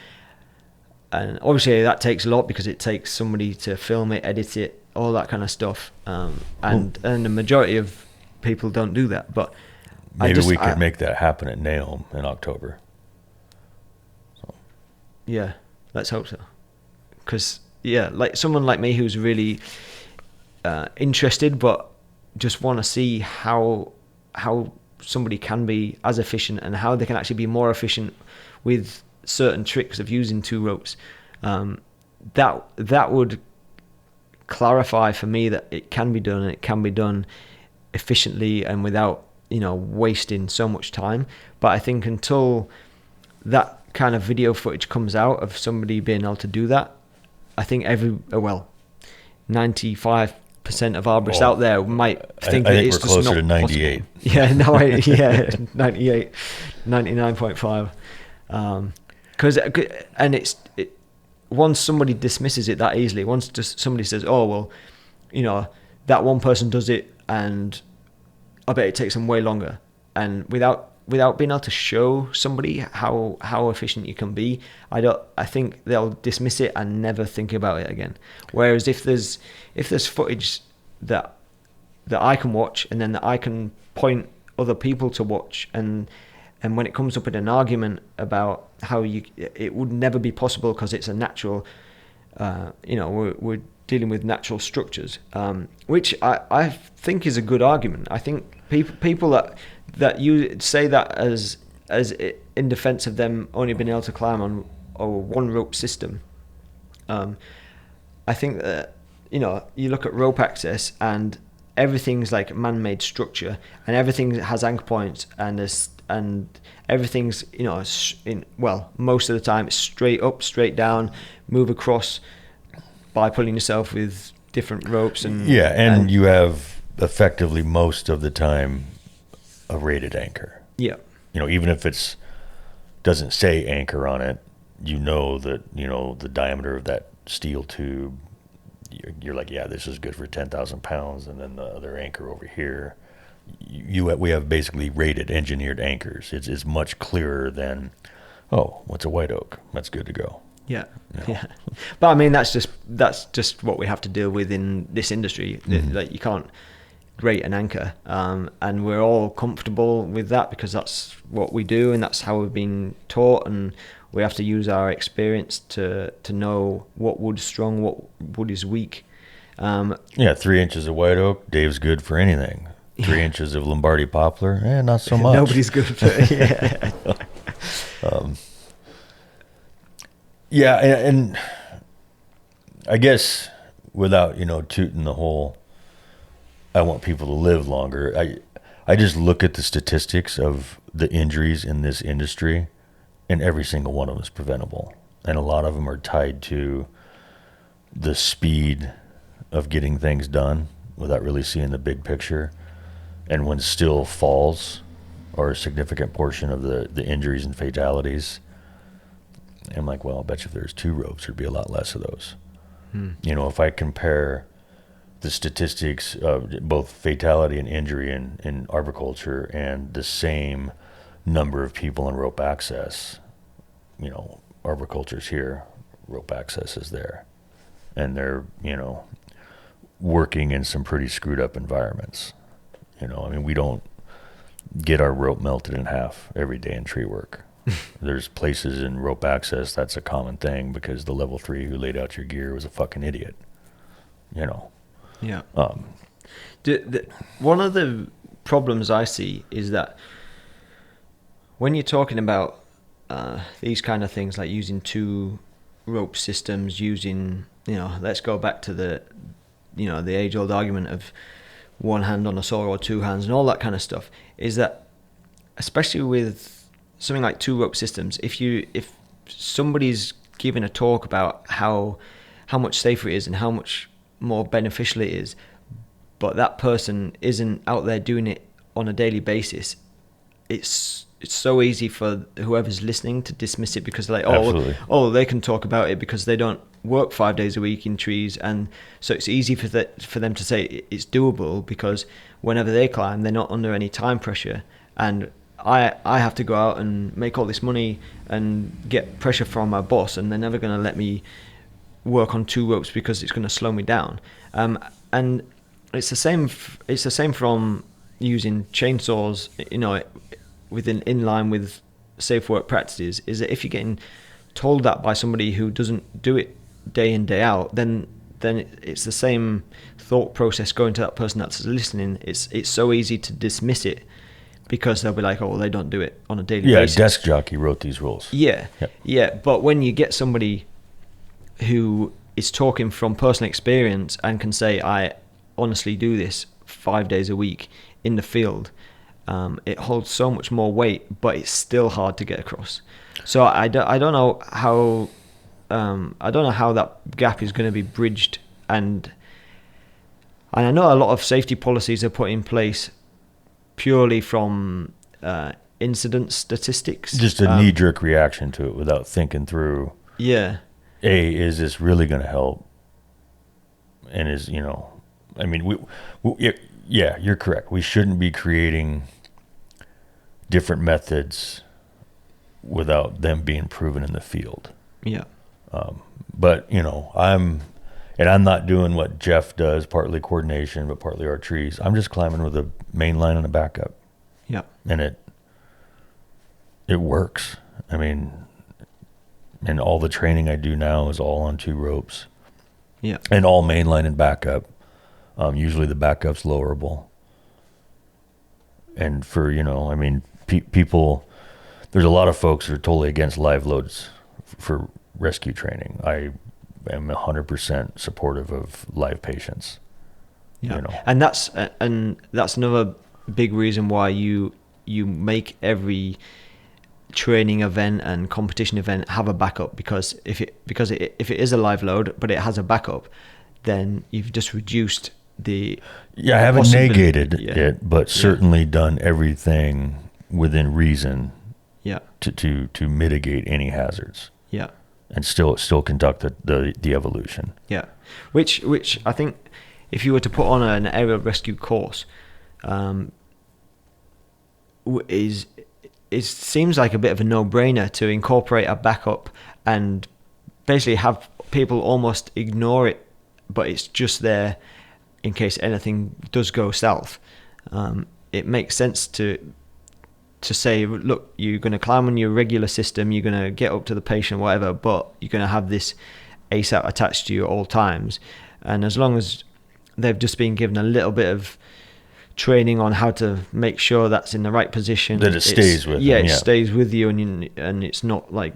obviously that takes a lot because it takes somebody to film it, edit it, all that kind of stuff, and the majority of people don't do that. But maybe we could make that happen at Naum in October. So. Yeah, let's hope so. Because like someone like me who's really interested but just want to see how somebody can be as efficient and how they can actually be more efficient with certain tricks of using 2 ropes, that would clarify for me that it can be done, and it can be done efficiently and without, you know, wasting so much time. But I think until that kind of video footage comes out of somebody being able to do that, I think 95% of arborists out there might think that it's we're closer just not to 98. Possible. Yeah, no, 98, 99.5. Because once somebody dismisses it that easily, once just somebody says, "Oh well, you know, that one person does it, and I bet it takes them way longer," and without being able to show somebody how efficient you can be, I think they'll dismiss it and never think about it again. Whereas if there's footage that I can watch and then that I can point other people to watch, and when it comes up in an argument about how it would never be possible because it's a natural, you know, we're dealing with natural structures, which I think is a good argument. I think people that you say that as in defense of them only being able to climb on a 1 rope system, I think that, you know, you look at rope access and everything's like man-made structure, and everything has anchor points, and everything's, you know, most of the time it's straight up, straight down, move across by pulling yourself with different ropes, and you have effectively most of the time a rated anchor. Yeah. You know, even if it's doesn't say anchor on it, you know that, you know, the diameter of that steel tube, you're like, yeah, this is good for 10,000 pounds. And then the other anchor over here, we have basically rated engineered anchors. It's much clearer than, oh, what's a white oak? That's good to go. Yeah. You know? Yeah. But I mean, that's just what we have to deal with in this industry. Mm-hmm. Like, you can't rate an anchor, and we're all comfortable with that because that's what we do and that's how we've been taught, and we have to use our experience to know what wood's strong, what wood is weak. 3 inches of white oak, Dave's good for anything. 3 inches of Lombardy poplar, not so much. Nobody's good for it. Yeah. And I guess without, you know, tooting the whole, I want people to live longer, I just look at the statistics of the injuries in this industry, and every single one of them is preventable. And a lot of them are tied to the speed of getting things done. without really seeing the big picture. And when still falls are a significant portion of the injuries and fatalities, I'm like, well, I bet you if there's 2 ropes, there'd be a lot less of those. You know, if I compare the statistics of both fatality and injury in arboriculture and the same number of people in rope access, you know, arboriculture's here, rope access is there. And they're, you know, working in some pretty screwed up environments. You know, I mean, we don't get our rope melted in half every day in tree work. There's places in rope access that's a common thing because the level 3 who laid out your gear was a fucking idiot. You know. Yeah. One of the problems I see is that when you're talking about these kind of things, like using 2 rope systems, using, you know, let's go back to the age-old argument of 1 hand on a saw or 2 hands and all that kind of stuff, is that especially with something like 2 rope systems, if somebody's giving a talk about how much safer it is and how much more beneficial it is, but that person isn't out there doing it on a daily basis, it's so easy for whoever's listening to dismiss it because they're like, oh, they can talk about it because they don't work 5 days a week in trees, and so it's easy for them to say it's doable because whenever they climb, they're not under any time pressure, and I have to go out and make all this money and get pressure from my boss, and they're never going to let me work on 2 ropes because it's going to slow me down. And it's the same. It's the same from using chainsaws. You know, in line with safe work practices. Is that if you're getting told that by somebody who doesn't do it day in day out, then it's the same thought process going to that person that's listening. It's so easy to dismiss it because they'll be like, oh, well, they don't do it on a daily basis. Yeah, a desk jockey wrote these rules. Yeah. But when you get somebody who is talking from personal experience and can say, I honestly do this 5 days a week in the field, it holds so much more weight, but it's still hard to get across. So I don't know how that gap is going to be bridged, and I know a lot of safety policies are put in place purely from incident statistics. Just a knee-jerk reaction to it without thinking through. Yeah. Is this really going to help? And is, you know, I mean, yeah, you're correct. We shouldn't be creating different methods without them being proven in the field. Yeah. But, you know, I'm not doing what Jeff does, partly coordination, but partly our trees. I'm just climbing with a main line and a backup. Yeah. And it works. I mean, and all the training I do now is all on 2 ropes. Yeah. And all main line and backup. Usually the backup's lowerable. And for, you know, I mean, people, there's a lot of folks that are totally against live loads for rescue training. I am 100% supportive of live patients. Yeah. You know. And that's another big reason why you make every training event and competition event have a backup, because if it is a live load but it has a backup, then you've just reduced the I haven't negated it, but certainly done everything within reason to mitigate any hazards, and still conduct the evolution, which I think if you were to put on an aerial rescue course, it seems like a bit of a no-brainer to incorporate a backup and basically have people almost ignore it, but it's just there in case anything does go south. It makes sense to say, look, you're going to climb on your regular system, you're going to get up to the patient, whatever, but you're going to have this ASAP attached to you at all times. And as long as they've just been given a little bit of training on how to make sure that's in the right position, that it stays with them, it stays with you, and it's not like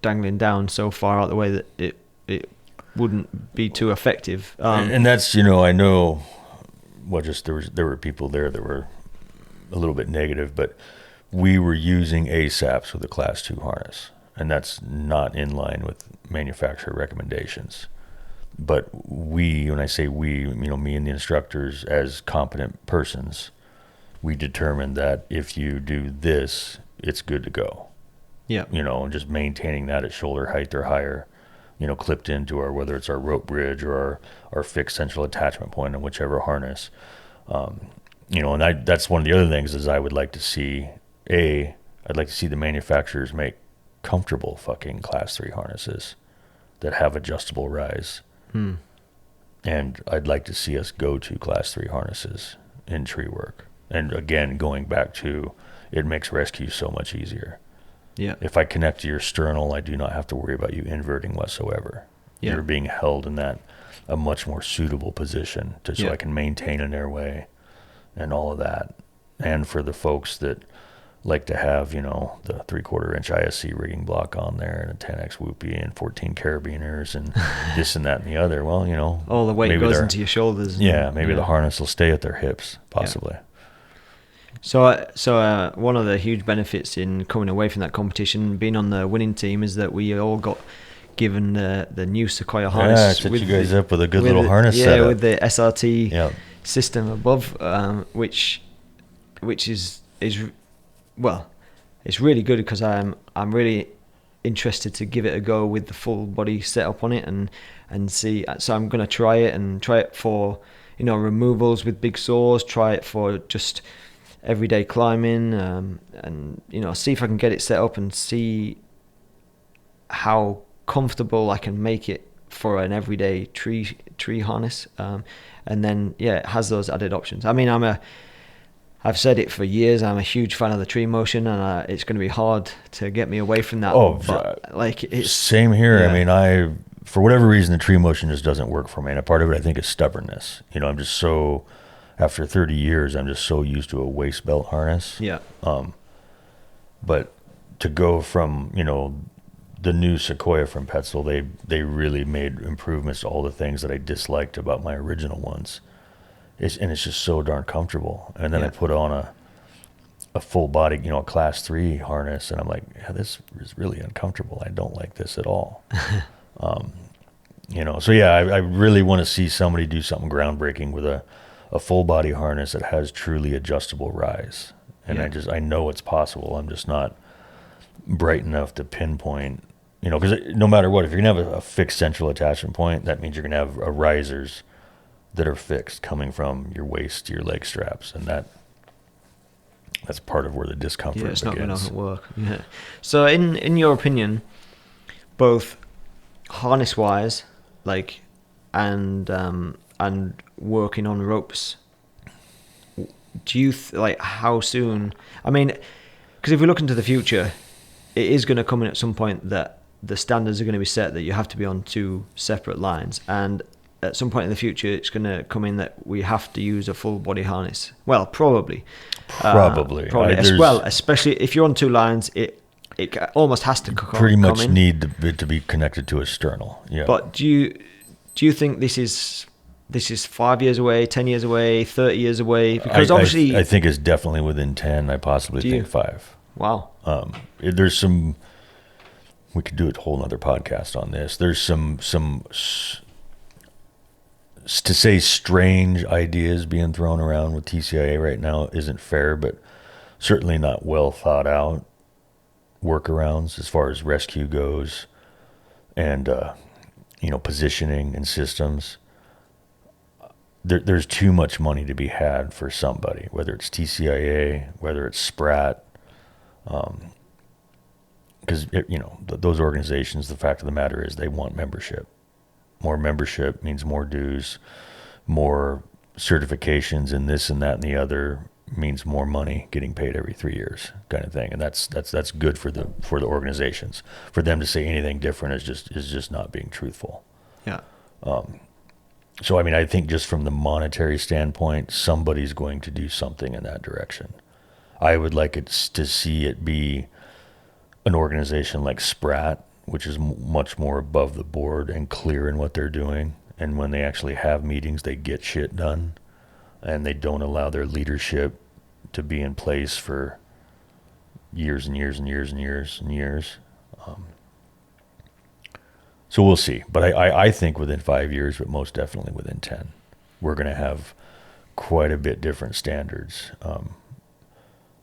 dangling down so far out the way that it wouldn't be too effective. And that's, you know, I know, well, just there were people there that were a little bit negative, but we were using ASAPs with a class 2 harness, and that's not in line with manufacturer recommendations. But when I say we, me and the instructors as competent persons, we determined that if you do this, it's good to go. Yeah. And just maintaining that at shoulder height or higher, clipped into whether it's our rope bridge or our fixed central attachment point on whichever harness. And that's one of the other things is I would like to see, I'd like to see the manufacturers make comfortable fucking class 3 harnesses that have adjustable rise. And I'd like to see us go to class 3 harnesses in tree work. And again, going back to, it makes rescue so much easier. Yeah. If I connect to your sternal, I do not have to worry about you inverting whatsoever. Yeah. You're being held in a much more suitable position so I can maintain an airway and all of that. And for the folks that like to have, the 3/4 inch ISC rigging block on there and a 10X whoopie and 14 carabiners and this and that and the other. Well, all the weight goes into your shoulders. Maybe the harness will stay at their hips, possibly. Yeah. So one of the huge benefits in coming away from that competition, being on the winning team, is that we all got given the new Sequoia harness. Yeah, set you guys up with a good little harness setup. Yeah, with the SRT system above, which is well, it's really good because I'm really interested to give it a go with the full body setup on it and see. So I'm going to try it for removals with big saws, try it for just everyday climbing, and see if I can get it set up and see how comfortable I can make it for an everyday tree harness, and then it has those added options. I mean, I've said it for years, I'm a huge fan of the tree motion, and it's going to be hard to get me away from that. It's same here. Yeah. I mean, for whatever reason, the tree motion just doesn't work for me, and a part of it I think is stubbornness. I'm just so, after 30 years, I'm just so used to a waist belt harness. Yeah. But to go from the new Sequoia from Petzl, they really made improvements to all the things that I disliked about my original ones. It's just so darn comfortable. And then I put on a full body, a class 3 harness, and I'm like, this is really uncomfortable. I don't like this at all. So I really want to see somebody do something groundbreaking with a full body harness that has truly adjustable rise. And I know it's possible. I'm just not bright enough to pinpoint, because no matter what, if you're going to have a fixed central attachment point, that means you're going to have risers that are fixed coming from your waist to your leg straps, and that's part of where the discomfort begins. It's not going to work. Yeah. So in your opinion, both harness wise, and working on ropes, do you how soon? I mean, because if we look into the future, it is going to come in at some point that the standards are going to be set that you have to be on 2 separate lines, and at some point in the future, it's going to come in that we have to use a full body harness. Well, probably. Especially if you're on 2 lines, it almost has to pretty much need to be connected to a sternal. Yeah. But do you think this is 5 years away, 10 years away, 30 years away? Because obviously, I think it's definitely within 10. I possibly think 5. Wow. There's some. We could do a whole nother podcast on this. There's some to say strange ideas being thrown around with TCIA right now isn't fair, but certainly not well thought out workarounds as far as rescue goes, and positioning and systems. There's too much money to be had for somebody, whether it's TCIA, whether it's Sprat, because those organizations, the fact of the matter is they want membership. More membership means more dues, more certifications, and this and that and the other means more money getting paid every 3 years, kind of thing. And that's good for the organizations. For them to say anything different is just not being truthful. Yeah. So I mean, I think just from the monetary standpoint, somebody's going to do something in that direction. I would like to see it be an organization like Sprat, which is much more above the board and clear in what they're doing. And when they actually have meetings, they get shit done, and they don't allow their leadership to be in place for years and years and years and years and years. So we'll see. But I think within 5 years, but most definitely within 10, we're going to have quite a bit different standards. A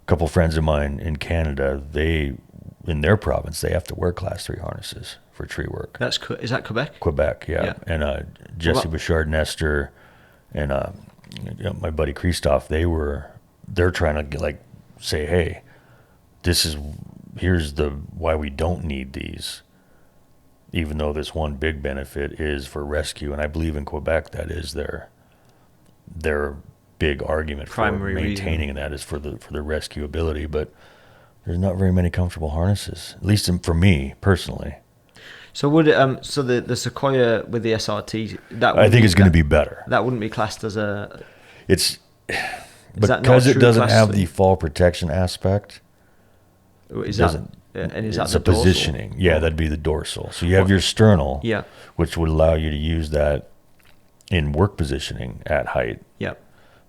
couple friends of mine in Canada, in their province, they have to wear Class 3 harnesses for tree work. Is that Quebec? Quebec, yeah. And Jesse Bouchard Nestor and my buddy Christophe, they're trying to say, hey, here's why we don't need these, even though this one big benefit is for rescue. And I believe in Quebec that is their big argument Primary for maintaining that is for the rescue ability. But there's not very many comfortable harnesses, at least for me personally. So would the Sequoia with the SRT, I think it's going to be better. That wouldn't be classed as a. Because it doesn't have the fall protection aspect. Is that the positioning? Yeah, that'd be the dorsal. So you have your sternal, which would allow you to use that in work positioning at height. Yep.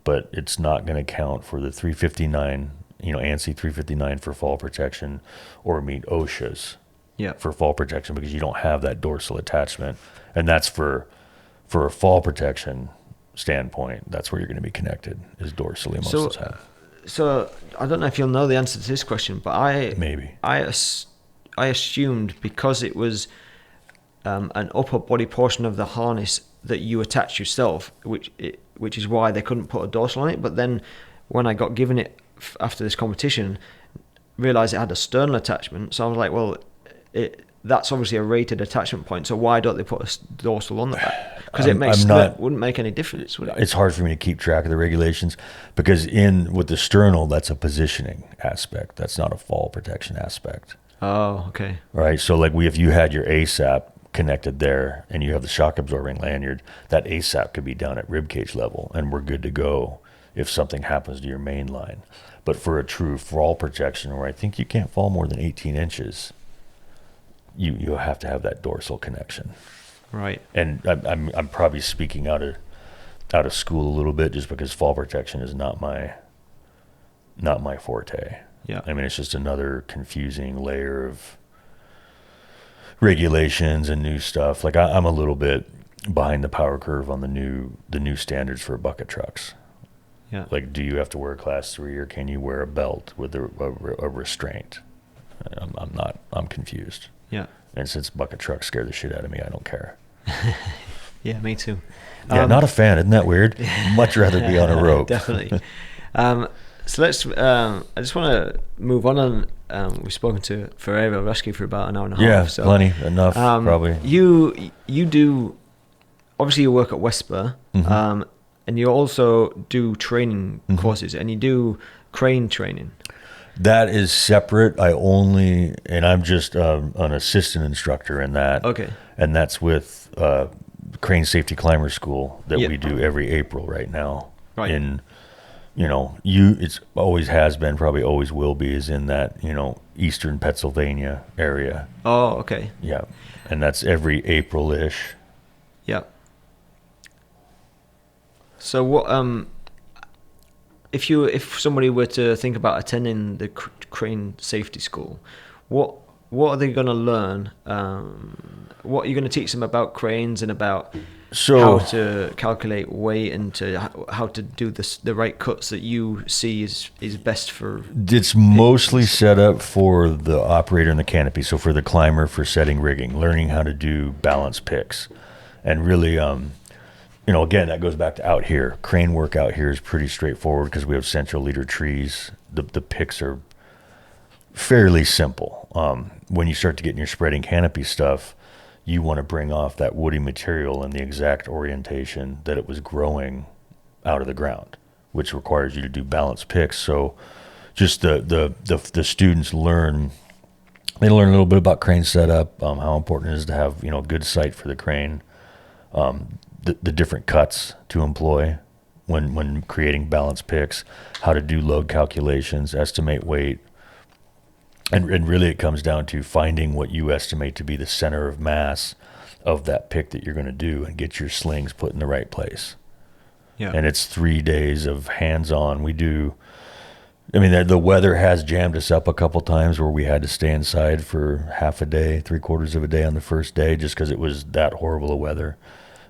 But it's not going to count for the 359, ANSI 359 for fall protection, or meet OSHA's for fall protection, because you don't have that dorsal attachment, and that's for a fall protection standpoint. That's where you're going to be connected, is dorsally most of the time. So I don't know if you'll know the answer to this question, but I assumed because it was an upper body portion of the harness that you attach yourself, which is why they couldn't put a dorsal on it. But then when I got given it after this competition, realized it had a sternal attachment. So I was like, well, that's obviously a rated attachment point. So why don't they put a dorsal on the back? Because wouldn't make any difference, would it? It's hard for me to keep track of the regulations, because with the sternal, that's a positioning aspect. That's not a fall protection aspect. Oh, okay. Right. So if you had your ASAP connected there and you have the shock absorbing lanyard, that ASAP could be down at rib cage level, and we're good to go if something happens to your main line. But for a true fall protection, where I think you can't fall more than 18 inches, you have to have that dorsal connection. Right. And I'm probably speaking out of school a little bit, just because fall protection is not my forte. Yeah. I mean, it's just another confusing layer of regulations and new stuff. I'm a little bit behind the power curve on the new standards for bucket trucks. Yeah. Do you have to wear a Class 3, or can you wear a belt with a restraint? I'm confused. Yeah. And since bucket trucks scare the shit out of me, I don't care. Yeah, me too. Yeah, not a fan. Isn't that weird? Much rather be on a rope. Definitely. So let's. I just want to move on. We've spoken to Ferreira Rescue for about an hour and a half. Yeah, so, plenty enough. Probably. You do. Obviously, you work at Wesspur, and you also do training courses, and you do crane training. That is separate. I'm just an assistant instructor in that. Okay. And that's with Crane Safety Climber School that we do every April right now. Right. It's always has been, probably always will be, is in that, eastern Pennsylvania area. Oh, okay. Yeah. And that's every April-ish. Yeah. So what, if somebody were to think about attending the crane safety school, what are they going to learn? What are you going to teach them about cranes and about how to calculate weight and how to do the right cuts that you see is best for? It's mostly set up for the operator in the canopy. So for the climber, for setting rigging, learning how to do balance picks, and really, again, that goes back to out here. Crane work out here is pretty straightforward because we have central leader trees. The picks are fairly simple. When you start to get in your spreading canopy stuff, you want to bring off that woody material in the exact orientation that it was growing out of the ground, which requires you to do balance picks. So just the students learn a little bit about crane setup, how important it is to have, good sight for the crane, the different cuts to employ when creating balance picks, how to do load calculations, estimate weight. And really it comes down to finding what you estimate to be the center of mass of that pick that you're going to do, and get your slings put in the right place. Yeah. And it's 3 days of hands-on. We do I mean, the weather has jammed us up a couple times where we had to stay inside for half a day, 3/4 of a day on the first day, just because it was that horrible of weather.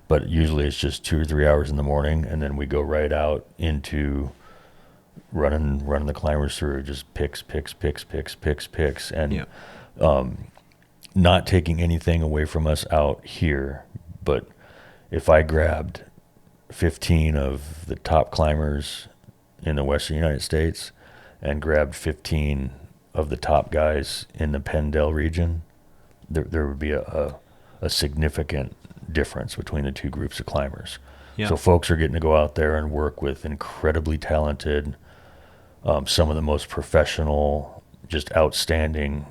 But usually it's just 2 or 3 hours in the morning, and then we go right out into running the climbers through just picks, and Yeah. not taking anything away from us out here. But if I grabbed 15 of the top climbers in the Western United States and grabbed 15 of the top guys in the Pendle region, there would be a significant difference between the two groups of climbers. Yeah. So folks are getting to go out there and work with incredibly talented, some of the most professional, just outstanding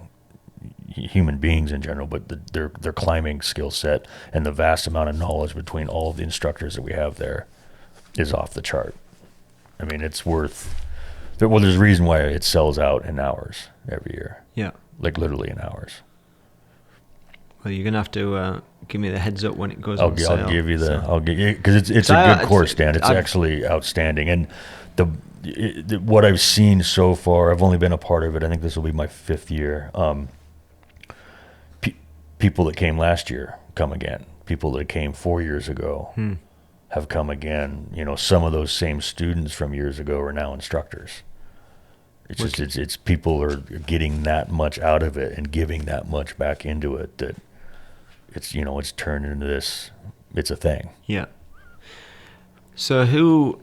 human beings in general, but their climbing skill set and the vast amount of knowledge between all of the instructors that we have there is off the chart. I mean, it's worth, well, there's a reason why it sells out in hours every year. Yeah. Like literally in hours. Well, you're gonna have to give me the heads up when it goes on sale. I'll give you because it's a good course, Dan. It's actually outstanding, and what I've seen so far, I've only been a part of it. I think this will be my 5th year. People that came last year come again. People that came 4 years ago have come again. You know, some of those same students from years ago are now instructors. It's just it's people are getting that much out of it and giving that much back into it that it's turned into this. It's a thing. Yeah. So who?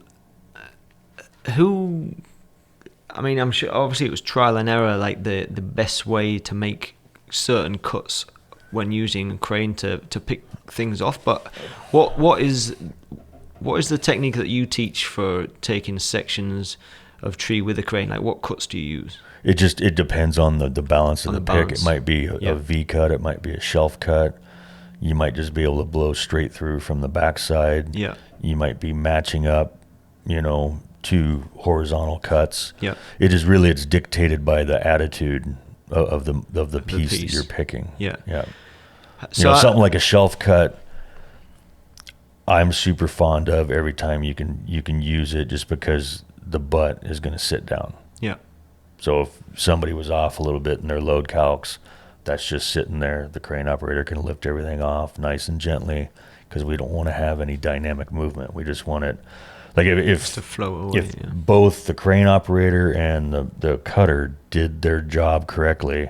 I mean, I'm sure. Obviously, it was trial and error. Like the best way to make certain cuts when using a crane to pick things off. But what is the technique that you teach for taking sections of tree with a crane? Like, what cuts do you use? It depends on the balance of the pick. It might be a V cut. It might be a shelf cut. You might just be able to blow straight through from the backside. Yeah. You might be matching up, 2 horizontal cuts. Yeah. It's dictated by the attitude of the piece that you're picking. Yeah. Yeah. So something like a shelf cut, I'm super fond of every time you can use it, just because the butt is going to sit down. Yeah. So if somebody was off a little bit in their load calcs, that's just sitting there. The crane operator can lift everything off nice and gently, because we don't want to have any dynamic movement. We just want it, like if to flow away. If both the crane operator and the cutter did their job correctly,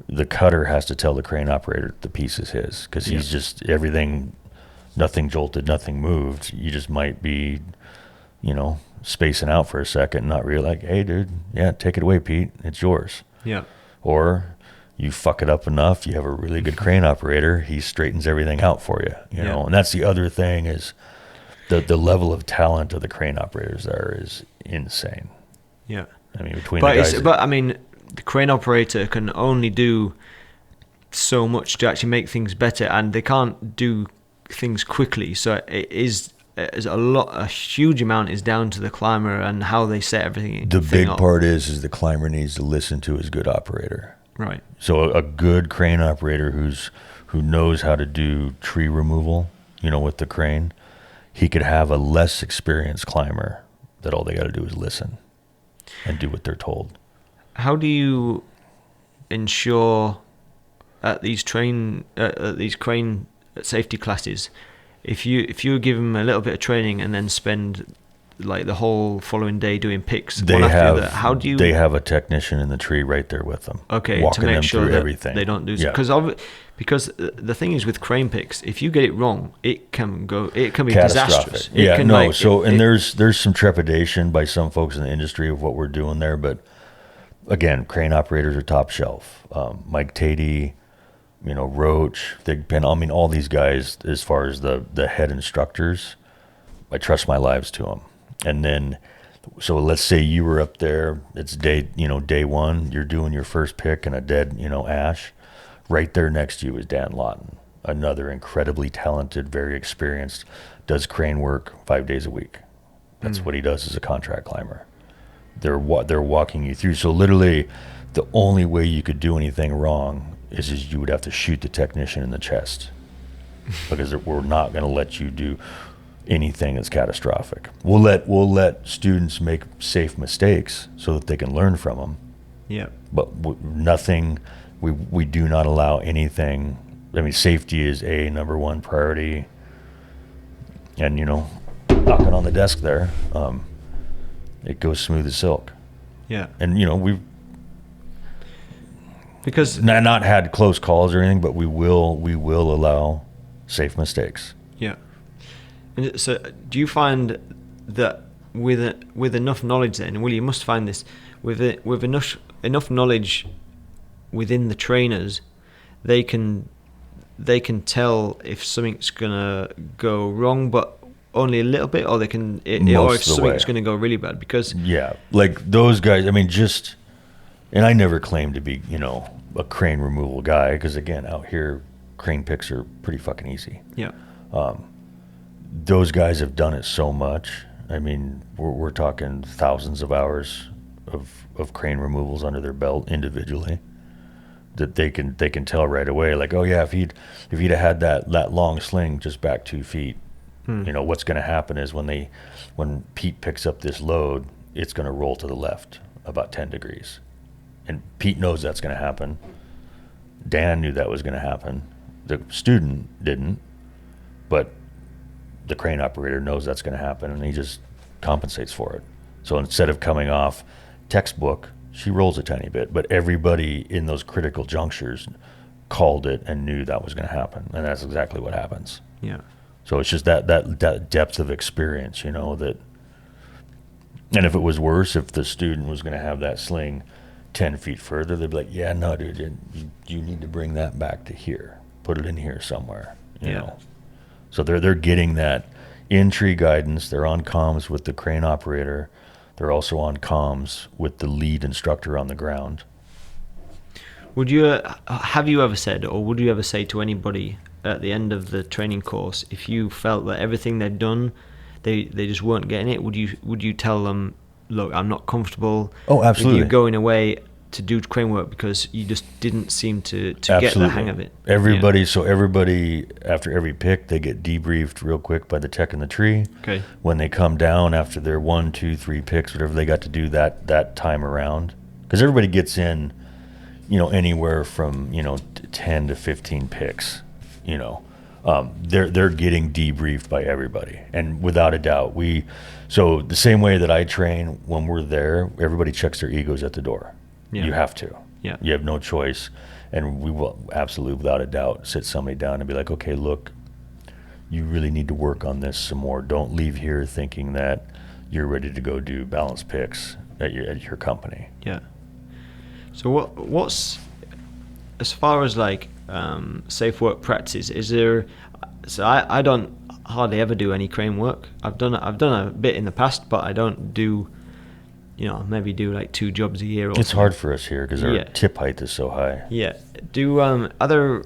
the cutter has to tell the crane operator the piece is his, because he's just everything, nothing jolted, nothing moved. You just might be, spacing out for a second and not really like, hey, dude, take it away, Pete. It's yours. Yeah. Or you fuck it up enough, you have a really good crane operator, he straightens everything out for you, you know. And that's the other thing, is the level of talent of the crane operators there is insane. Yeah. I mean, between the guys. But I mean, the crane operator can only do so much to actually make things better, and they can't do things quickly. So a huge amount is down to the climber and how they set everything. The big part is the climber needs to listen to his good operator. Right. So a good crane operator who knows how to do tree removal, with the crane, he could have a less experienced climber that all they got to do is listen and do what they're told. How do you ensure at these crane safety classes, if you give them a little bit of training and then spend like the whole following day doing picks, they have a technician in the tree right there with them. Okay, walking to make them sure through that everything. They don't do because the thing is with crane picks, if you get it wrong, it can be disastrous. There's some trepidation by some folks in the industry of what we're doing there, but again, crane operators are top shelf. Mike Tatey, Roach, all these guys, as far as the head instructors, I trust my lives to them. And then, so let's say you were up there, it's day one, you're doing your first pick in a dead, ash. Right there next to you is Dan Lawton, another incredibly talented, very experienced, does crane work 5 days a week. That's what he does as a contract climber. They're walking you through. So literally, the only way you could do anything wrong is you would have to shoot the technician in the chest, because we're not going to let you do. anything that's catastrophic. We'll let students make safe mistakes so that they can learn from them. Yeah. But nothing. We do not allow anything. I mean, safety is a number one priority. And knocking on the desk there, it goes smooth as silk. Yeah. And we've because not had close calls or anything, but we will allow safe mistakes. Yeah. And so, do you find that with enough knowledge, then, well, you must find this with enough knowledge within the trainers, they can tell if something's gonna go wrong, but only a little bit, or or if something's gonna go really bad. Because like those guys. I mean, and I never claimed to be a crane removal guy, because again, out here crane picks are pretty fucking easy. Yeah. Those guys have done it so much. I mean, we're talking thousands of hours of crane removals under their belt individually, that they can tell right away, like, oh yeah, if he'd have had that long sling just back 2 feet, what's going to happen is when Pete picks up this load, it's going to roll to the left about 10 degrees. And Pete knows that's going to happen. Dan knew that was going to happen. The student didn't, but the crane operator knows that's going to happen, and he just compensates for it. So instead of coming off textbook, she rolls a tiny bit, but everybody in those critical junctures called it and knew that was going to happen, and that's exactly what happens. Yeah. So it's just that depth of experience, that. And if it was worse, if the student was going to have that sling 10 feet further, they'd be like, yeah, no, dude, you need to bring that back to here. Put it in here somewhere, you know. So they're getting that in-tree guidance. They're on comms with the crane operator. They're also on comms with the lead instructor on the ground. Have you ever said, or would you ever say to anybody at the end of the training course, if you felt that everything they'd done, they just weren't getting it, would you tell them, look, I'm not comfortable with you going away to do crane work because you just didn't seem to get the hang of it? Everybody after every pick, they get debriefed real quick by the tech in the tree. Okay. When they come down after their 1, 2, 3 picks, whatever they got to do that time around, because everybody gets in, anywhere from 10 to 15 picks. They're getting debriefed by everybody, and without a doubt, so the same way that I train, when we're there, everybody checks their egos at the door. Yeah. You have to. Yeah. You have no choice, and we will absolutely, without a doubt, sit somebody down and be like, okay, look, you really need to work on this some more. Don't leave here thinking that you're ready to go do balance picks at your company. Yeah. So what's as far as like safe work practices, is there? So I don't hardly ever do any crane work. I've done a bit in the past, but I don't do, maybe do like 2 jobs a year. It's hard for us here because our tip height is so high. Yeah. Do other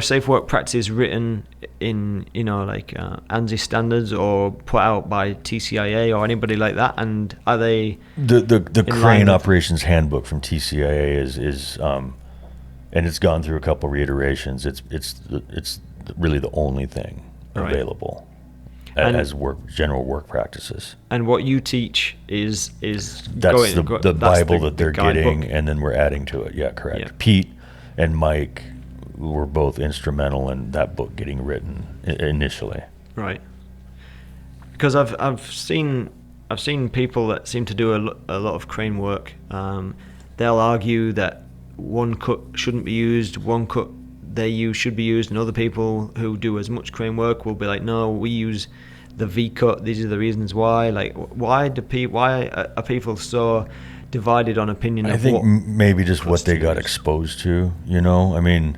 safe work practices written in like ANSI standards or put out by TCIA or anybody like that? And are they the crane operations handbook from TCIA is and it's gone through a couple reiterations. It's really the only thing available as general work practices. And what you teach is that's the Bible that they're getting, and then we're adding to it. Yeah, correct. Yeah. Pete and Mike were both instrumental in that book getting written initially. Right. Because I've seen people that seem to do a lot of crane work. They'll argue that one cut shouldn't be used, one cut they use should be used, and other people who do as much crane work will be like, no, we use the V cut. These are the reasons why. Like, why are people so divided on opinion? I think maybe just what they got exposed to. I mean,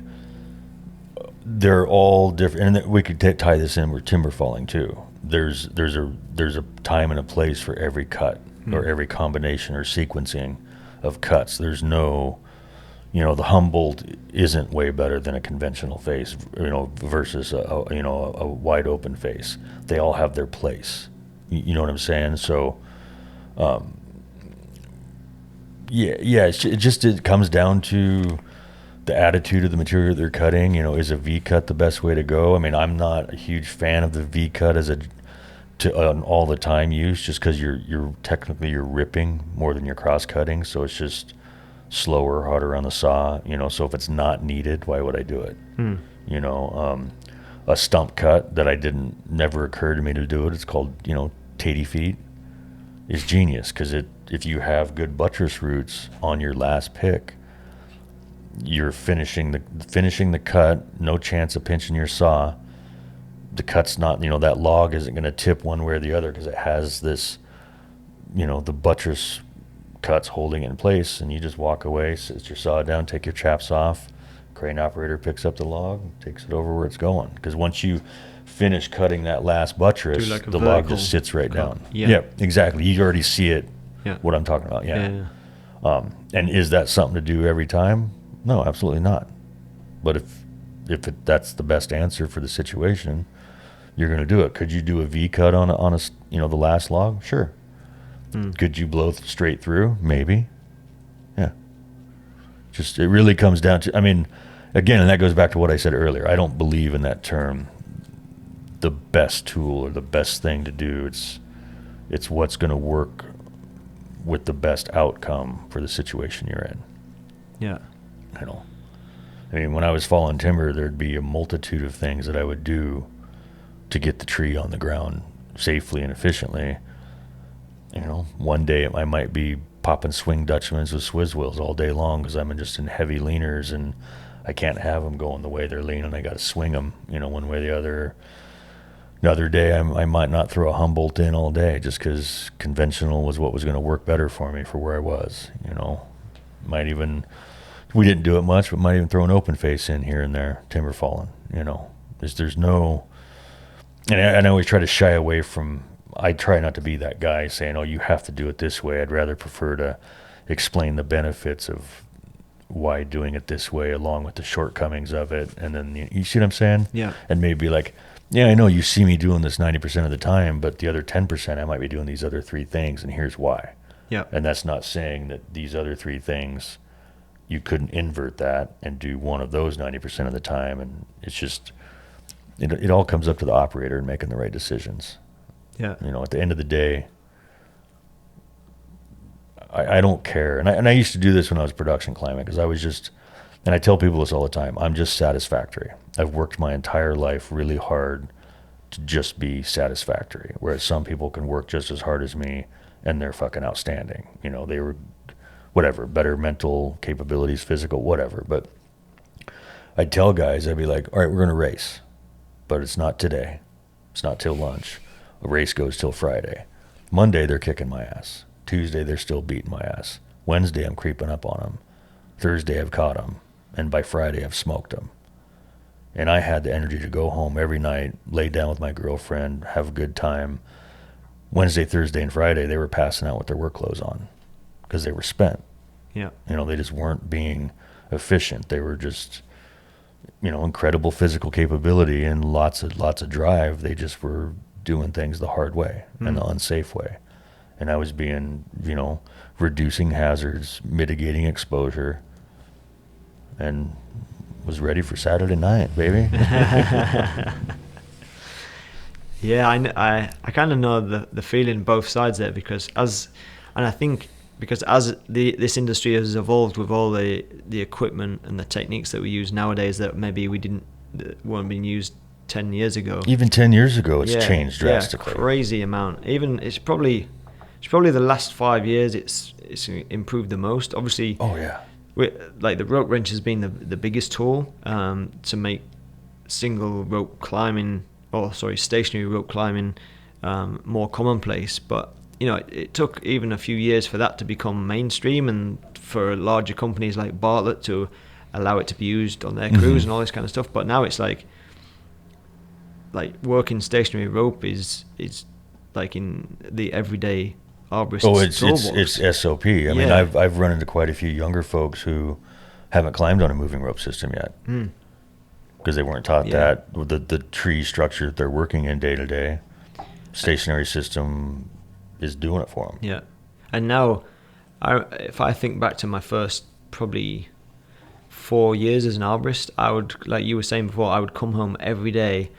they're all different, and we could tie this in with timber falling too. There's a time and a place for every cut or every combination or sequencing of cuts. There's no, the Humboldt isn't way better than a conventional face, versus a wide open face. They all have their place. You know what I'm saying? So, it comes down to the attitude of the material they're cutting. You know, is a V cut the best way to go? I mean, I'm not a huge fan of the V cut as an all the time use, just because you're technically you're ripping more than you're cross cutting, so it's just slower, harder on the saw. You know, so if it's not needed, why would I do it? You know, a stump cut that never occurred to me to do it. It's called, you know, 80 feet. Is genius, because if you have good buttress roots on your last pick, you're finishing the cut, no chance of pinching your saw. The cut's not, you know, that log isn't going to tip one way or the other because it has this, you know, the buttress cuts holding it in place, and you just walk away, sit your saw down, take your chaps off, crane operator picks up the log, takes it over where it's going. Because once you finish cutting that last buttress, like the log just sits right down. Yeah, exactly. You already see it. Yeah. What I'm talking about. Yeah. And is that something to do every time? No, absolutely not. But if that's the best answer for the situation, you're going to do it. Could you do a V cut on a you know, the last log? Sure. Could you blow straight through? Maybe. Yeah. Just, it really comes down to, I mean, again, and that goes back to what I said earlier. I don't believe in that term, the best tool or the best thing to do. It's what's going to work with the best outcome for the situation you're in. Yeah. You know, I mean, when I was falling timber, there'd be a multitude of things that I would do to get the tree on the ground safely and efficiently. You know, one day I might be popping swing Dutchmans with Swizz wheels all day long because I'm just in heavy leaners and I can't have them going the way they're leaning. I got to swing them, you know, one way or the other. Another day I might not throw a Humboldt in all day just because conventional was what was going to work better for me for where I was. You know, we didn't do it much, but might even throw an open face in here and there, timber falling. You know, there's no, and I always try to shy away from. I try not to be that guy saying, "Oh, you have to do it this way." I'd rather prefer to explain the benefits of why doing it this way, along with the shortcomings of it, and then you see what I'm saying? Yeah. And maybe like, yeah, I know you see me doing this 90% of the time, but the other 10% I might be doing these other 3 things, and here's why. Yeah. And that's not saying that these other 3 things you couldn't invert that and do one of those 90% of the time, and it's just it all comes up to the operator and making the right decisions. Yeah. You know, at the end of the day, I don't care. And I used to do this when I was production climbing because I was just, and I tell people this all the time, I'm just satisfactory. I've worked my entire life really hard to just be satisfactory, whereas some people can work just as hard as me and they're fucking outstanding. You know, they were, whatever, better mental capabilities, physical, whatever. But I'd tell guys, I'd be like, all right, we're going to race, but it's not today. It's not till lunch. A race goes till Friday. Monday, they're kicking my ass. Tuesday, they're still beating my ass. Wednesday, I'm creeping up on them. Thursday, I've caught them. And by Friday, I've smoked them. And I had the energy to go home every night, lay down with my girlfriend, have a good time. Wednesday, Thursday, and Friday, they were passing out with their work clothes on because they were spent. Yeah. You know, they just weren't being efficient. They were just, you know, incredible physical capability and lots of drive. They just were doing things the hard way and the unsafe way. And I was being, you know, reducing hazards, mitigating exposure, and was ready for Saturday night, baby. Yeah, I kind of know the feeling both sides there because as this industry has evolved with all the equipment and the techniques that we use nowadays that maybe weren't being used 10 years ago. Even 10 years ago, it's changed drastically. Yeah, crazy amount. Even it's probably the last 5 years it's improved the most. Obviously. Oh yeah. Like the rope wrench has been the biggest tool to make single rope climbing, stationary rope climbing more commonplace. But you know, it took even a few years for that to become mainstream, and for larger companies like Bartlett to allow it to be used on their crews and all this kind of stuff. But now it's like working stationary rope is like in the everyday arborist. Oh, it's SOP. I mean, I've run into quite a few younger folks who haven't climbed on a moving rope system yet because they weren't taught that. The tree structure that they're working in day to day, stationary system is doing it for them. Yeah, and now, if I think back to my first probably 4 years as an arborist, I would, like you were saying before, I would come home every day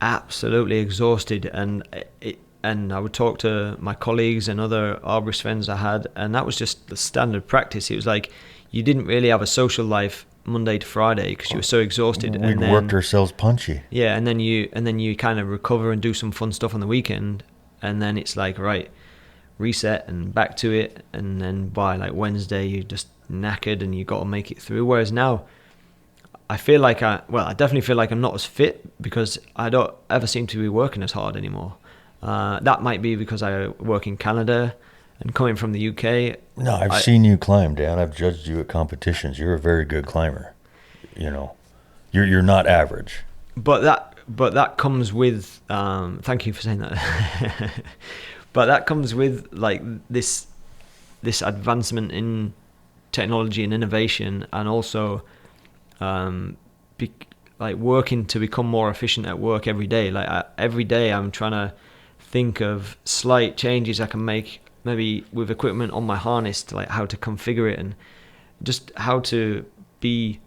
absolutely exhausted, and I would talk to my colleagues and other arborist friends I had, and that was just the standard practice. It was like you didn't really have a social life Monday to Friday because you were so exhausted. We'd worked ourselves punchy. Yeah, and then you kind of recover and do some fun stuff on the weekend, and then it's like, right, reset and back to it, and then by like Wednesday you're just knackered and you got to make it through. Whereas now I feel like I definitely feel like I'm not as fit because I don't ever seem to be working as hard anymore. That might be because I work in Canada and coming from the UK. No, I've seen you climb, Dan. I've judged you at competitions. You're a very good climber. You know, you're not average. But that comes with thank you for saying that. But that comes with like this advancement in technology and innovation, and also like working to become more efficient at work every day. Like every day I'm trying to think of slight changes I can make, maybe with equipment on my harness, to like how to configure it and just how to be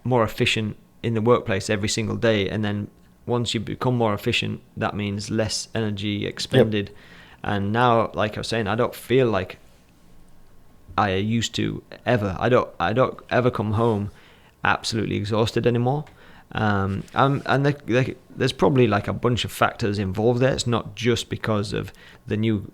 more efficient in the workplace every single day. And then once you become more efficient, that means less energy expended. Yep. And now, like I was saying, I don't feel like I used to ever. I don't ever come home absolutely exhausted anymore. And there's probably like a bunch of factors involved there. It's not just because of the new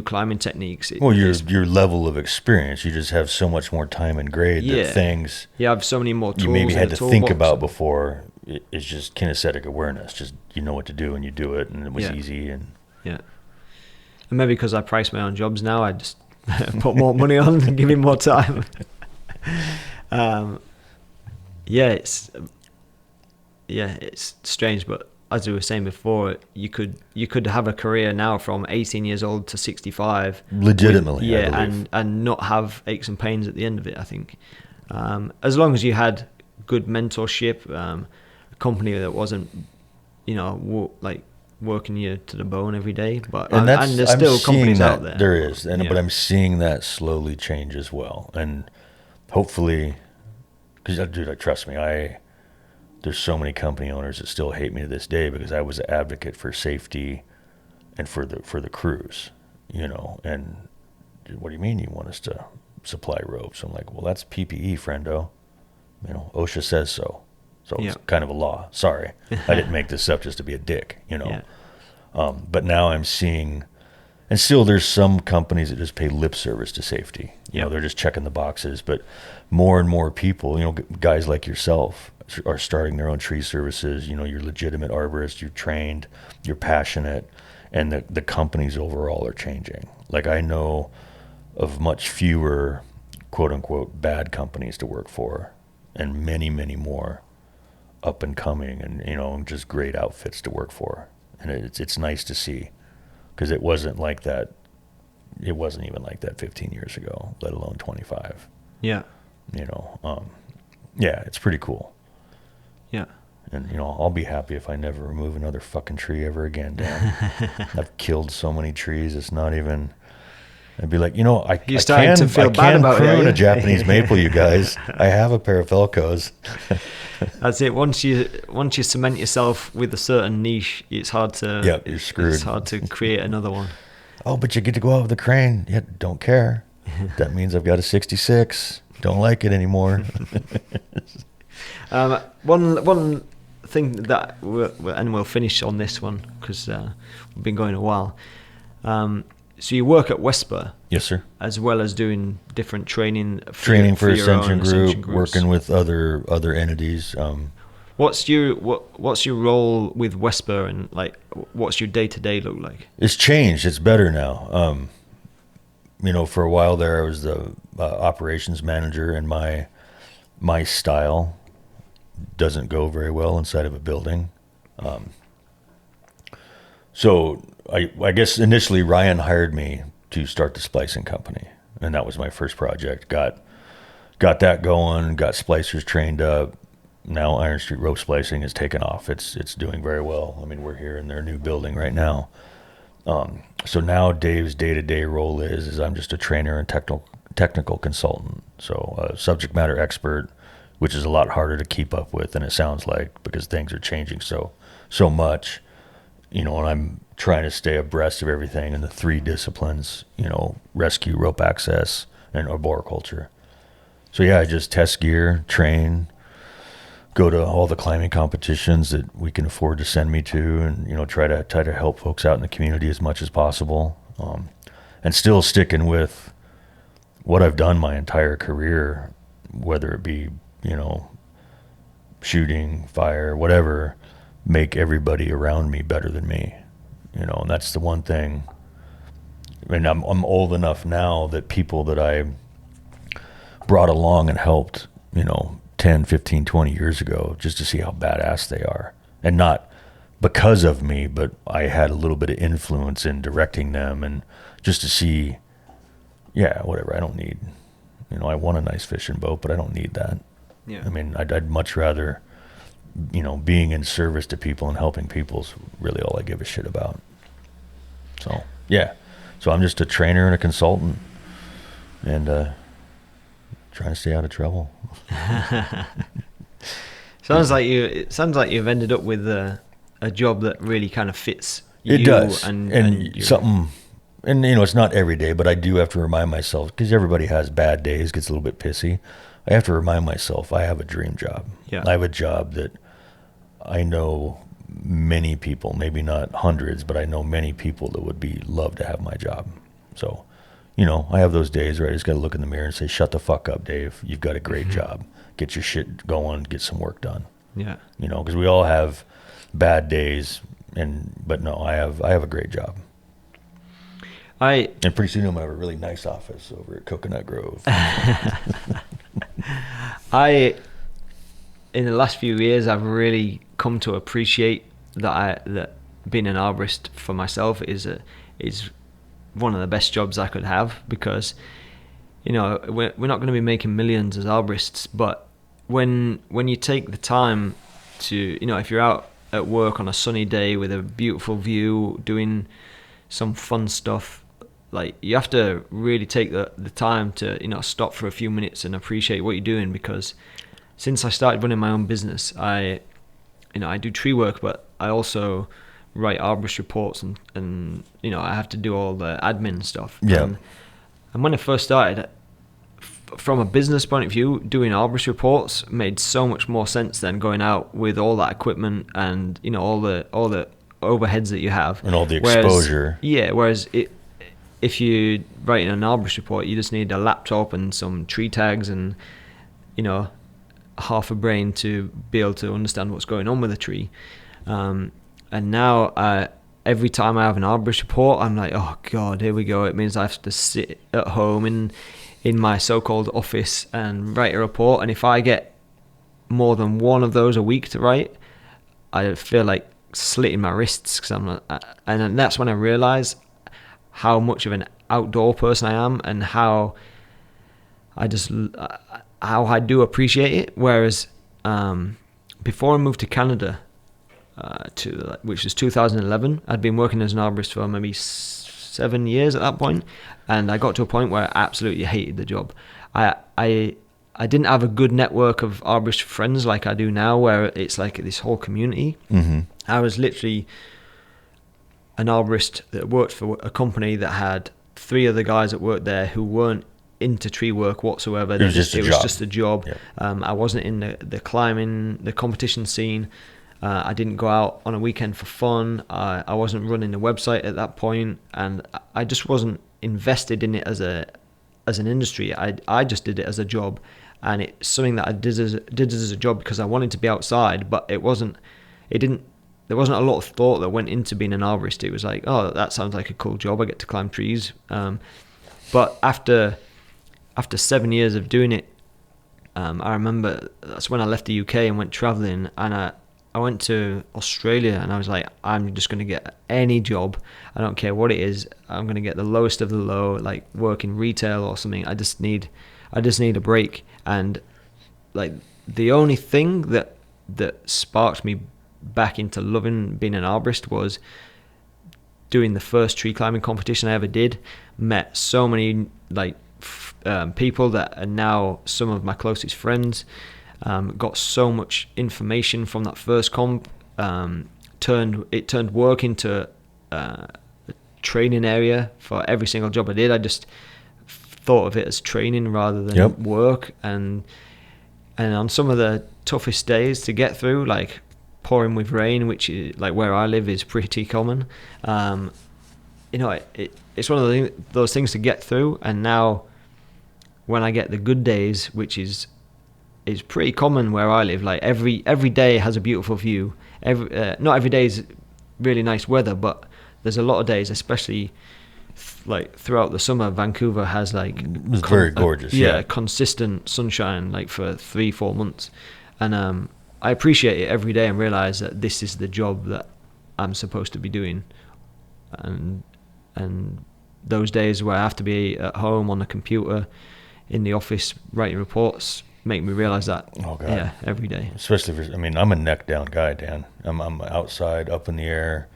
climbing techniques. Your level of experience. You just have so much more time and grade that things. You have so many more tools you maybe had to think about before. It's just kinesthetic awareness. Just you know what to do and you do it, and it was easy. And and maybe because I price my own jobs now, I just put more money on and give him more time. It's strange, but as we were saying before, you could have a career now from 18 years old to 65 legitimately, and not have aches and pains at the end of it. I think as long as you had good mentorship, a company that wasn't like working you to the bone every day, but and there's still companies out there. There is, but I'm seeing that slowly change as well, and hopefully, because dude, trust me, there's so many company owners that still hate me to this day because I was an advocate for safety and for the crews, and what do you mean you want us to supply ropes? I'm like, well, that's PPE, friendo. OSHA says so. So it's kind of a law. Sorry, I didn't make this up just to be a dick, But now I'm seeing, and still there's some companies that just pay lip service to safety. They're just checking the boxes. But more and more people, guys like yourself, are starting their own tree services. You're legitimate arborists. You're trained. You're passionate, and the companies overall are changing. Like I know of much fewer, quote unquote, bad companies to work for, and many, many more up and coming, and just great outfits to work for. And it's nice to see, because it wasn't like that. It wasn't even like that 15 years ago, let alone 25. Yeah. It's pretty cool. Yeah. And I'll be happy if I never remove another fucking tree ever again, Dan. I've killed so many trees. It's not even. I'd be like, I can prune a Japanese maple, you guys. I have a pair of Felcos. That's it. Once you cement yourself with a certain niche, it's hard to. You're screwed. It's hard to create another one. Oh, but you get to go out with a crane. Yeah, don't care. That means I've got a 66. Don't like it anymore. One thing that we'll finish on this one because we've been going a while. So you work at Wesspur. Yes, sir. As well as doing different training for Ascension Group, working with other entities. What's your role with Wesspur, and like what's your day-to-day look like? It's changed. It's better now. For a while there, I was the operations manager, and my style doesn't go very well inside of a building. So I guess initially Ryan hired me to start the splicing company, and that was my first project. Got that going, got splicers trained up. Now Iron Street rope splicing is taken off. It's doing very well. I mean, we're here in their new building right now. So now Dave's day-to-day role is I'm just a trainer and technical consultant, so a subject matter expert, which is a lot harder to keep up with than it sounds like, because things are changing so much, and I'm trying to stay abreast of everything in the 3 disciplines, rescue, rope access, and arboriculture. So yeah, I just test gear, train, go to all the climbing competitions that we can afford to send me to, and try to help folks out in the community as much as possible, and still sticking with what I've done my entire career, whether it be shooting, fire, whatever, make everybody around me better than me, and that's the one thing. And I'm old enough now that people that I brought along and helped 10, 15, 20 years ago, just to see how badass they are, and not because of me, but I had a little bit of influence in directing them, and just to see, yeah, whatever, I don't need, I want a nice fishing boat, but I don't need that. Yeah. I mean, I'd much rather, being in service to people and helping people's really all I give a shit about. So, yeah. So I'm just a trainer and a consultant, and trying to stay out of trouble. It sounds like you've ended up with a job that really kind of fits you. It does. And something, and it's not every day, but I do have to remind myself, because everybody has bad days, gets a little bit pissy. I have to remind myself I have a dream job. Yeah. I have a job that I know many people, maybe not hundreds, but I know many people that would love to have my job. So, I have those days where I just got to look in the mirror and say, shut the fuck up, Dave. You've got a great job. Get your shit going, get some work done. Yeah. Because we all have bad days, but no, I have a great job. And pretty soon I'm going to have a really nice office over at Coconut Grove. In the last few years, I've really come to appreciate that being an arborist for myself is one of the best jobs I could have, because we're not going to be making millions as arborists, but when you take the time to, if you're out at work on a sunny day with a beautiful view doing some fun stuff, like, you have to really take the time to stop for a few minutes and appreciate what you're doing. Because since I started running my own business, I do tree work, but I also write arborist reports, and I have to do all the admin stuff. Yeah. And when I first started, from a business point of view, doing arborist reports made so much more sense than going out with all that equipment and all the overheads that you have and all the exposure. Whereas if you write an arborist report, you just need a laptop and some tree tags and half a brain to be able to understand what's going on with a tree. And now every time I have an arborist report, I'm like, oh god, here we go. It means I have to sit at home in my so-called office and write a report. And if I get more than one of those a week to write, I feel like slitting my wrists, because and that's when I realize how much of an outdoor person I am, and how I do appreciate it. Whereas before I moved to Canada, which was 2011, I'd been working as an arborist for maybe 7 years at that point, and I got to a point where I absolutely hated the job. I didn't have a good network of arborist friends like I do now, where it's like this whole community. Mm-hmm. I was literally an arborist that worked for a company that had 3 other guys that worked there who weren't into tree work whatsoever. It was just a job. Yep. I wasn't in the climbing, the competition scene. I didn't go out on a weekend for fun. I wasn't running a website at that point, and I just wasn't invested in it as an industry. I just did it as a job, and it's something that I did as a job because I wanted to be outside. But there wasn't a lot of thought that went into being an arborist. It was like, oh, that sounds like a cool job. I get to climb trees. But after 7 years of doing it, I remember that's when I left the UK and went traveling, and I went to Australia, and I was like, I'm just going to get any job. I don't care what it is. I'm going to get the lowest of the low, like work in retail or something. I just need a break. And like the only thing that sparked me back into loving being an arborist was doing the first tree climbing competition I ever did. Met so many like people that are now some of my closest friends. Got so much information from that first comp. Turned work into a training area for every single job I did. I just thought of it as training rather than work. And on some of the toughest days to get through, like pouring with rain, which is like where I live is pretty common. It's one of those things to get through. And now, when I get the good days, which is pretty common where I live, like every day has a beautiful view. Not every day is really nice weather, but there's a lot of days, especially like throughout the summer, Vancouver has like it's very gorgeous. Consistent sunshine like for 3-4 months, and I appreciate it every day and realize that this is the job that I'm supposed to be doing, and those days where I have to be at home on the computer in the office writing reports make me realize that. Oh God. Yeah, every day. Especially I'm a neck down guy, Dan. I'm outside, up in the air,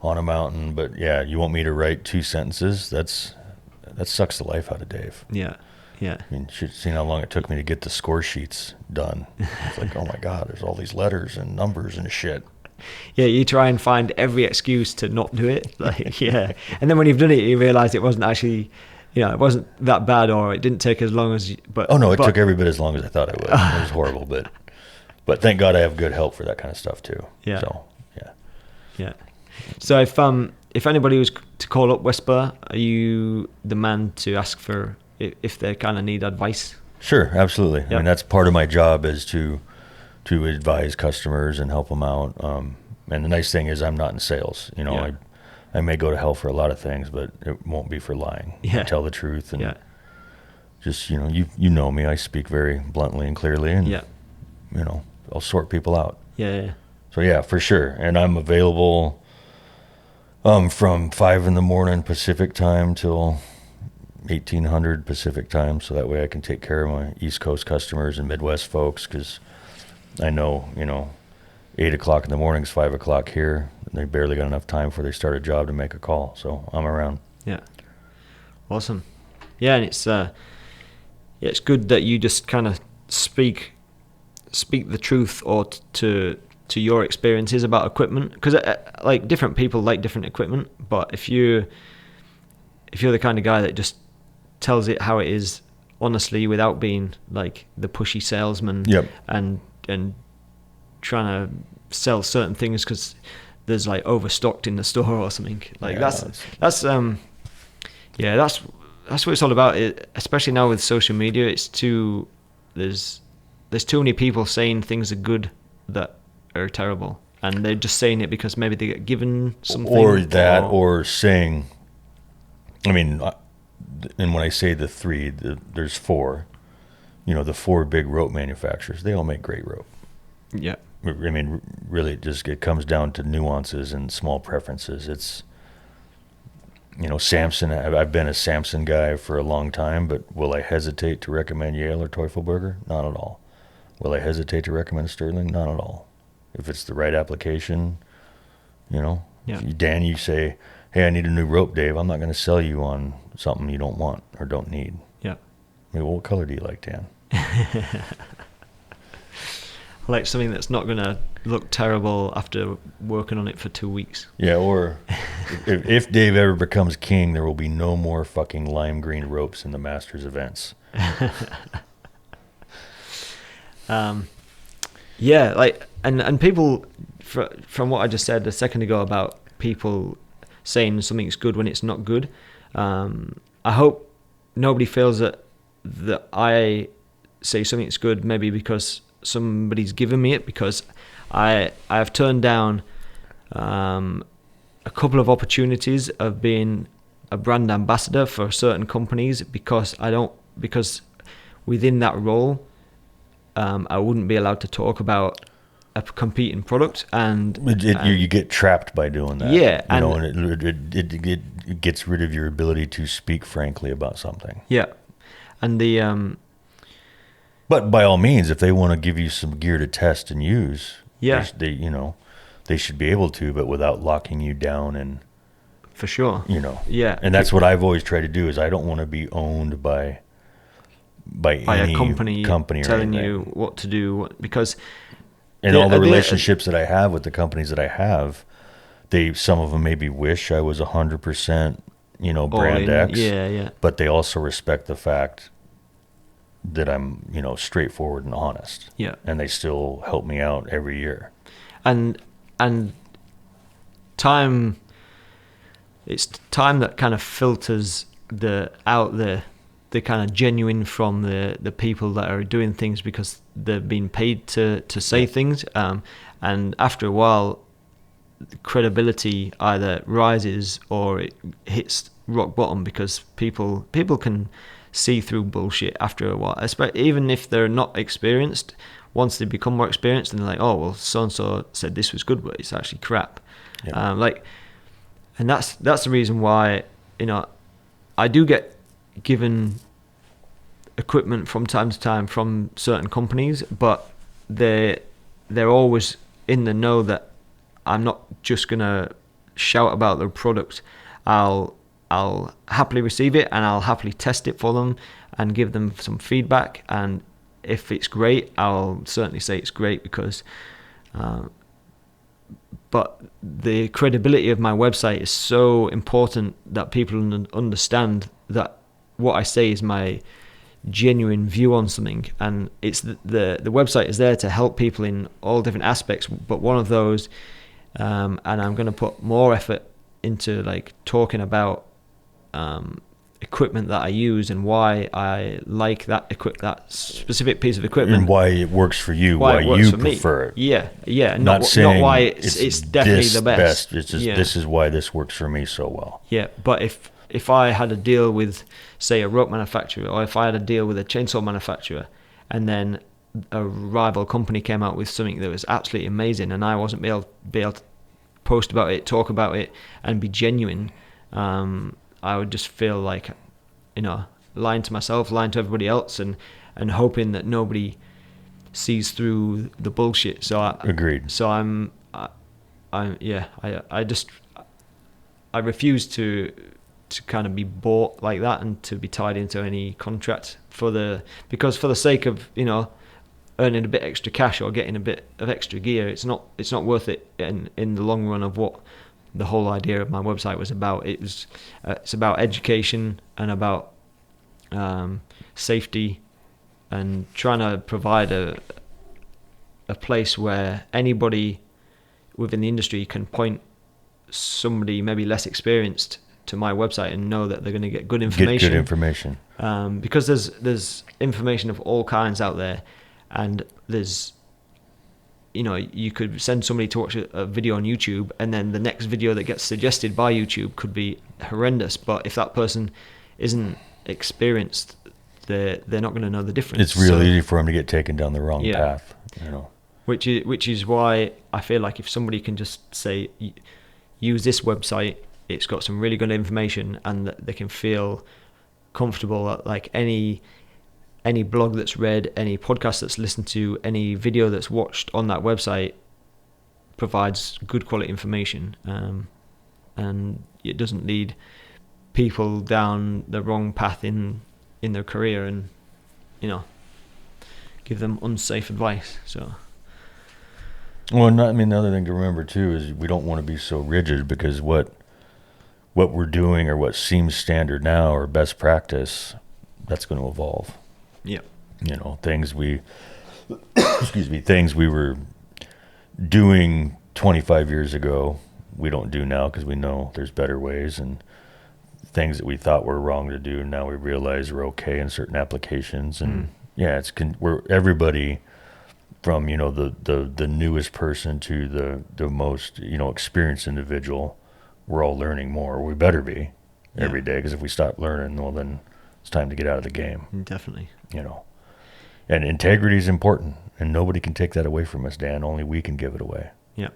on a mountain. But yeah, you want me to write 2 sentences? That sucks the life out of Dave. Yeah. I mean, you should have seen how long it took me to get the score sheets done. It's like, oh my God, there's all these letters and numbers and shit. Yeah, you try and find every excuse to not do it. Like, yeah. And then when you've done it, you realize it wasn't actually, it wasn't that bad, or it didn't take as long as you, but... Oh no, it took every bit as long as I thought it would. It was horrible, but thank God I have good help for that kind of stuff too. Yeah. So, yeah. Yeah. So if anybody was to call up Wesspur, are you the man to ask for if they kind of need advice? Sure, absolutely. Yep. I mean, that's part of my job is to advise customers and help them out. And the nice thing is I'm not in sales. I may go to hell for a lot of things, but it won't be for lying. Yeah. I tell the truth, and just you know me. I speak very bluntly and clearly, and I'll sort people out. Yeah. So yeah, for sure. And I'm available from 5 a.m. Pacific time till 1800 Pacific time, so that way I can take care of my East Coast customers and Midwest folks, because I know 8 o'clock in the morning is 5 o'clock here. They barely got enough time before they start a job to make a call, so I'm around. Yeah, awesome. Yeah, and it's good that you just kind of speak the truth, or to your experiences about equipment, because like different people like different equipment. But if you're the kind of guy that just tells it how it is honestly, without being like the pushy salesman, and trying to sell certain things because there's like overstocked in the store or something, like that's what it's all about. Especially now with social media, there's too many people saying things are good that are terrible, and they're just saying it because maybe they get given something, or saying, I mean, and when I say there's 4, the 4 big rope manufacturers, they all make great rope. Yeah. I mean, really, it comes down to nuances and small preferences. It's, Samson. I've been a Samson guy for a long time, but will I hesitate to recommend Yale or Teufelberger? Not at all. Will I hesitate to recommend Sterling? Not at all. If it's the right application, If Dan, you say, hey, I need a new rope, Dave, I'm not going to sell you on something you don't want or don't need. Yeah. I mean, what color do you like, Dan? I like something that's not going to look terrible after working on it for 2 weeks. Yeah, or if Dave ever becomes king, there will be no more fucking lime green ropes in the Masters events. Yeah, like, and people, from what I just said a second ago about people saying something's good when it's not good, I hope nobody feels that I say something's good maybe because somebody's given me it, because I've turned down a couple of opportunities of being a brand ambassador for certain companies because within that role I wouldn't be allowed to talk about a competing product, and you get trapped by doing that. Yeah, and it gets rid of your ability to speak frankly about something. Yeah, and but by all means, if they want to give you some gear to test and use, they should be able to, but without locking you down and For sure. Yeah. And that's what I've always tried to do, is I don't want to be owned by any a company telling or you what to do, because all the relationships that I have with the companies that I have, some of them maybe wish I was 100%, brand X. Yeah. But they also respect the fact that I'm, straightforward and honest. Yeah. And they still help me out every year. And time, it's time that kind of filters the kind of genuine from the people that are doing things because they've been paid to say things. And after a while, credibility either rises or it hits rock bottom, because people can see through bullshit after a while, even if they're not experienced. Once they become more experienced and they're like, oh well, so and so said this was good, but it's actually crap. And that's the reason why I do get given equipment from time to time from certain companies, but they're always in the know that I'm not just gonna shout about their product. I'll happily receive it, and I'll happily test it for them and give them some feedback. And if it's great, I'll certainly say it's great, because but the credibility of my website is so important that people understand that what I say is my genuine view on something. And it's the website is there to help people in all different aspects, but one of those, and I'm going to put more effort into like talking about equipment that I use and why I like that specific piece of equipment, and why it works for you, why you prefer it. Yeah. Not saying not why it's definitely the best. It's just this is why this works for me so well. Yeah, but if I had a deal with, say, a rope manufacturer, or if I had a deal with a chainsaw manufacturer, and then a rival company came out with something that was absolutely amazing, and I wasn't be able to post about it, talk about it, and be genuine, I would just feel like, lying to myself, lying to everybody else, and hoping that nobody sees through the bullshit. So agreed. So I refuse to kind of be bought like that and to be tied into any contract because for the sake of earning a bit extra cash or getting a bit of extra gear, it's not worth it in the long run of what the whole idea of my website was about. It's about education and about safety, and trying to provide a place where anybody within the industry can point somebody maybe less experienced to my website and know that they're going to get good information. Get good information. Because there's information of all kinds out there, and there's you could send somebody to watch a video on YouTube, and then the next video that gets suggested by YouTube could be horrendous. But if that person isn't experienced, they're not going to know the difference. It's really easy for them to get taken down the wrong path. Which is why I feel like if somebody can just say, use this website, it's got some really good information, and that they can feel comfortable that like any blog that's read, any podcast that's listened to, any video that's watched on that website provides good quality information, and it doesn't lead people down the wrong path in their career, and give them unsafe advice. So the other thing to remember too is we don't want to be so rigid, because what we're doing or what seems standard now or best practice, that's going to evolve. Yeah. Things we were doing 25 years ago, we don't do now because we know there's better ways, and things that we thought were wrong to do, now we realize are okay in certain applications. And we're everybody from, the newest person to the most, experienced individual, we're all learning more. We better be every day, because if we stop learning, well, then it's time to get out of the game. Definitely. And integrity is important, and nobody can take that away from us, Dan. Only we can give it away. Yeah.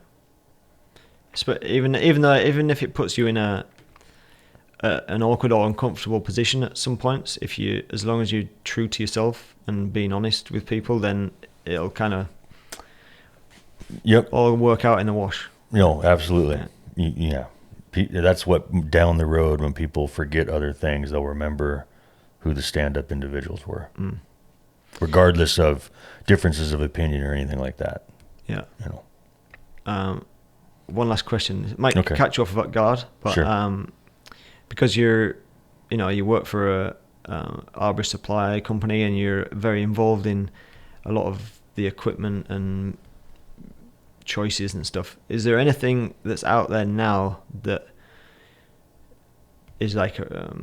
But even if it puts you in an awkward or uncomfortable position at some points, as long as you're true to yourself and being honest with people, then it'll kind of all work out in the wash. Absolutely. Yeah. that's what down the road when people forget other things, they'll remember who the stand-up individuals were, regardless of differences of opinion or anything like that. Yeah. You know. One last question. It might Okay. catch you off guard, but Sure. because you work for a arborist supply company and you're very involved in a lot of the equipment and choices and stuff. Is there anything that's out there now that is like a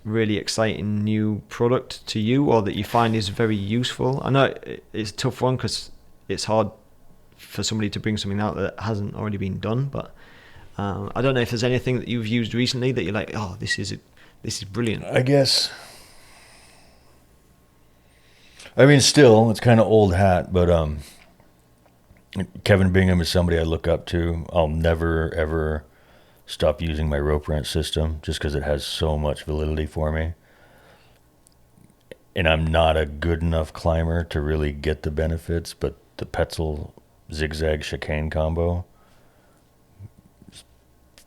really exciting new product to you, or that you find is very useful? I know it's a tough one because it's hard for somebody to bring something out that hasn't already been done, but I don't know if there's anything that you've used recently that you're like, oh, this is brilliant. I guess. I mean, still, it's kind of old hat, but Kevin Bingham is somebody I look up to. I'll never, ever stop using my rope wrench system just because it has so much validity for me. And I'm not a good enough climber to really get the benefits, but the Petzl zigzag chicane combo is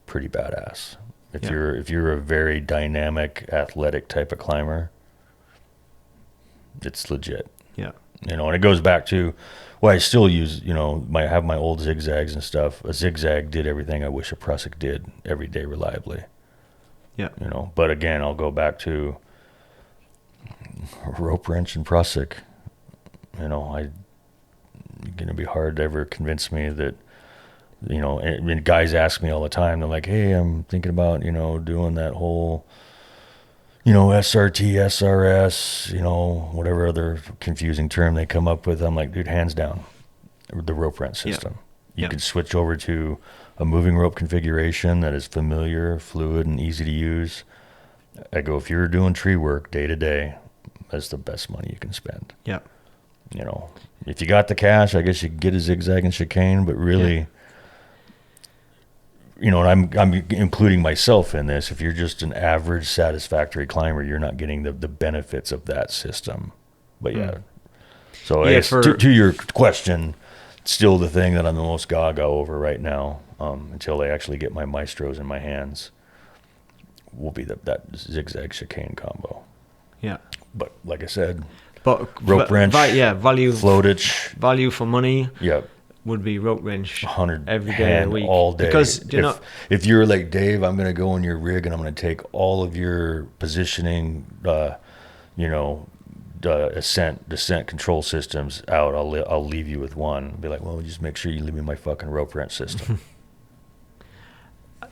pretty badass. If you're a very dynamic, athletic type of climber, it's legit. Yeah. You know, and it goes back to, well, I still use, you know, I have my old zigzags and stuff. A zigzag did everything I wish a Prusik did every day reliably. Yeah. You know, but again, I'll go back to rope wrench and Prusik. You know, it's going to be hard to ever convince me that, you know, and guys ask me all the time, they're like, hey, I'm thinking about, you know, doing that whole, you know, SRT, SRS, you know, whatever other confusing term they come up with. I'm like, dude, hands down, the rope wrench system. You can switch over to a moving rope configuration that is familiar, fluid, and easy to use. I go, if you're doing tree work day to day, that's the best money you can spend. Yeah. You know, if you got the cash, I guess you could get a zigzag and chicane, but really, you know, and I'm including myself in this. If you're just an average satisfactory climber, you're not getting the benefits of that system. But so I guess to your question, still the thing that I'm the most gaga over right now, until I actually get my maestros in my hands, will be that zigzag chicane combo. Yeah. But like I said, rope wrench, value, floatage, value for money. Yep. Would be rope wrench 100 every day of the week, all day. Because if you're like, Dave, I'm going to go in your rig and I'm going to take all of your positioning, you know, ascent, descent control systems out. I'll leave you with one. Be like, well, just make sure you leave me my fucking rope wrench system.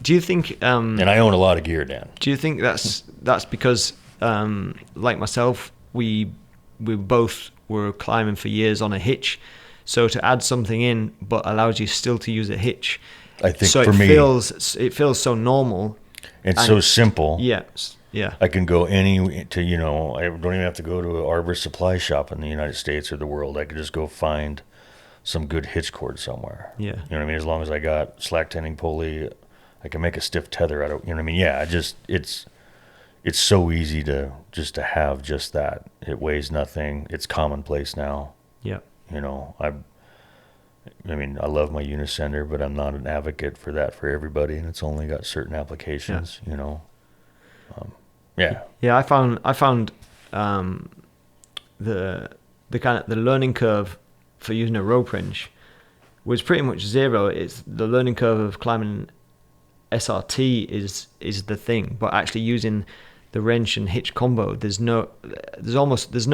Do you think? And I own a lot of gear, Dan. Do you think that's because, like myself, we both were climbing for years on a hitch? So to add something in, but allows you still to use a hitch. I think so for me, it feels so normal. It's so simple. Yeah. I can go you know, I don't even have to go to an arborist supply shop in the United States or the world. I could just go find some good hitch cord somewhere. Yeah. You know what I mean? As long as I got slack tending pulley, I can make a stiff tether out of, you know what I mean? Yeah, it's so easy to have just that. It weighs nothing. It's commonplace now. Yeah. You know, I mean, I love my unisender, but I'm not an advocate for that for everybody, and it's only got certain applications. You know, Yeah, I found the learning curve for using a rope wrench was pretty much zero. It's the learning curve of climbing SRT is the thing, but actually using the wrench and hitch combo, there's no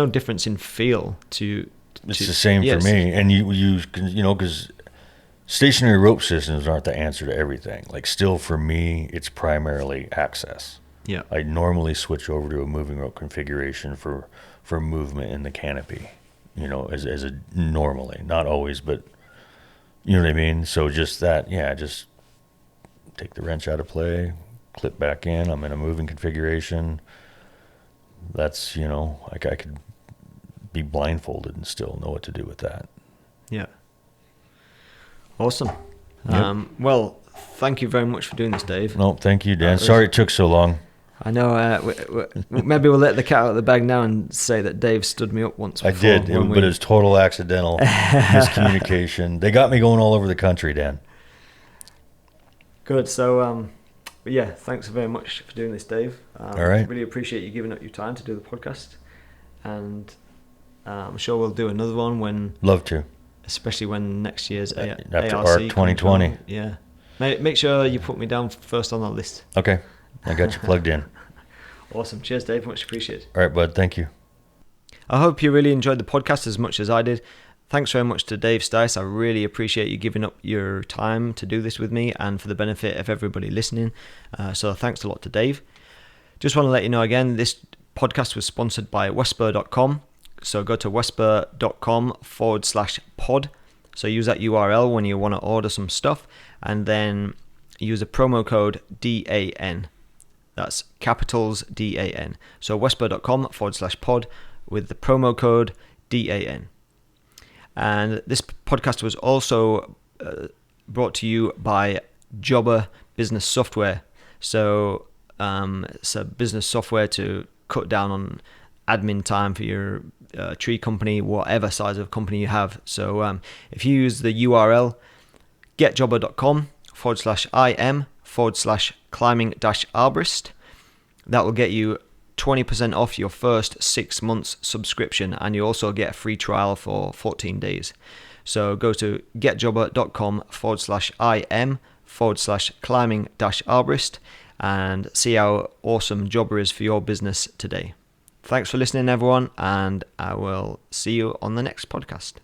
difference in feel to. It's the same for me, and you know, because stationary rope systems aren't the answer to everything. Like, still for me, it's primarily access. Yeah, I normally switch over to a moving rope configuration for movement in the canopy. You know, as a normally, not always, but you know what I mean. So just that, just take the wrench out of play, clip back in. I'm in a moving configuration. That's, you know, like I could be blindfolded and still know what to do with that. Yeah. Awesome. Yep. Well, thank you very much for doing this, Dave. No, thank you, Dan. Sorry it took so long. I know. Maybe we'll let the cat out of the bag now and say that Dave stood me up once before. I did, but it was total accidental miscommunication. They got me going all over the country, Dan. Good. So But yeah, thanks very much for doing this, Dave. All right. Really appreciate you giving up your time to do the podcast. And I'm sure we'll do another one when... Love to. Especially when next year's After ARC ARC 2020. Yeah. Make sure you put me down first on that list. Okay. I got you plugged in. Awesome. Cheers, Dave. Much appreciated. All right, bud. Thank you. I hope you really enjoyed the podcast as much as I did. Thanks very much to Dave Stice. I really appreciate you giving up your time to do this with me and for the benefit of everybody listening. So thanks a lot to Dave. Just want to let you know again, this podcast was sponsored by Wesspur.com. So go to wesspur.com/pod. So use that URL when you want to order some stuff, and then use the promo code DAN. That's capitals DAN. So wesspur.com/pod with the promo code DAN. And this podcast was also brought to you by Jobber Business Software. So it's a business software to cut down on admin time for your tree company, whatever size of company you have. So if you use the URL getjobber.com/im/climbing-arborist, that will get you 20% off your first 6 months subscription, and you also get a free trial for 14 days. So go to getjobber.com/im/climbing-arborist and see how awesome Jobber is for your business today. Thanks for listening, everyone, and I will see you on the next podcast.